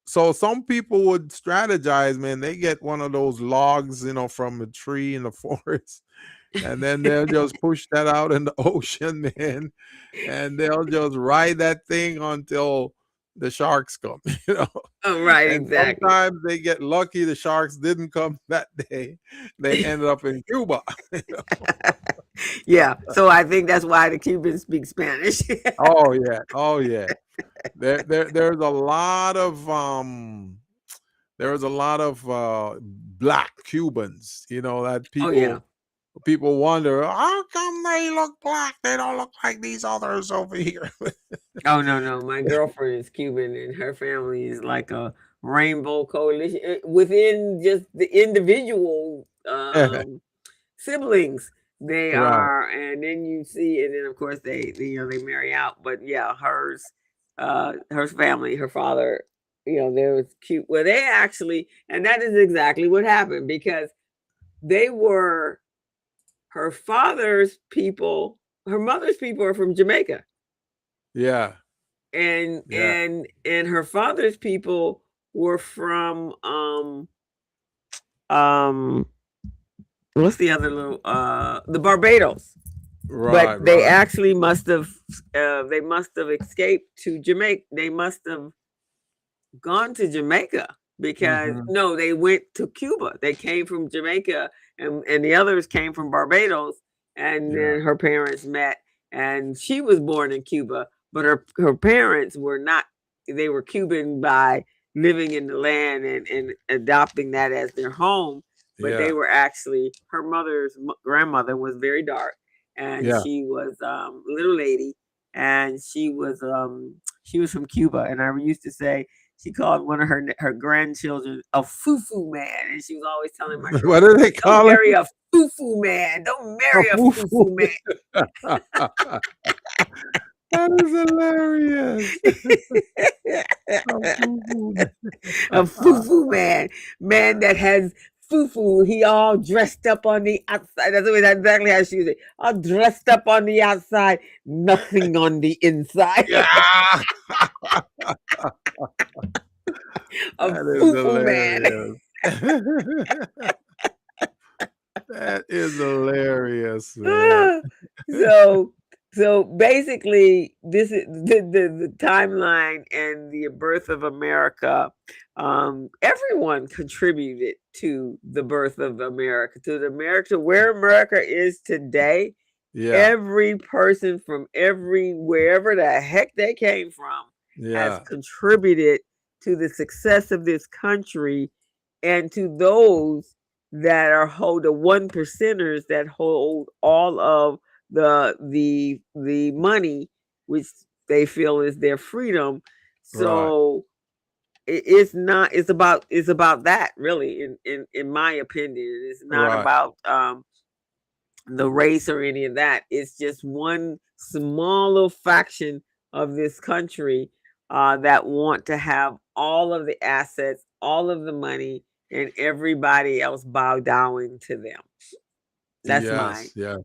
Speaker 3: So some people would strategize, man. They get one of those logs, you know, from a tree in the forest, and then they'll just push that out in the ocean, man, and they'll just ride that thing until the sharks come, you know.
Speaker 2: Oh, right,
Speaker 3: And
Speaker 2: exactly.
Speaker 3: sometimes they get lucky, the sharks didn't come that day. They ended up in Cuba.
Speaker 2: Yeah, so I think that's why the Cubans speak Spanish.
Speaker 3: Oh yeah, oh yeah. There's a lot of black Cubans, you know, that
Speaker 2: Oh yeah.
Speaker 3: people wonder, how come they look black? They don't look like these others over here.
Speaker 2: Oh no, no. My girlfriend is Cuban, and her family is like a rainbow coalition within just the individual siblings. They
Speaker 3: Right.
Speaker 2: are, and then you see, and then of course you know, they marry out. But yeah, her family, her father, you know, they was cute. Well, they actually, and that is exactly what happened, because they were her father's people. Her mother's people are from Jamaica,
Speaker 3: Yeah.
Speaker 2: and
Speaker 3: Yeah.
Speaker 2: her father's people were from um what's the other little the Barbados. But
Speaker 3: Right.
Speaker 2: they
Speaker 3: Right.
Speaker 2: actually must have escaped to Jamaica. They must have gone to Jamaica, because
Speaker 3: Hmm.
Speaker 2: no, they went to Cuba. They came from Jamaica, and the others came from Barbados, and
Speaker 3: Yeah.
Speaker 2: then her parents met, and she was born in Cuba, but her parents were not. They were Cuban by living in the land and adopting that as their home, but they
Speaker 3: Yeah.
Speaker 2: were actually, her mother's grandmother was very dark, and
Speaker 3: Yeah.
Speaker 2: she was a little lady, and she was from Cuba, and I used to say, she called one of her grandchildren a foo-foo man, and she was always telling my
Speaker 3: What
Speaker 2: girlfriend,
Speaker 3: do they
Speaker 2: "Don't
Speaker 3: call it?
Speaker 2: marry a foo-foo man. Don't
Speaker 3: A
Speaker 2: marry a
Speaker 3: foo-foo.
Speaker 2: foo-foo man."
Speaker 3: That is hilarious. A foo-foo.
Speaker 2: A foo-foo man, man that has foo-foo. He all dressed up on the outside. That's exactly how she was. All dressed up on the outside, nothing on the inside.
Speaker 3: Yeah.
Speaker 2: A
Speaker 3: That is
Speaker 2: foo-foo man.
Speaker 3: hilarious. That is hilarious, man.
Speaker 2: so so basically this is the timeline and the birth of America. Everyone contributed to the birth of America, to the America, where America is today.
Speaker 3: Yeah,
Speaker 2: Every person from wherever the heck they came from has
Speaker 3: yeah,
Speaker 2: contributed to the success of this country, and to those that are hold the one percenters that hold all of the money, which they feel is their freedom.
Speaker 3: right,
Speaker 2: So it's not, it's about that, really, in my opinion. It's not
Speaker 3: right,
Speaker 2: about the race or any of that. It's just one small little faction of this country that want to have all of the assets, all of the money, and everybody else bow down to them. That's
Speaker 3: yes, yes.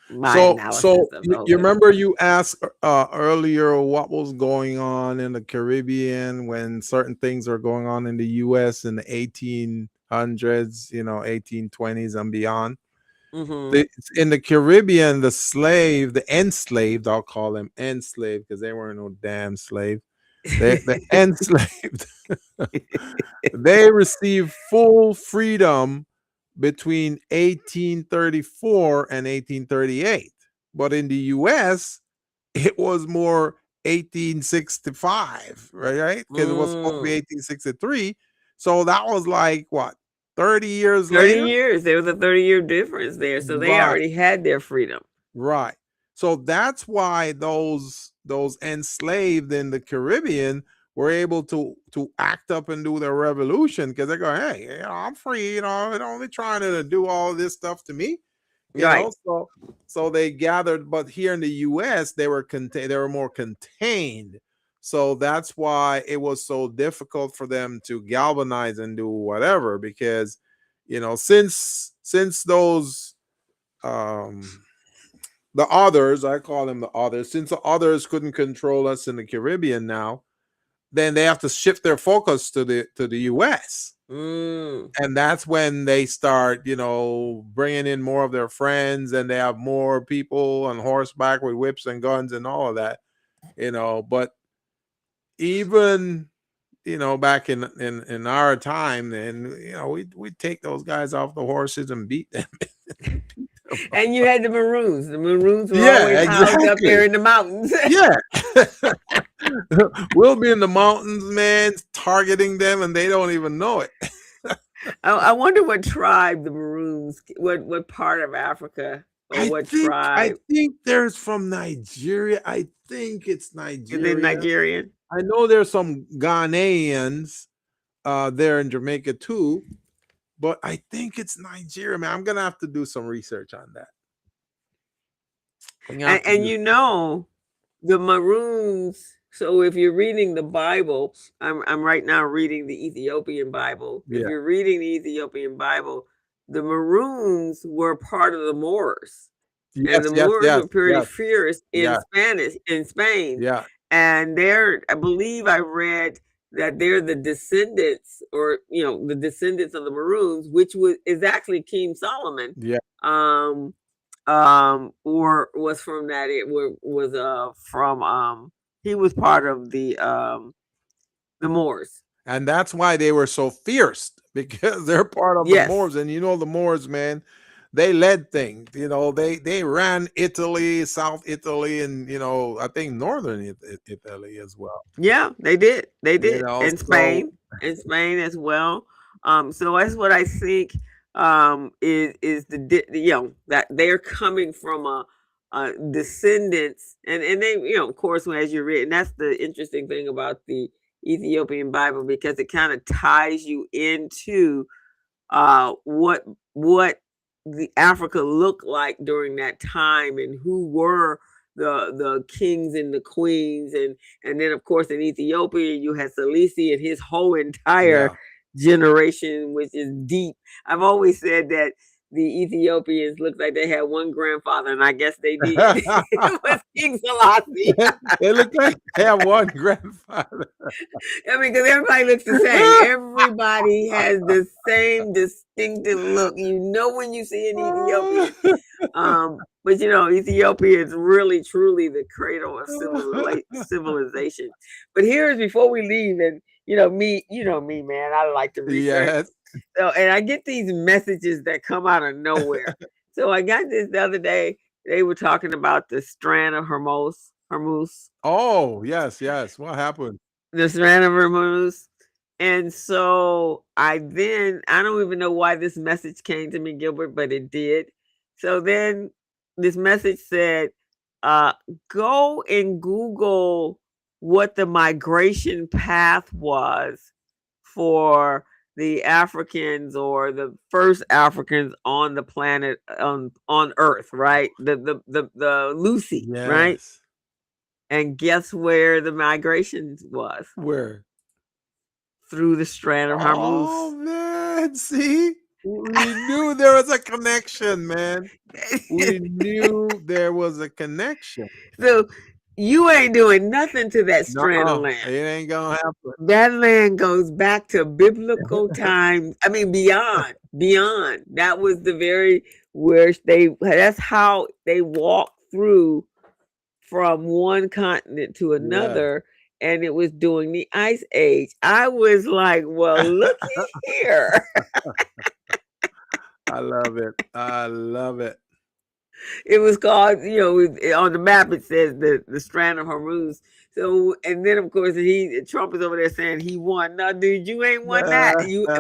Speaker 2: my
Speaker 3: So
Speaker 2: analysis of the whole
Speaker 3: you
Speaker 2: thing.
Speaker 3: remember you asked earlier what was going on in the Caribbean when certain things are going on in the U.S. in the 1800s, 1820s and beyond.
Speaker 2: Mm-hmm.
Speaker 3: In the Caribbean, the enslaved, I'll call them enslaved because they weren't no damn slave. The enslaved, they received full freedom between 1834 and 1838. But in the US, it was more 1865, right? Because it was supposed to be
Speaker 2: Mm.
Speaker 3: 1863. So that was like what, 30 years
Speaker 2: 30
Speaker 3: later?
Speaker 2: years. There was a 30-year difference there. So they
Speaker 3: Right.
Speaker 2: already had their freedom.
Speaker 3: Right. So that's why those enslaved in the Caribbean were able to act up and do their revolution because they go, hey, I'm free, don't be trying to do all this stuff to me,
Speaker 2: Right.
Speaker 3: So they gathered, but here in the US they were they were more contained. So that's why it was so difficult for them to galvanize and do whatever because since those the others, I call them the others, since the others couldn't control us in the Caribbean now, then they have to shift their focus to the US.
Speaker 2: Mm.
Speaker 3: And that's when they start, bringing in more of their friends, and they have more people on horseback with whips and guns and all of that, but even back in our time, then we take those guys off the horses and beat them.
Speaker 2: And you had the Maroons. The Maroons were always
Speaker 3: Yeah,
Speaker 2: housed up there
Speaker 3: exactly.
Speaker 2: in the mountains.
Speaker 3: Yeah. We'll be in the mountains, man, targeting them, and they don't even know it.
Speaker 2: I wonder what tribe the Maroons, what part of Africa, or what
Speaker 3: I
Speaker 2: tribe.
Speaker 3: think there's from Nigeria. I think it's
Speaker 2: Is it
Speaker 3: Nigeria.
Speaker 2: Nigerian?
Speaker 3: I know there's some Ghanaians there in Jamaica too, but I think it's Nigeria, man. I'm gonna have to do some research on that.
Speaker 2: And the Maroons. So if you're reading the Bible, I'm right now reading the Ethiopian Bible. If
Speaker 3: Yeah.
Speaker 2: you're reading the Ethiopian Bible, the Maroons were part of the Moors. And
Speaker 3: Yes,
Speaker 2: the
Speaker 3: yes,
Speaker 2: Moors
Speaker 3: yes,
Speaker 2: were pretty
Speaker 3: yes,
Speaker 2: fierce in
Speaker 3: yeah,
Speaker 2: Spain.
Speaker 3: yeah,
Speaker 2: And I believe I read that they're the descendants, or the descendants of the Maroons, which is actually King Solomon.
Speaker 3: yeah.
Speaker 2: Or was from that, it was from he was part of the Moors.
Speaker 3: And that's why they were so fierce because they're part of the
Speaker 2: Yes.
Speaker 3: Moors. And the Moors, man, they led things. They ran Italy, South Italy, and I think northern Italy as well.
Speaker 2: Yeah, they did. They did. And
Speaker 3: So
Speaker 2: Spain as well. So that's what I think is that they're coming from a descendants, and they, of course, as you read, and that's the interesting thing about the Ethiopian Bible, because it kind of ties you into what the Africa looked like during that time, and who were the kings and the queens, and then of course in Ethiopia you had Salisi and his whole entire
Speaker 3: yeah,
Speaker 2: generation, which is deep. I've always said that the Ethiopians looked like they had one grandfather, and I guess they did. It was King Selassie.
Speaker 3: It looked like they had one grandfather.
Speaker 2: I mean, because everybody looks the same. Everybody has the same distinctive look. You know when you see an Ethiopian. But Ethiopia is really, truly the cradle of civilization. But here's before we leave, and me, man, I like to research.
Speaker 3: Yes.
Speaker 2: So, and I get these messages that come out of nowhere. So I got this the other day. They were talking about the strand of Hormuz.
Speaker 3: Oh, yes. What happened?
Speaker 2: The strand of Hormuz. And so I don't even know why this message came to me, Gilbert, but it did. So then this message said, go and Google what the migration path was for the Africans, or the first Africans on the planet, on Earth, right? The Lucy, right?
Speaker 3: Yes.
Speaker 2: And guess where the migration was?
Speaker 3: Where?
Speaker 2: Through the strand of Hormuz.
Speaker 3: Oh man, see? We knew there was a connection, man. We knew there was a connection.
Speaker 2: So you ain't doing nothing to that strand of land.
Speaker 3: It ain't gonna happen.
Speaker 2: That land goes back to biblical times. I mean, beyond. That was that's how they walked through from one continent to another. Yeah. And it was during the Ice Age. I was like, well, looky here.
Speaker 3: I love it.
Speaker 2: It was called, on the map it says the strand of Hormuz. So, and then of course Trump is over there saying he won. No, dude, you ain't won that.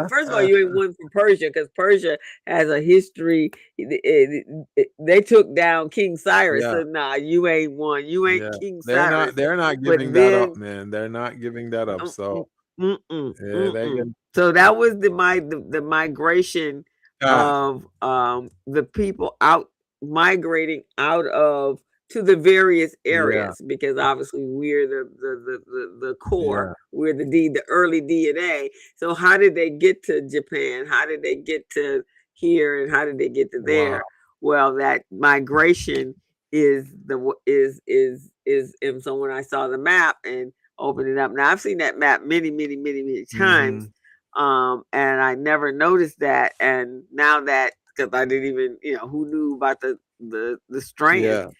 Speaker 2: First of all, you ain't won from Persia, because Persia has a history. They took down King Cyrus. So nah, you ain't won. You ain't King Cyrus.
Speaker 3: They're not giving that up, man. They're not giving that up. So
Speaker 2: so that was the migration of the people migrating out of to the various areas, because obviously we're the core, we're the early DNA. So how did they get to Japan? How did they get to here? And how did they get to there? Wow. Well, that migration is and so when I saw the map and opened it up, now I've seen that map many times. And I never noticed that. And now that, because I didn't even, who knew about the strand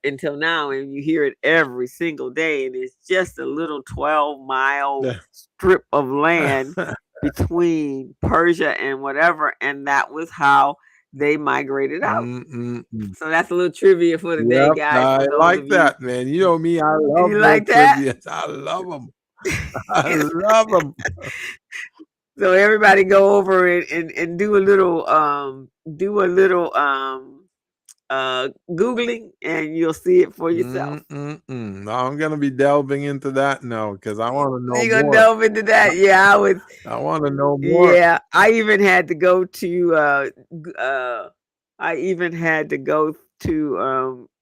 Speaker 2: until now, and you hear it every single day, and it's just a little 12-mile strip of land between Persia and whatever, and that was how they migrated out. So that's a little trivia for the day, guys.
Speaker 3: I like that, man. You know me, I love
Speaker 2: like that.
Speaker 3: Trivia. I love them. I love them.
Speaker 2: So everybody go over and do a little Googling, and you'll see it for yourself.
Speaker 3: I'm gonna be delving into that now, because I want to know.
Speaker 2: You're gonna delve into that? Yeah,
Speaker 3: I want to know more.
Speaker 2: Yeah, I even had to go to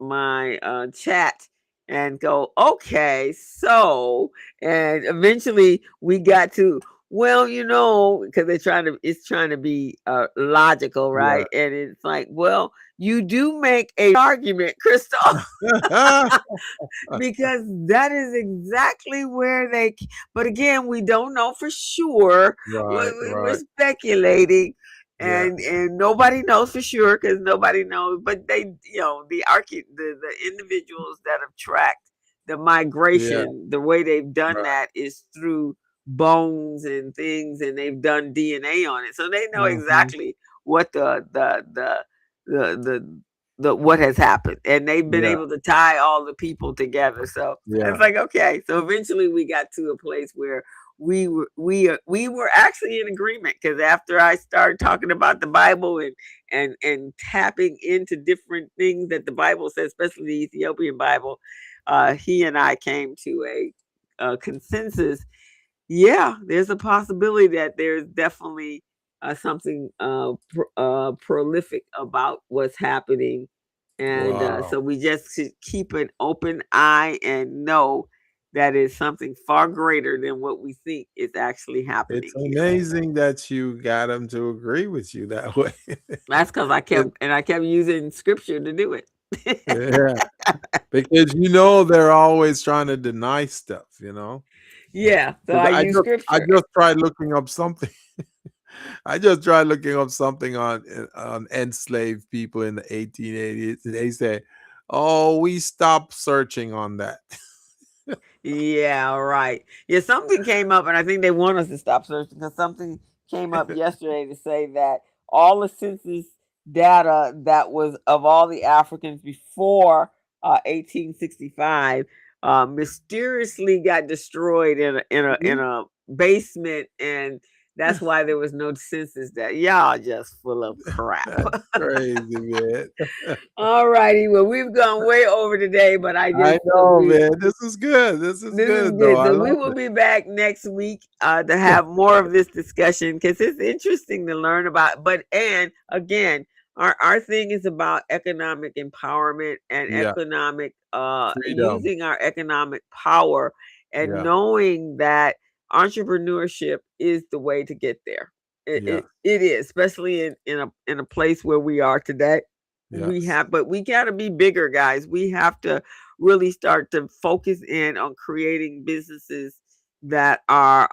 Speaker 2: my chat and go, okay, so, and eventually we got to, well, because it's trying to be logical, right? Yeah. And it's like, well, you do make a argument, Crystal, because that is exactly where but again, we don't know for sure. We're speculating, and nobody knows for sure, because nobody knows. But they, the individuals that have tracked the migration, the way they've done that is through bones and things, and they've done DNA on it, so they know exactly what the what has happened, and they've been able to tie all the people together. So it's like, okay, so eventually we got to a place where we were actually in agreement, because after I started talking about the Bible and tapping into different things that the Bible says, especially the Ethiopian Bible, he and I came to a consensus. Yeah, there's a possibility that there's definitely something prolific about what's happening. And so we just should keep an open eye and know that is something far greater than what we think is actually happening
Speaker 3: It's
Speaker 2: here.
Speaker 3: amazing that you got them to agree with you that way.
Speaker 2: That's because I kept using scripture to do it.
Speaker 3: Yeah, because they're always trying to deny stuff,
Speaker 2: Yeah, so
Speaker 3: 'Cause
Speaker 2: I
Speaker 3: I
Speaker 2: use
Speaker 3: just I
Speaker 2: scripture.
Speaker 3: just tried looking up something. I just tried looking up something on enslaved people in the 1880s, and they said, "Oh, we stopped searching on that."
Speaker 2: Yeah, right. Yeah, something came up, and I think they want us to stop searching because something came up yesterday to say that all the census data that was of all the Africans before 1865 mysteriously got destroyed in a basement, and that's why there was no census data. Y'all just full of crap.
Speaker 3: That's crazy, man.
Speaker 2: All righty. Well, we've gone way over today, but I
Speaker 3: I
Speaker 2: just
Speaker 3: know, man. This is good. This is
Speaker 2: this is
Speaker 3: good, though.
Speaker 2: good.
Speaker 3: I
Speaker 2: So we
Speaker 3: love
Speaker 2: will
Speaker 3: it.
Speaker 2: be back next week to have more of this discussion because it's interesting to learn about. But and again, our thing is about economic empowerment and
Speaker 3: Yeah,
Speaker 2: economic
Speaker 3: freedom.
Speaker 2: using our economic power and
Speaker 3: Yeah,
Speaker 2: knowing that entrepreneurship is the way to get there. It,
Speaker 3: yeah,
Speaker 2: it, it is, especially in a place where we are today.
Speaker 3: yes,
Speaker 2: But we got to be bigger, guys. We have to really start to focus in on creating businesses that are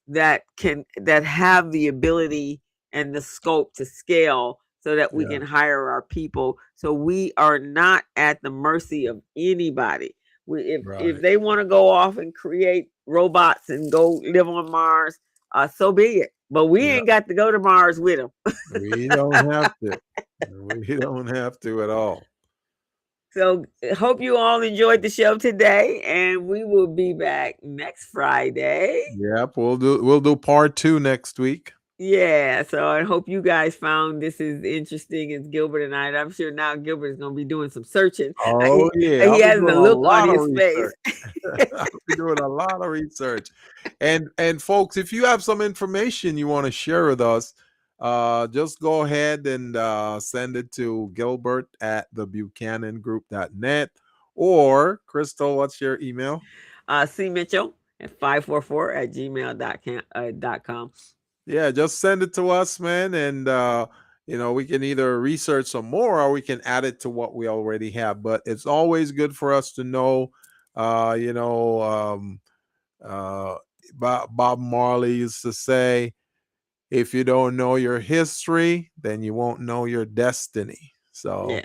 Speaker 2: that have the ability and the scope to scale so that we
Speaker 3: yeah,
Speaker 2: can hire our people, so we are not at the mercy of anybody. If
Speaker 3: right.
Speaker 2: they want to go off and create robots and go live on Mars, so be it, but we
Speaker 3: Yeah,
Speaker 2: ain't got to go to Mars with them.
Speaker 3: we don't have to. We don't have to at all.
Speaker 2: So hope you all enjoyed the show today, and we will be back next Friday.
Speaker 3: Yep, we'll do part 2 next week.
Speaker 2: Yeah, so I hope you guys found this as interesting as Gilbert and I. And I'm sure now Gilbert is going to be doing some searching.
Speaker 3: Oh, yeah,
Speaker 2: He
Speaker 3: I'll be
Speaker 2: has
Speaker 3: doing
Speaker 2: the
Speaker 3: a
Speaker 2: look on
Speaker 3: lot of
Speaker 2: his face.
Speaker 3: research. I'll be doing a lot of research. And folks, if you have some information you want to share with us, just go ahead and send it to Gilbert at thebuchanangroup.net, or Crystal, what's your email?
Speaker 2: C. Mitchell at 544 at gmail.com.
Speaker 3: Yeah, just send it to us, man, and we can either research some more or we can add it to what we already have. But it's always good for us to know, uh, you know, um, Bob Marley used to say, if you don't know your history, then you won't know your destiny.
Speaker 2: Yeah.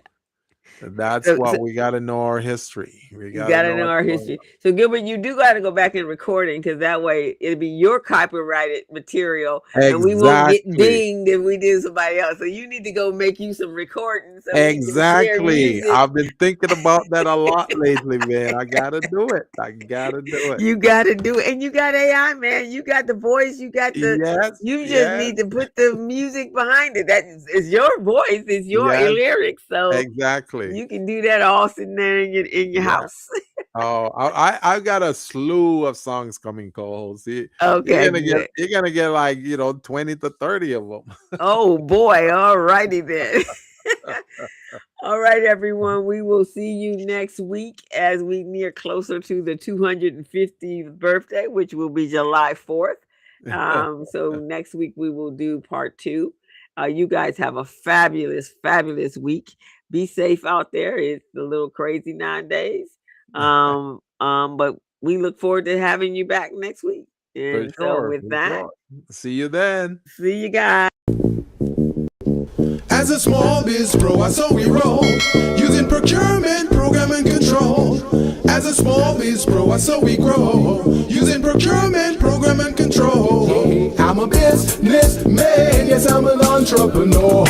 Speaker 3: So that's
Speaker 2: So,
Speaker 3: what we got to know, our history. We
Speaker 2: you
Speaker 3: got to
Speaker 2: got to
Speaker 3: know
Speaker 2: know
Speaker 3: what's
Speaker 2: our
Speaker 3: going
Speaker 2: history. So, Gilbert, you do got to go back and recording because that way it'll be your copyrighted material,
Speaker 3: on.
Speaker 2: and we won't get
Speaker 3: Exactly.
Speaker 2: dinged if we do somebody else. So, you need to go make you some recordings so we can share
Speaker 3: Exactly.
Speaker 2: music.
Speaker 3: I've been thinking about that a lot lately, man. I gotta do it. I gotta do it.
Speaker 2: You got to do it, and you got AI, man. You got the voice. You got the.
Speaker 3: Yes,
Speaker 2: You just
Speaker 3: yes,
Speaker 2: need to put the music behind it. That is your voice. It's your
Speaker 3: yes,
Speaker 2: lyrics. So
Speaker 3: exactly.
Speaker 2: you can do that all sitting there in your
Speaker 3: Yeah.
Speaker 2: house.
Speaker 3: Oh, I've got a slew of songs coming, Cole. See,
Speaker 2: Okay, good.
Speaker 3: you're gonna get like 20 to 30 of them.
Speaker 2: Oh boy, all righty then. All right, everyone. We will see you next week as we near closer to the 250th birthday, which will be July 4th. So next week we will do part 2. You guys have a fabulous, fabulous week. Be safe out there. It's a little crazy nowadays. But we look forward to having you back next week.
Speaker 3: For
Speaker 2: And so
Speaker 3: sure,
Speaker 2: with
Speaker 3: for
Speaker 2: that,
Speaker 3: sure. See you then.
Speaker 2: see you guys.
Speaker 1: As a small biz pro, I saw we roll, using procurement, program and control. As a small biz pro, I saw we grow, using procurement, program and control. I'm a businessman, yes, I'm an entrepreneur.